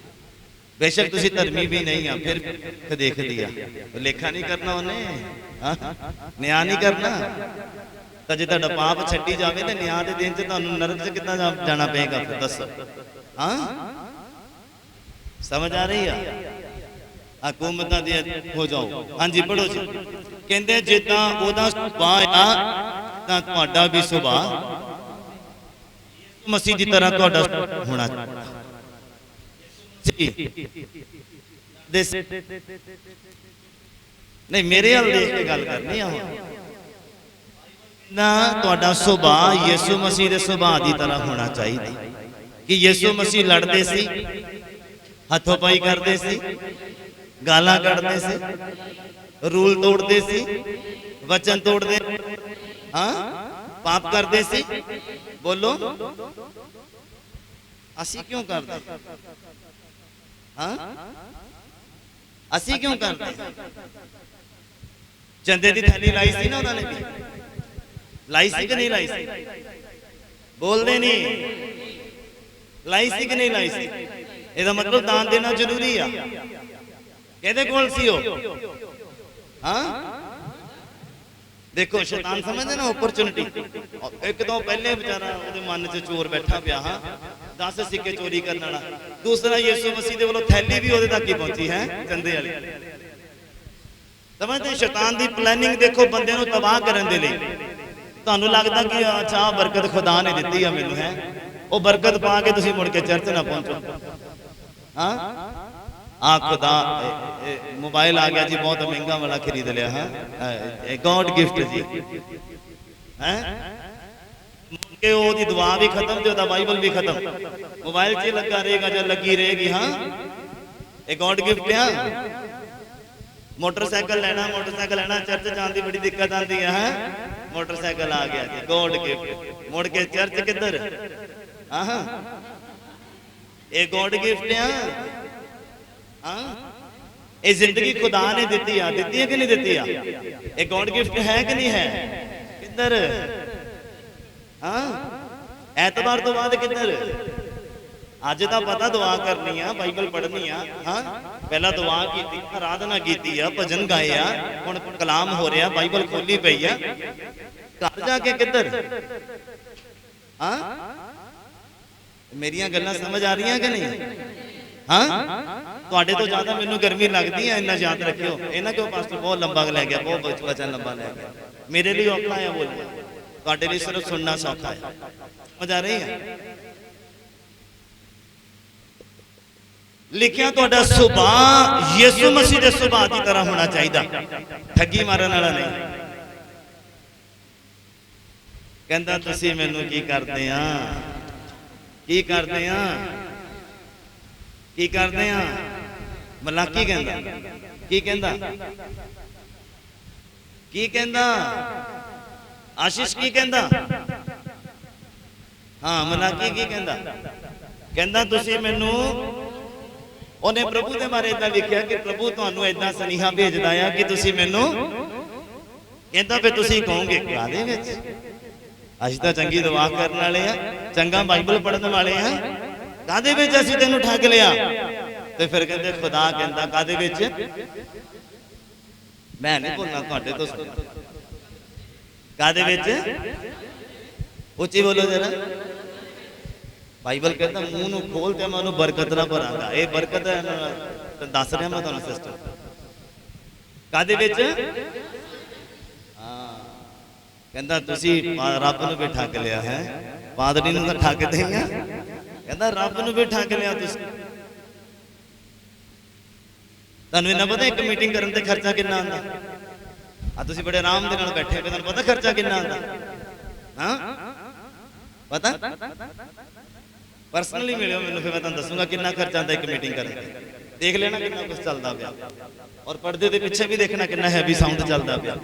बेशक तुसी धर्मी भी नहीं आ, फिर अख देख दिया। लेखा नहीं करना उन्हें, न्याय नहीं करना। ਤਾਂ ਜੇ ਤੁਹਾਡਾ ਪਾਪ ਛੱਡੀ ਜਾਵੇ ਤੇ ਨਿਆਂ ਦੇ ਦਿਨ 'ਚ ਤੁਹਾਨੂੰ ਨਰਕ 'ਚ ਕਿੱਦਾਂ ਜਾਣਾ ਪਏਗਾ ਫਿਰ ਦੱਸੋ। ਹਾਂ ਸਮਝ ਆ ਰਹੀ ਆ? ਹਕੂਮਤਾਂ ਦੀ ਹੋ ਜਾਓ। ਹਾਂਜੀ ਪੜੋ ਜੀ। ਕਹਿੰਦੇ ਜਿੱਦਾਂ ਉਹਦਾ ਸੁਭਾਅ ਆ ਤਾਂ ਤੁਹਾਡਾ ਵੀ ਸੁਭਾਅ ਮਸੀਹ ਦੀ ਤਰ੍ਹਾਂ ਤੁਹਾਡਾ ਹੋਣਾ ਨਹੀਂ, ਮੇਰੇ ਵੱਲ ਦੇਖ ਕੇ ਗੱਲ ਕਰਨੀ ਆ ਨਾ। ਤੁਹਾਡਾ ਸੁਭਾਅ ਯਿਸੂ ਮਸੀਹ ਦੇ ਸੁਭਾਅ ਦੀ ਤਰ੍ਹਾਂ ਹੋਣਾ ਚਾਹੀਦਾ ਕਿ ਯਿਸੂ ਮਸੀਹ ਲੜਦੇ ਸੀ, ਹੱਥੋਂ ਪਾਈ ਕਰਦੇ ਸੀ, ਗਾਲਾਂ ਕੱਢਦੇ ਸੀ, ਰੂਲ ਤੋੜਦੇ ਸੀ, ਵਚਨ ਤੋੜਦੇ, ਹਾਂ ਪਾਪ ਕਰਦੇ ਸੀ। ਬੋਲੋ ਅਸੀਂ ਕਿਉਂ ਕਰਦੇ? ਹਾਂ ਅਸੀਂ ਕਿਉਂ ਕਰਦੇ? ਚੰਦੇ ਦੀ ਥੈਲੀ ਲਾਈ ਸੀ ਨਾ ਉਹਨਾਂ ਨੇ ਵੀ, ਲਾਈ ਸੀ ਕਿ ਨਹੀਂ ਲਾਈ ਸੀ? ਬੋਲਦੇ ਨਹੀਂ, ਲਾਈ ਸੀ ਕਿ ਨਹੀਂ ਲਾਈ ਸੀ? ਇਹਦਾ ਮਤਲਬ ਦਾਨ ਦੇਣਾ ਜ਼ਰੂਰੀ ਆ। ਕਿਹਦੇ ਕੋਲ ਸੀ ਉਹ? ਹਾਂ ਦੇਖੋ ਸ਼ੈਤਾਨ ਸਮਝਦੇ ਨਾ ਓਪਰਚੁਨਿਟੀ। ਇੱਕ ਤੋਂ ਪਹਿਲੇ ਵਿਚਾਰਾ ਉਹਦੇ ਮਨ 'ਚ ਚੋਰ ਬੈਠਾ ਪਿਆ, ਹਾਂ 10 ਸਿੱਕੇ ਚੋਰੀ ਕਰਨ ਵਾਲਾ। ਦੂਸਰਾ ਯਿਸੂ ਮਸੀਹ ਦੇ ਵੱਲੋਂ ਥੈਲੀ ਵੀ ਉਹਦੇ ਤੱਕ ਹੀ ਪਹੁੰਚੀ ਹੈ, ਚੰਦੇ ਵਾਲੀ। ਸਮਝਦੇ ਸ਼ੈਤਾਨ ਦੀ ਪਲੈਨਿੰਗ ਦੇਖੋ ਬੰਦੇ ਨੂੰ ਤਬਾਹ ਕਰਨ ਦੇ ਲਈ। ਤੁਹਾਨੂੰ ਲੱਗਦਾ ਕਿ ਅੱਛਾ ਬਰਕਤ ਖੁਦਾ ਨੇ ਦਿੱਤੀ ਆ ਮੈਨੂੰ, ਹੈ ਉਹ ਬਰਕਤ ਪਾ ਕੇ ਤੁਸੀਂ ਮੁੜ ਕੇ ਚਰਚ ਨਾ ਪਹੁੰਚੋ। ਹਾਂ ਆ ਖੁਦਾ मोबाइल आ गया जी, बहुत महंगा वाला खरीद लिया। हाँ गॉड गिफ्ट जी है के ओदी दुआ भी खत्म ते ओदा बाइबल भी खत्म, मोबाइल च लगा रहेगा जो लगी रहेगी। हाँ ये गॉड गिफ्ट है। मोटरसाइकिल लेना चर्च जाने की बड़ी दिक्कत आती है। मोटरसाइकिल आ गया जी, गॉड गिफ्ट। मुड़ के चर्च किधर? हाँ ये गॉड गिफ्ट है। हाँ ये जिंदगी खुदा ने दी है कि नहीं दी? ये गॉड गिफ्ट है कि नहीं है? किधर? हाँ ऐतवार तो बाद किधर? अज तो पता दुआ करनी है, बाइबल पढ़नी है। हाँ पहला दुआ की, आराधना की, भजन गाए, हुण कलाम हो रहा, बाइबल खोली पई है। घर जाके किधर? हाँ मेरिया गल्लां समझ आ रही कि नहीं? हाँ ਤੁਹਾਡੇ ਤੋਂ ਜ਼ਿਆਦਾ ਮੈਨੂੰ ਗਰਮੀ ਲੱਗਦੀ ਹੈ, ਇੰਨਾ ਯਾਦ ਰੱਖਿਓ। ਇਹਨਾਂ ਕਿਉਂ ਪਾਸਟਰ ਬਹੁਤ ਲੰਬਾ ਲੈ ਗਿਆ, ਬਹੁਤ ਵਚਨ ਲੰਬਾ ਲੈ ਗਿਆ। ਮੇਰੇ ਲਈ ਔਖਾ ਹੈ ਬੋਲਣਾ, ਤੁਹਾਡੇ ਲਈ ਸਿਰਫ ਸੁਣਨਾ ਸੌਖਾ ਹੈ। ਸਮਝ ਆ ਰਹੀ ਹੈ? ਲਿਖਿਆ ਤੁਹਾਡਾ ਸੁਭਾਅ ਯਿਸੂ ਮਸੀਹ ਦੇ ਸੁਭਾਅ ਦੀ ਤਰ੍ਹਾਂ ਹੋਣਾ ਚਾਹੀਦਾ, ਠੱਗੀ ਮਾਰਨ ਵਾਲਾ ਨਹੀਂ। ਕਹਿੰਦਾ ਤੁਸੀਂ ਮੈਨੂੰ ਕੀ ਕਰਦੇ ਆ, ਕੀ ਕਰਦੇ ਆ, ਕੀ ਕਰਦੇ ਆ? ਮਲਾਕੀ ਕਹਿੰਦਾ, ਕੀ ਕਹਿੰਦਾ? ਕੀ ਕਹਿੰਦਾ? ਆਸ਼ੀਸ਼ ਕੀ ਕਹਿੰਦਾ? ਹਾਂ ਮਲਾਕੀ ਕੀ ਕਹਿੰਦਾ? ਕਹਿੰਦਾ ਤੁਸੀਂ ਮੈਨੂੰ, ਉਹਨੇ ਪ੍ਰਭੂ ਦੇ ਬਾਰੇ ਇਦਾਂ ਲਿਖਿਆ ਕਿ ਪ੍ਰਭੂ ਤੁਹਾਨੂੰ ਇਦਾਂ ਸੁਨੇਹਾ ਭੇਜਦਾ ਆ ਕਿ ਤੁਸੀਂ ਮੈਨੂੰ, ਕਹਿੰਦਾ ਫਿਰ ਤੁਸੀਂ ਕਹੋਗੇ ਕਾਹਦੇ ਵਿੱਚ? ਅਸੀਂ ਤਾਂ ਚੰਗੀ ਦੁਆ ਕਰਨ ਵਾਲੇ ਆ, ਚੰਗਾ ਬਾਈਬਲ ਪੜ੍ਹਨ ਵਾਲੇ ਆ, ਕਾਹਦੇ ਵਿੱਚ ਅਸੀਂ ਤੈਨੂੰ ਠੱਗ ਲਿਆ? ਤੇ ਫਿਰ ਕਹਿੰਦੇ ਖੁਦਾ ਕਹਿੰਦਾ ਕਾਹਦੇ ਵਿੱਚ? ਮੈਂ ਨਹੀਂ ਬੋਲਣਾ ਤੁਹਾਡੇ ਤੋਂ, ਕਾਹਦੇ ਵਿੱਚ? ਉੱਚੀ ਬੋਲੋ ਜਰਾ। ਬਾਈਬਲ ਕਹਿੰਦਾ ਮੂੰਹ ਨੂੰ ਖੋਲ ਤੇ ਮੈਂ ਉਹਨੂੰ ਬਰਕਤ ਨਾਲ ਭਰਾਂਗਾ। ਇਹ ਬਰਕਤ ਹੈ, ਦੱਸ ਰਿਹਾ ਮੈਂ ਤੁਹਾਨੂੰ ਸਿਸਟਮ। ਕਾਹਦੇ ਵਿੱਚ? ਹਾਂ ਕਹਿੰਦਾ ਤੁਸੀਂ ਰੱਬ ਨੂੰ ਵੀ ਠੱਗ ਲਿਆ ਹੈ, ਪਾਦਰੀ ਨੂੰ ਤਾਂ ਠੱਗਦੇ ਆ। ਕਹਿੰਦਾ ਰੱਬ ਨੂੰ ਵੀ ਠੱਗ ਲਿਆ ਤੁਸੀਂ। ਤੁਹਾਨੂੰ ਇਹਨਾਂ ਪਤਾ ਇੱਕ ਮੀਟਿੰਗ ਕਰਨ ਤੇ ਖਰਚਾ ਕਿੰਨਾ ਆਉਂਦਾ? ਆ ਤੁਸੀਂ ਬੜੇ ਆਰਾਮ ਦੇ ਨਾਲ ਬੈਠੇ ਹੋ, ਤੁਹਾਨੂੰ ਪਤਾ ਖਰਚਾ ਕਿੰਨਾ ਆਉਂਦਾ? ਹਾਂ ਪਤਾ? ਪਰਸਨਲੀ ਮਿਲਿਓ ਮੈਨੂੰ, ਫਿਰ ਮੈਂ ਤੁਹਾਨੂੰ ਦੱਸੂਗਾ ਕਿੰਨਾ ਖਰਚਾ ਆਉਂਦਾ ਇੱਕ ਮੀਟਿੰਗ ਕਰਨ ਤੇ। ਦੇਖ ਲੈਣਾ ਕਿੰਨਾ ਕੁਝ ਚੱਲਦਾ ਪਿਆ, ਔਰ ਪਰਦੇ ਦੇ ਪਿੱਛੇ ਵੀ ਦੇਖਣਾ ਕਿੰਨਾ ਹੈਵੀ ਸਾਊਂਡ ਚੱਲਦਾ ਪਿਆ।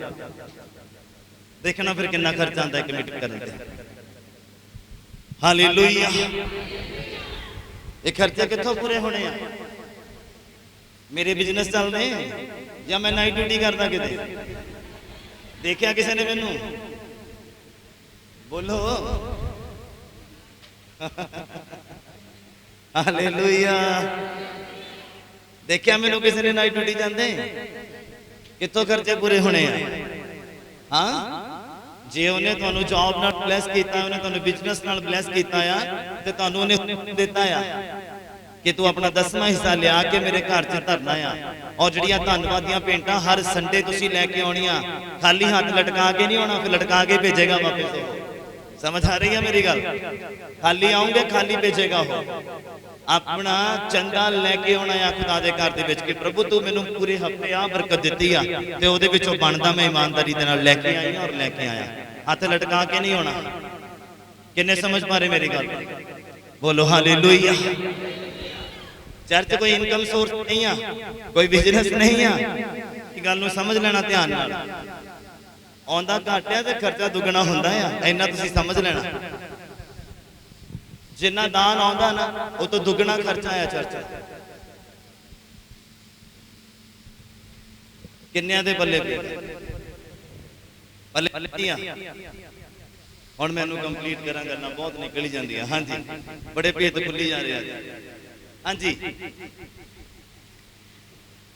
ਦੇਖਣਾ ਫਿਰ ਕਿੰਨਾ ਖਰਚਾ ਆਉਂਦਾ ਇੱਕ ਮੀਟਿੰਗ ਕਰਨ ਤੇ। ਹਾਲੇਲੂਇਆ। ਇਹ ਖਰਚੇ ਕਿੱਥੋਂ ਪੂਰੇ ਹੋਣੇ ਆ? ਮੇਰੇ ਬਿਜ਼ਨਸ ਚੱਲਦੇ ਜਾਂ ਮੈਂ ਨਾਈਟ ਡਿਊਟੀ ਕਰਦਾ ਕਿਤੇ? ਦੇਖਿਆ ਕਿਸੇ ਨੇ ਮੈਨੂੰ? ਬੋਲੋ ਹਾਲੇਲੂਇਆ। ਦੇਖਿਆ ਮੈਨੂੰ ਕਿਸੇ ਨੇ ਨਾਈਟ ਡਿਊਟੀ ਜਾਂਦੇ? ਕਿੱਥੋਂ ਖਰਚੇ ਪੂਰੇ ਹੋਣੇ ਆ? ਹਾਂ ਜੇ ਉਹਨੇ ਤੁਹਾਨੂੰ ਜੌਬ ਨਾਲ ਬਲੈਸ ਕੀਤਾ, ਉਹਨੇ ਤੁਹਾਨੂੰ ਬਿਜ਼ਨਸ ਨਾਲ ਬਲੈਸ ਕੀਤਾ ਆ, ਤੇ ਤੁਹਾਨੂੰ ਉਹਨੇ ਦਿੱਤਾ ਆ ਕਿ ਤੂੰ ਆਪਣਾ 10ਵਾਂ ਹਿੱਸਾ ਲਿਆ ਕੇ ਮੇਰੇ ਘਰ 'ਚ ਧਰਨਾ ਆ। ਔਰ ਜਿਹੜੀਆਂ ਧੰਨਵਾਦ ਦੀਆਂ ਭੇਂਟਾਂ ਹਰ ਸੰਡੇ ਤੁਸੀਂ ਲੈ ਕੇ ਆਉਣੀਆਂ, ਖਾਲੀ ਹੱਥ ਲਟਕਾ ਕੇ ਨਹੀਂ ਆਉਣਾ, ਫਿਰ ਲਟਕਾ ਕੇ ਭੇਜੇਗਾ ਵਾਪਸ। समझ आ रही है मेरी गल? खाली आऊंगे खाली भेजेगा हो। अपना चंदा लेके आना है खुदा दे घर दे विच कि प्रभु तू मैनू पूरे हफ्ते आ बरकत दित्ती आ ते ओदे विचों बनदा मैं ईमानदारी दे नाल लेके आई और लेके आया, हाथ लटका के नहीं होना। किन्ने समझ पा रहे मेरी गल? बोलो हालेलुया। चर्च कोई इनकम सोर्स नहीं है, कोई बिजनेस नहीं है, गल नूं समझ लेना ध्यान नाल। आंदा घट है तो खर्चा दुगना हुंदा है, इन्ना तुसीं समझ लेना। जिन्ना दान आंदा ना वो तो दुगना खर्चा है चर्च। किन्नियां दे बल्ले पे बल्ले हुण मैनूं कंप्लीट करां, गल्लां बहुत निकल ही जांदियां। हाँ जी, बड़े भेत खुली जा रहे हैं। हाँ जी,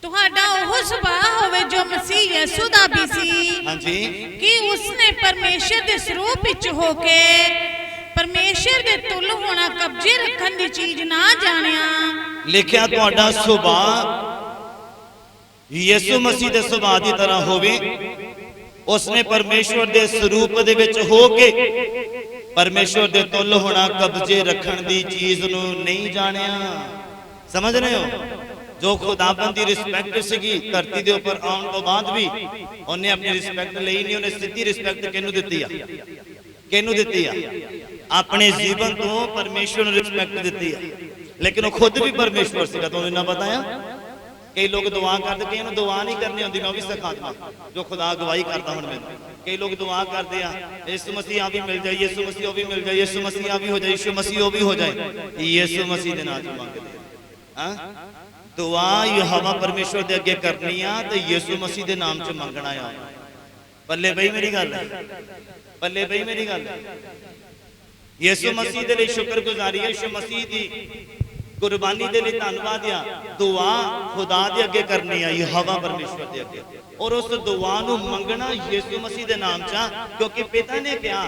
ਤੁਹਾਡਾ ਉਹ ਸੁਭਾਅ ਹੋਵੇ ਜੋ ਮਸੀਹ ਯਿਸੂ ਦਾ ਵੀ ਸੀ। ਹਾਂਜੀ, ਕਿ ਉਸਨੇ ਪਰਮੇਸ਼ਰ ਦੇ ਸਰੂਪ ਵਿੱਚ ਹੋ ਕੇ ਪਰਮੇਸ਼ਰ ਦੇ ਤੁਲ ਹੋਣਾ ਕਬਜ਼ੇ ਰੱਖਣ ਦੀ ਚੀਜ਼ ਨਾ ਜਾਣਿਆ। ਲਿਖਿਆ ਤੁਹਾਡਾ ਸੁਭਾਅ ਯਿਸੂ ਮਸੀਹ ਦੇ ਸੁਭਾਅ ਦੀ ਤਰ੍ਹਾਂ ਹੋਵੇ। ਉਸਨੇ ਪਰਮੇਸ਼ਰ ਦੇ ਸਰੂਪ ਦੇ ਵਿੱਚ ਹੋ ਕੇ ਪਰਮੇਸ਼ਰ ਦੇ ਤੁਲ ਹੋਣਾ ਕਬਜ਼ੇ ਰੱਖਣ ਦੀ ਚੀਜ਼ ਨੂੰ ਨਹੀਂ ਜਾਣਿਆ। ਸਮਝ ਰਹੇ ਹੋ? जो खुदाबंद की रिस्पैक्ट सी धरती के उपर आने तो बाद भी उन्हें अपनी रिस्पैक्ट ली नहीं, उन्हें सीधी रिस्पैक्ट किनू दिती है? किनू दिती है? अपने जीवन तो परमेश्वर ने रिस्पैक्ट दिती है, लेकिन वो खुद भी परमेश्वर सीगा। तो इन्ना पता है कई लोग दुआ करते, कई दुआ नहीं करनी आती। मैं भी सिखा दूँ जो खुदा गवाही करता हूँ मैंने। कई लोग दुआ करते हैं यीशु मसीह भी मिल जाए, यीशु मसीह भी मिल जाए, यीशु मसीह भी हो जाए, यीशु मसीह भी हो जाए। यीशु मसीह के नाम मंगते हैं। दुआ यहोवा परमेश्वर दे अगे करनी आ ते यीशु मसीह दे नाम च मंगना आ। बल्ले बई मेरी गल है, बल्ले बई मेरी गल है। यीशु मसीह दे लिए शुक्रगुजारी है, यीशु मसीह दी कुर्बानी दे लिए धन्नवाद आ। दुआ खुदा दे अगे करनी आ, यहोवा परमेश्वर दे अगे, और उस दुआ नूं मंगना यीशु मसीह दे नाम च, क्योंकि पिता ने कहा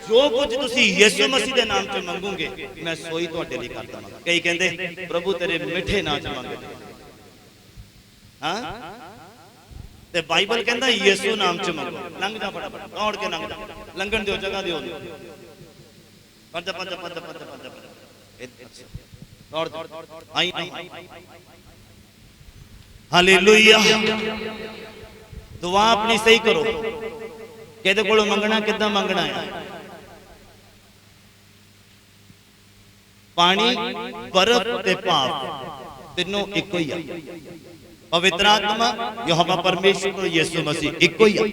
जो कुछ तुसी यीशु मसीह दे नाम च मंगोगे मैं सोई तुहाडे लई कर देवांगा। कई कहंदे प्रभु तेरे मिठे नाम च मंगदे। हाँ, ते बाइबल कहंदा यीशु नाम च मंगो। लंघ जा फटाफट, दौड़ के लंघ जा, लंघण दिओ, जगह दिओ। पद पद पद पद पद दौड़ आई हालेलुया। दुआ अपनी सही करो, किहदे कोलों मंगना, किद्दां मंगना है। पानी, बर्फ ते भाप तीनों इको ही है। पवित्र आत्मा यहोवा परमेश्वर यीशु मसीह इको ही है।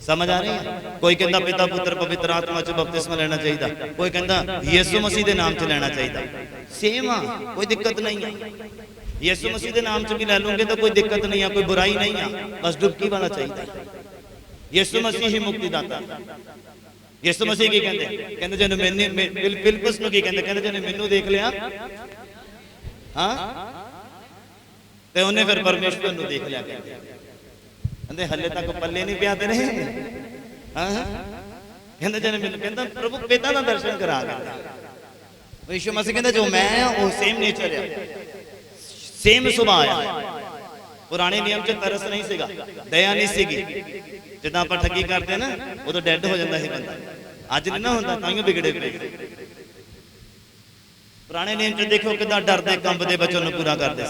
समझ आ रही है? कोई कहता पिता पुत्र पवित्र आत्मा च बपतिस्मा लेना चाहिए, कोई कहता यीशु मसीह के नाम च लेना चाहिए। सेम आ, कोई दिक्कत नहीं है। यीशु मसीह के नाम च भी ले लूंगे तो कोई दिक्कत नहीं है, कोई बुराई नहीं है, बस डुबकी वाला चाहिए। यीशु मसीह ही मुक्तिदाता। यीशु मसीह की कहते जन मैंने फिलिप्पस नूं की कहते जन मैनू देख लिया, हाँ, ते उन्हें फिर परमेश्वर नूं देख लिया। कहते हले तक पल्ले नहीं पिया तेरे। हाँ, कहते जन मैनू कहता प्रभु पिता का दर्शन करा। यीशु मसीह कहते जो मैं वो सेम नेचर है, सेम सुभाव है। पुराने नियम च तरस नहीं सीगा, दया नहीं सीगी। जिदा आप ठगी करते ना वो तो डेड हो जाता है बंदा, अज नहीं ना होता, ताइयों बिगड़े पे। पुराने नियम च देखो कितना डरते कंबदे बच्चों को पूरा करते,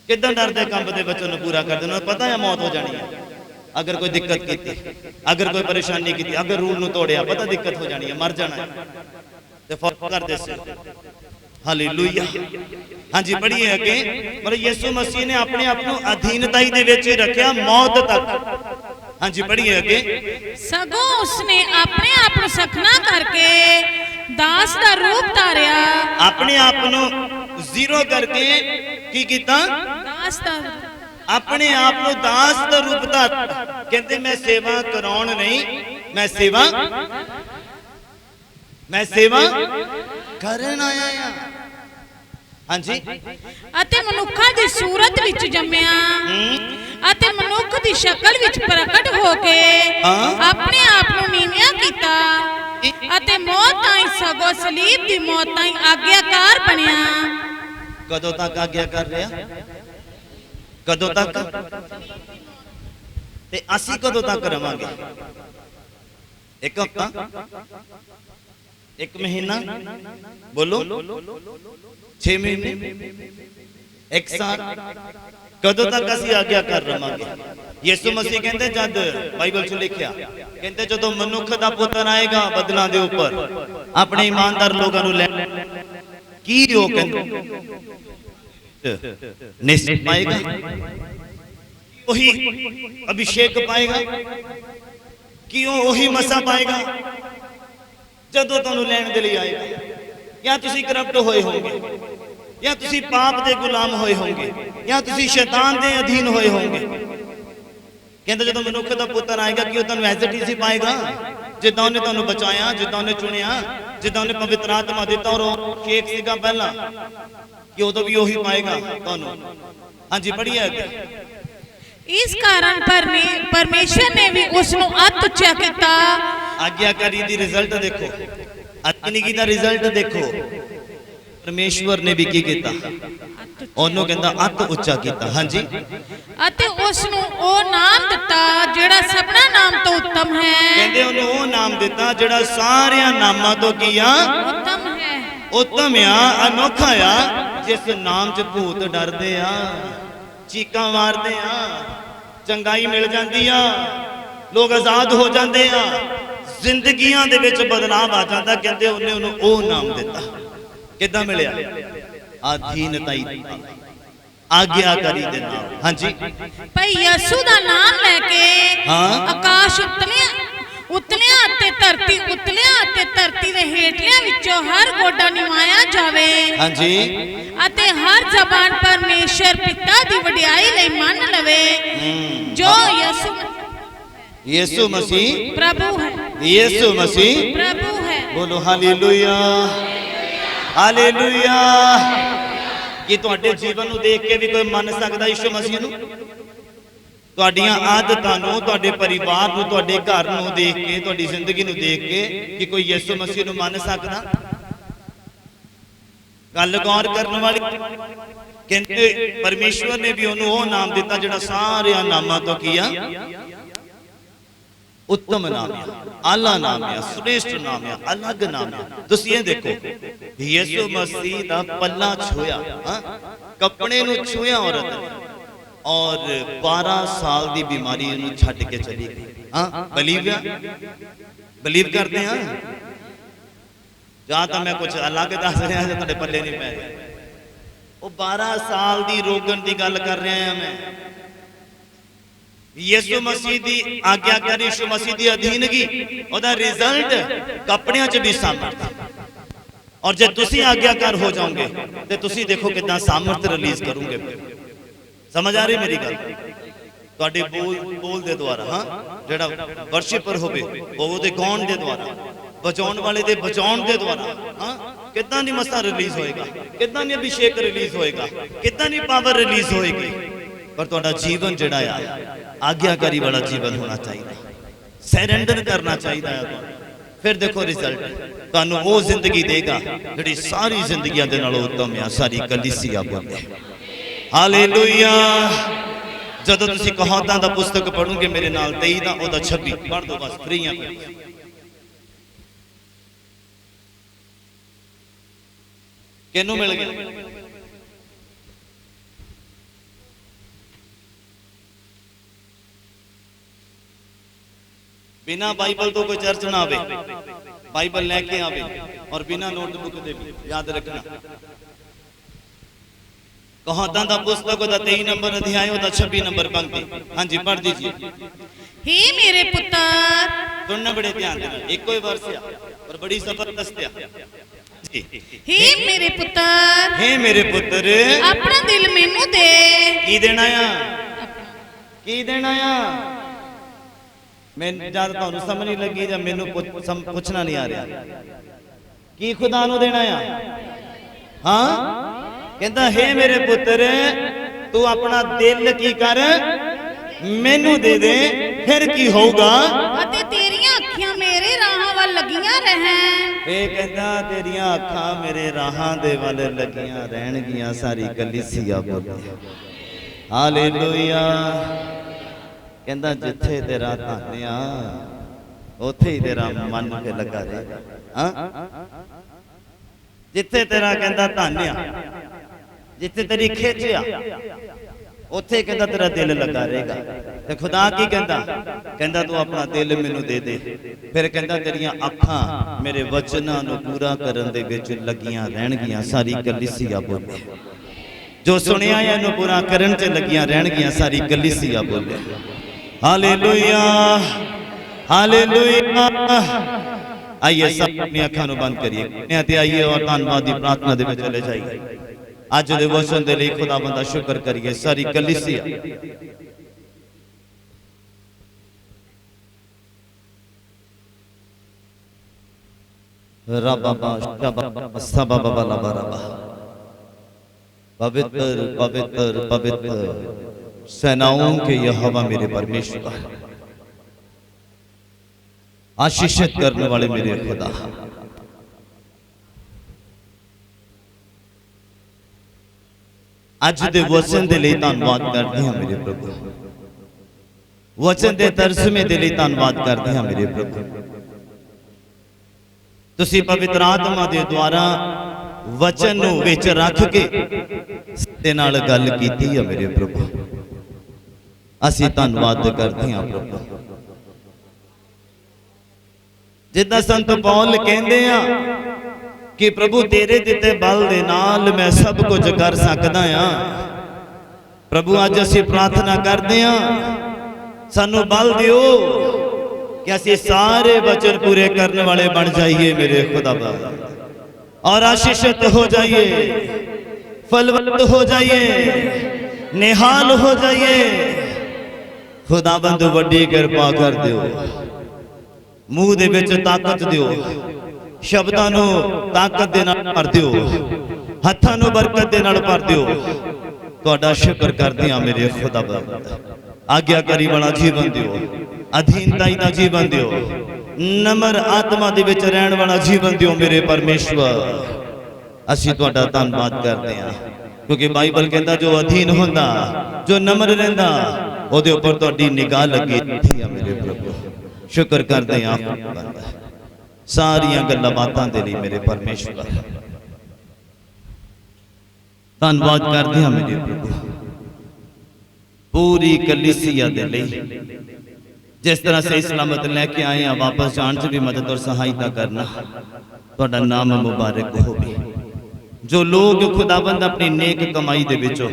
कितना डरते कंबदे बच्चों को पूरा करते। उन्हें पता है मौत हो जानी है अगर कोई दिक्कत की, अगर कोई परेशानी की, अगर रूल नूं तोड़िया पता दिक्कत हो जानी है, मर जाना है, तो फौत कर दे। हालेलुया। हाँ जी, पढ़िए अगे। पर यीशु मसीह ने अपने आप को अधीनताई दे विच रखिया मौत तक। हाँ जी, पढ़िए अगे। सगों उसने अपने आप को सखना करके दास दा रूप धारिया। अपने आप को जीरो करके की कीता? दास दा, अपने आप को दास दा रूप धार। कहते मैं सेवा कराउण नहीं, मैं सेवा करन आया हां। हाँ जी, अते मनुखा दी सूरत विच जम्मिया, अते मनुख ਦੀ ਸ਼ਕਲ ਵਿੱਚ ਪ੍ਰਗਟ ਹੋ ਕੇ ਆਪਣੇ ਆਪ ਨੂੰ ਨੀਵਿਆਂ ਕੀਤਾ ਅਤੇ ਮੌਤ ਤਾਈਂ ਸਗੋਂ ਸਲੀਬ ਦੀ ਮੌਤ ਤਾਈਂ ਆਗਿਆਕਾਰ ਬਣਿਆ। ਕਦੋਂ ਤੱਕ ਆਗਿਆ ਕਰ ਰਿਹਾ? ਕਦੋਂ ਤੱਕ? ਤੇ ਅਸੀਂ ਕਦੋਂ ਤੱਕ ਰਵਾਂਗੇ? ਇੱਕ ਹਫ਼ਤਾ, ਇੱਕ ਮਹੀਨਾ, ਬੋਲੋ 6 ਮਹੀਨੇ, ਇੱਕ ਸਾਲ, ਕਦੋਂ ਤੱਕ ਅਸੀਂ ਆਗਿਆ ਕਰ ਰਵਾਂਗੇ? ਯਿਸੂ ਮਸੀਹ ਕਹਿੰਦੇ, ਜਦ ਬਾਈਬਲ 'ਚ ਲਿਖਿਆ, ਕਹਿੰਦੇ ਜਦੋਂ ਮਨੁੱਖ ਦਾ ਪੁੱਤਰ ਆਏਗਾ ਬੱਦਲਾਂ ਦੇ ਉੱਪਰ ਆਪਣੇ ਇਮਾਨਦਾਰ ਲੋਕਾਂ ਨੂੰ ਲੈ, ਕੀ ਉਹ ਕਹਿੰਦੇ ਨਿਸ਼ਚਿਤ ਪਾਏਗਾ, ਉਹੀ ਅਭਿਸ਼ੇਕ ਪਾਏਗਾ, ਕਿ ਉਹ ਉਹੀ ਮਸਾ ਪਾਏਗਾ ਜਦੋਂ ਤੁਹਾਨੂੰ ਲੈਣ ਦੇ ਲਈ ਆਏਗਾ? ਜਾਂ ਤੁਸੀਂ ਕਰਪਟ ਹੋਏ ਹੋਵੋਗੇ, ਜਾਂ ਤੁਸੀਂ ਪਾਪ ਦੇ ਗੁਲਾਮ ਹੋਏ ਹੋਵੋਗੇ, ਜਾਂ ਤੁਸੀਂ ਸ਼ੈਤਾਨ ਦੇ ਅਧੀਨ ਹੋਏ ਹੋਵੋਗੇ। ਕਹਿੰਦੇ ਜਦੋਂ ਮਨੁੱਖ ਦਾ ਪੁੱਤਰ ਆਏਗਾ ਕਿ ਉਹ ਤੁਹਾਨੂੰ ਐਜ਼ ਇਟ ਇਜ਼ ਹੀ ਪਾਏਗਾ, ਜਿੱਦਾਂ ਉਹਨੇ ਤੁਹਾਨੂੰ ਬਚਾਇਆ, ਜਿੱਦਾਂ ਉਹਨੇ ਚੁਣਿਆ, ਜਿੱਦਾਂ ਉਹਨੇ ਪਵਿੱਤਰ ਆਤਮਾ ਦਿੱਤਾ ਔਰ ਉਹ ਸ਼ੇਖ ਸੀਗਾ ਪਹਿਲਾਂ, ਕਿ ਉਦੋਂ ਵੀ ਉਹੀ ਪਾਏਗਾ ਤੁਹਾਨੂੰ। ਹਾਂਜੀ ਪੜ੍ਹੀਏ ਅੱਗੇ। ਇਸ ਕਾਰਨ ਪਰਮੇਸ਼ਰ ਨੇ ਵੀ ਉਸ ਨੂੰ ਅਤ ਉੱਚਾ ਕੀਤਾ। ਆਗਿਆਕਾਰੀ ਦੀ ਰਿਜ਼ਲਟ ਦੇਖੋ, ਅਤਨੀਕੀ ਦਾ ਰਿਜ਼ਲਟ ਦੇਖੋ। ਪਰਮੇਸ਼ਵਰ ਨੇ ਵੀ ਕੀ ਕੀਤਾ? ਉਹਨੂੰ ਕਹਿੰਦਾ ਅਤ ਉੱਚਾ ਕੀਤਾ। ਹਾਂਜੀ, ਅਤੇ ਉਸ ਨੂੰ ਉਹ ਨਾਮ ਦਿੱਤਾ ਜਿਹੜਾ ਸਭਨਾ ਨਾਮ ਤੋਂ ਉੱਤਮ ਹੈ। ਕਹਿੰਦੇ ਉਹਨੂੰ ਉਹ ਨਾਮ ਦਿੱਤਾ ਜਿਹੜਾ ਸਾਰਿਆਂ ਨਾਮਾਂ ਤੋਂ ਕੀ ਆ? ਉੱਤਮ ਹੈ, ਉੱਤਮ ਆ, ਅਨੋਖਾ ਆ, ਜਿਸ ਨਾਮ 'ਚ ਭੂਤ ਡਰਦੇ ਆ, ਚੀਕਾਂ ਮਾਰਦੇ ਆ, ਚੰਗਾਈ ਮਿਲ ਜਾਂਦੀ ਆ, ਲੋਕ ਆਜ਼ਾਦ ਹੋ ਜਾਂਦੇ ਆ, ਜ਼ਿੰਦਗੀਆਂ ਦੇ ਵਿੱਚ ਬਦਲਾਵ ਆ ਜਾਂਦਾ। ਕਹਿੰਦੇ ਉਹਨੇ ਉਹਨੂੰ ਉਹ ਨਾਮ ਦਿੱਤਾ। ਕਿੱਦਾਂ ਮਿਲਿਆ? ਅਧੀਨਤਾਈ, ਆਗਿਆਕਾਰੀ ਦੇ ਨਾਲ। ਹਾਂਜੀ, ਭਈ ਯਿਸੂ ਦਾ ਨਾਮ ਲੈ ਕੇ ਆਕਾਸ਼ ਉਤਲਿਆ ਅਤੇ ਧਰਤੀ ਉਤਲਿਆ ਅਤੇ ਧਰਤੀ ਦੇ ਹੇਠਲਿਆਂ ਵਿੱਚੋਂ ਹਰ ਗੋਡਾ ਨਿਵਾਇਆ ਜਾਵੇ। ਹਾਂਜੀ, ਅਤੇ ਹਰ ਜ਼ਬਾਨ ਪਰਮੇਸ਼ਰ ਪਿਤਾ ਦੀ ਵਡਿਆਈ ਲਈ ਮੰਨ ਲਵੇ ਜੋ ਯਿਸੂ ਮਸੀਹ ਪ੍ਰਭੂ ਹੈ। ਯਿਸੂ ਮਸੀਹ ਪ੍ਰਭੂ ਹੈ। ਬੋਲੋ ਹਾਲੇਲੂਇਆ, ਹਾਲੇਲੂਇਆ। ਕੀ ਤੁਹਾਡੇ ਜੀਵਨ ਨੂੰ ਦੇਖ ਕੇ ਵੀ ਕੋਈ ਮੰਨ ਸਕਦਾ ਯਿਸੂ ਮਸੀਹ ਨੂੰ? ਤੁਹਾਡੀਆਂ ਆਦਤਾਂ ਨੂੰ, ਤੁਹਾਡੇ ਪਰਿਵਾਰ ਨੂੰ, ਤੁਹਾਡੇ ਘਰ ਨੂੰ ਦੇਖ ਕੇ, ਤੁਹਾਡੀ ਜ਼ਿੰਦਗੀ ਨੂੰ ਦੇਖ ਕੇ ਕਿ ਕੋਈ ਯਿਸੂ ਮਸੀਹ ਨੂੰ ਮੰਨ ਸਕਦਾ? ਗੱਲ ਗੌਰ ਕਰਨ ਵਾਲੀ। ਕਹਿੰਦੇ ਪਰਮੇਸ਼ਵਰ ਨੇ ਵੀ ਉਹਨੂੰ ਉਹ ਨਾਮ ਦਿੱਤਾ ਜਿਹੜਾ ਸਾਰਿਆਂ ਨਾਮਾਂ ਤੋਂ ਕੀ ਆ? ਉੱਤਮ ਨਾਮ ਆ, ਆਲਾ ਨਾਮ ਆ, ਸ੍ਰੇਸ਼ਟ ਨਾਮ ਆ, ਅਲੱਗ ਨਾਮ ਆ। ਤੁਸੀਂ ਇਹ ਦੇਖੋ, ਯਿਸੂ ਮਸੀਹ ਦਾ ਪੱਲਾ ਛੂਇਆ, ਕੱਪੜੇ ਨੂੰ ਛੂਇਆ ਔਰਤ ਨੇ, ਔਰ 12 ਸਾਲ ਦੀ ਬਿਮਾਰੀ ਨੂੰ ਛੱਡ ਕੇ ਚਲੀ ਗਈ। ਬਲੀਵ ਕਰਦੇ ਆ? ਜਾਂ ਤਾਂ ਮੈਂ ਕੁਝ ਅਲੱਗ ਦੱਸ ਰਿਹਾ ਜਾਂ ਤੁਹਾਡੇ ਪੱਲੇ ਨਹੀਂ ਪੈ ਰਿਹਾ। ਉਹ 12 ਸਾਲ ਦੀ ਰੋਗਣ ਦੀ ਗੱਲ ਕਰ ਰਿਹਾ ਹਾਂ ਮੈਂ। ਯਿਸੂ ਮਸੀਹ ਦੀ ਆਗਿਆਕਾਰੀ, ਯਿਸੂ ਮਸੀਹ ਦੀ ਅਧੀਨਗੀ, ਉਹਦਾ ਰਿਜ਼ਲਟ ਕੱਪੜਿਆਂ 'ਚ ਵੀ ਸਾਮਰਥ। ਔਰ ਜੇ ਤੁਸੀਂ ਆਗਿਆਕਾਰ ਹੋ ਜਾਓਗੇ ਤੇ ਤੁਸੀਂ ਦੇਖੋ ਕਿਦਾਂ ਸਾਮਰਥ ਰਿਲੀਜ਼ ਕਰੋਗੇ। ਸਮਝ ਆ ਰਹੀ ਮੇਰੀ ਗੱਲ? ਤੁਹਾਡੇ ਬੋਲ ਦੇ ਦੁਆਰਾ, ਜਿਹੜਾ ਵਰਸ਼ਿਪਰ ਹੋਵੇ ਉਹਦੇ ਗਾਉਣ ਦੇ ਦੁਆਰਾ, ਬਚਾਉਣ ਵਾਲੇ ਦੇ ਬਚਾਉਣ ਦੇ ਦੁਆਰਾ, ਕਿਦਾਂ ਦੀ ਮਸਾ ਰਿਲੀਜ਼ ਹੋਏਗਾ, ਕਿਦਾਂ ਦੀ ਅਭਿਸ਼ੇਕ ਰਿਲੀਜ਼ ਹੋਏਗਾ, ਕਿਦਾਂ ਦੀ ਪਾਵਰ ਰਿਲੀਜ਼ ਹੋਏਗੀ। ਪਰ ਤੁਹਾਡਾ ਜੀਵਨ ਜਿਹੜਾ ਆ ਆਗਿਆਕਾਰੀ ਵਾਲਾ ਜੀਵਨ ਹੋਣਾ ਚਾਹੀਦਾ, ਸਰੈਂਡਰ ਕਰਨਾ ਚਾਹੀਦਾ ਹੈ। ਫਿਰ ਦੇਖੋ ਰਿਜ਼ਲਟ ਤੁਹਾਨੂੰ ਉਹ ਜ਼ਿੰਦਗੀ ਦੇਗਾ ਜਿਹੜੀ ਸਾਰੀ ਜ਼ਿੰਦਗੀਆਂ ਦੇ ਨਾਲੋਂ ਉੱਤਮ ਆ। ਸਾਰੀ ਕਲੀਸਿਆ ਬੋਲੇ ਹਾਲੇਲੂਇਆ। ਜਦੋਂ ਤੁਸੀਂ ਕਹਾਵਤਾਂ ਦਾ ਪੁਸਤਕ ਪੜੋਗੇ ਮੇਰੇ ਨਾਲ 23 ਦਾ ਉਹਦਾ 26 ਪੜ੍ਹ ਦੋ ਬਸ, ਫਰੀਆਂ ਕਿਹਨੂੰ ਮਿਲ ਗਿਆ? ਬਿਨਾ ਬਾਈਬਲ ਤੋਂ ਕੋਈ ਚਰਚ ਨਾ ਆਵੇ, ਬਾਈਬਲ ਲੈ ਕੇ ਆਵੇ, ਔਰ ਬਿਨਾ ਨੋਟਬੁੱਕ ਦੇ ਵੀ। ਯਾਦ ਰੱਖਣਾ, ਕਹਾਵਤਾਂ ਦਾ ਪੁਸਤਕ ਉਹਦਾ 23 ਨੰਬਰ ਅਧਿਆਇ ਉਹਦਾ 26 ਨੰਬਰ ਪੰਕਤੀ। ਹਾਂਜੀ ਪੜ੍ਹ ਦੀजिए। हे मेरे पुत्र, सुनना बड़े ध्यान देना, एक कोई वर्ष आ पर बड़ी जबरदस्त आ। हे मेरे पुत्र, हे मेरे पुत्र, अपना दिल मैनू दे। की देना आ? की देना आ? मैं जद तुहानू समझ नहीं लगी ਜਾਂ ਮੈਨੂੰ ਪੁੱਛਣਾ ਨਹੀਂ ਆ ਰਿਹਾ ਕੀ ਖੁਦਾ ਨੂੰ ਦੇਣਾ ਆ? ਹਾਂ ਕਹਿੰਦਾ हे मेरे पुत्र, तू अपना दिल की कर मैनू दे दे फिर की होगा। ਅਤੇ ਤੇਰੀਆਂ ਅੱਖੀਆਂ ਮੇਰੇ ਰਾਹਾਂ ਵੱਲ ਲੱਗੀਆਂ ਰਹਿਣ। ਇਹ ਕਹਿੰਦਾ ਤੇਰੀਆਂ ਅੱਖਾਂ ਮੇਰੇ ਰਾਹਾਂ ਦੇ ਵੱਲ ਲੱਗੀਆਂ ਰਹਿਣਗੀਆਂ। ਸਾਰੀ ਕਲੀਸਿਆ ਬੋਲੇ ਹਾਲੇਲੂਇਆ। ਕਹਿੰਦਾ ਜਿੱਥੇ ਤੇਰਾ ਧਨ ਆ ਉੱਥੇ ਹੀ ਤੇਰਾ ਮਨ ਤੇ ਲੱਗਾ ਰਹੇਗਾ। ਹਾਂ, ਜਿੱਥੇ ਤੇਰਾ ਕਹਿੰਦਾ ਧਨ ਆ, ਜਿੱਥੇ ਤੇਰੀ ਖਿੱਚ ਆ, ਉੱਥੇ ਕਹਿੰਦਾ ਤੇਰਾ ਦਿਲ ਲੱਗਾ ਰਹੇਗਾ। ਤੇ ਖੁਦਾ ਕੀ ਕਹਿੰਦਾ? ਕਹਿੰਦਾ ਤੂੰ ਆਪਣਾ ਦਿਲ ਮੈਨੂੰ ਦੇ ਦੇ, ਫਿਰ ਕਹਿੰਦਾ ਤੇਰੀਆਂ ਅੱਖਾਂ ਮੇਰੇ ਵਚਨਾਂ ਨੂੰ ਪੂਰਾ ਕਰਨ ਦੇ ਵਿੱਚ ਲੱਗੀਆਂ ਰਹਿਣਗੀਆਂ। ਸਾਰੀ ਕਲੀਸਿਆ ਬੋਲੇ ਜੋ ਸੁਣਿਆ ਹੈ ਇਹਨੂੰ ਪੂਰਾ ਕਰਨ 'ਚ ਲੱਗੀਆਂ ਰਹਿਣਗੀਆਂ। ਸਾਰੀ ਕਲੀਸਿਆ ਬੋਲੇ ਹਾਲੇਲੂਇਆ ਹਾਲੇਲੂਇਆ। आइए सब अपनी अखां नूं बंद करिए ते आइए और धन्नवाद दी प्रार्थना दे विच चले जाइए। अज दे वचन दे लई खुदावंद दा शुक्र करिए। सारी कलीसिया रबा शबा सबा बबा लबा रबा पवित्र पवित्र पवित्र सेनाओं के यहोवा मेरे परमेश्वर, आशीषित करने वाले मेरे खुदा, अज दे वचन दे लई धन्नवाद करते हैं मेरे प्रभु। वचन दे तर्जमे दे लई धन्नवाद करते हैं मेरे प्रभु। तुसी पवित्र आत्मा दे द्वारा वचन नूं विच रख के ते नाल गल कीती है मेरे प्रभु। असीं धन्नवाद करते हैं प्रभु। जिद्दां संत पौल कहंदे आ कि प्रभु तेरे दिते बल दे नाल मैं सब कुछ कर सकदा आ। प्रभु अज असीं प्रार्थना करदे आ सानू बल दिओ कि असीं सारे वचन पूरे करने वाले बन जाइए मेरे खुदा, और आशीषित हो जाइए, फलवंत हो जाइए, निहाल हो जाइए। खुदाबंद वड्डी किरपा कर दिओ। मूँह दे विच ताकत दिओ, शब्दां नूं ताकत दे नाल भर दिओ, हत्थां नूं बरकत दे नाल भर दिओ। तुहाडा शुक्र करदे हां मेरे खुदाबंद। आग्याकारी वाला जीवन दिओ, अधीनताई दा जीवन दिओ, नम्र आत्मा दे विच रहण वाला जीवन दिओ मेरे परमेश्वर। असीं तुहाडा धन्नवाद करदे हां क्योंकि बाइबल कहंदा जो अधीन हुंदा, जो नम्र रहिंदा, ओहदे उपर तुहाडी निगाह लगी है मेरे प्रभु। शुक्र करते हैं आप सारियां गल्लां बातां दे लई मेरे परमेश्वर। धन्नवाद करते हैं मेरे प्रभु पूरी कलीसिया दे लई। जिस तरह से सलामत लेके आए हैं वापस जान च भी मदद और सहायता करना। तुहाडा नाम मुबारक होवे। जो लोग खुदाबंद अपनी नेक कमाई दे विचों,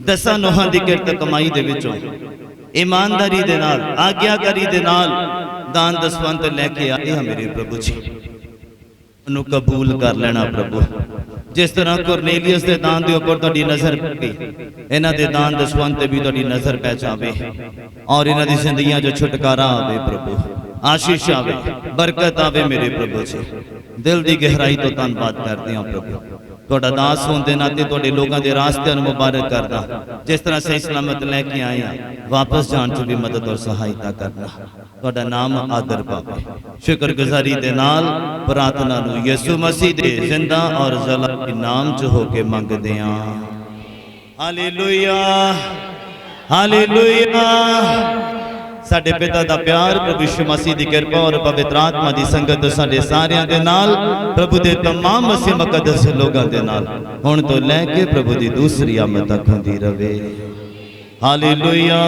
दसां नोहां दी किरत कमाई दे विचों ईमानदारी दे नाल, आग्याकारी दे नाल दान दसवंत लेके आए हैं मेरे प्रभु जी, उन्होंने कबूल कर लेना प्रभु। जिस तरह कुरनेलियस दे दान दे उपर तुहाडी नजर पई, इन्हां दे दान दसवंत भी तुहाडी नजर पै जावे और इन्हां दी जिंदगियां जो छुटकारा आवे प्रभु, आशीष आवे, बरकत आवे मेरे प्रभु जी। दिल दी गहराई तो धन्नवाद करदे हां प्रभु। तुहाडा दास होण दे नाते तुहाडे लोकां दे रास्ते नूं मुबारक करदा। जिस तरह सही सलामत लेके आए हैं वापस जान च भी मदद और सहायता करना। तुहाडा नाम आदर पावे। शुक्रगुजारी दे नाल प्रार्थना नूं यीशु मसीह दे जिंदा और जलाली नाम च होके मंगदे हां। Hallelujah hallelujah. साडे पिता दा प्यार, प्रभु यीशु मसीह दी किरपा और पवित्र आत्मा दी संगत साडे सारियां दे नाल, प्रभु दे तमाम मसीह मुकद्दस लोगां दे नाल हुण तो लैके प्रभु दी दूसरी आमद तक हुंदी रवे। हालेलुया।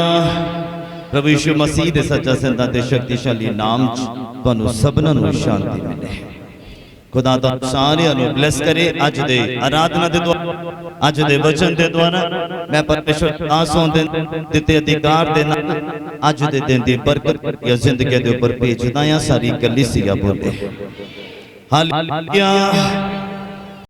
प्रभु यीशु मसीह दे सच्चा जिंदा ते शक्तिशाली नाम च तुहानू सबनां नूं शांति मिले। खुदा तो सारियां नूं ब्लेस करे। अज दे आराधना दे द्वारा, अज दे वचन दे द्वारा मैं परमेश्वर दास होण दे दिते अधिकार दे नाल अज दे दिन दी बरकत या जिंदगी दे उपर भेजदा हां। सारी कलीसिया बोले हालेलुया।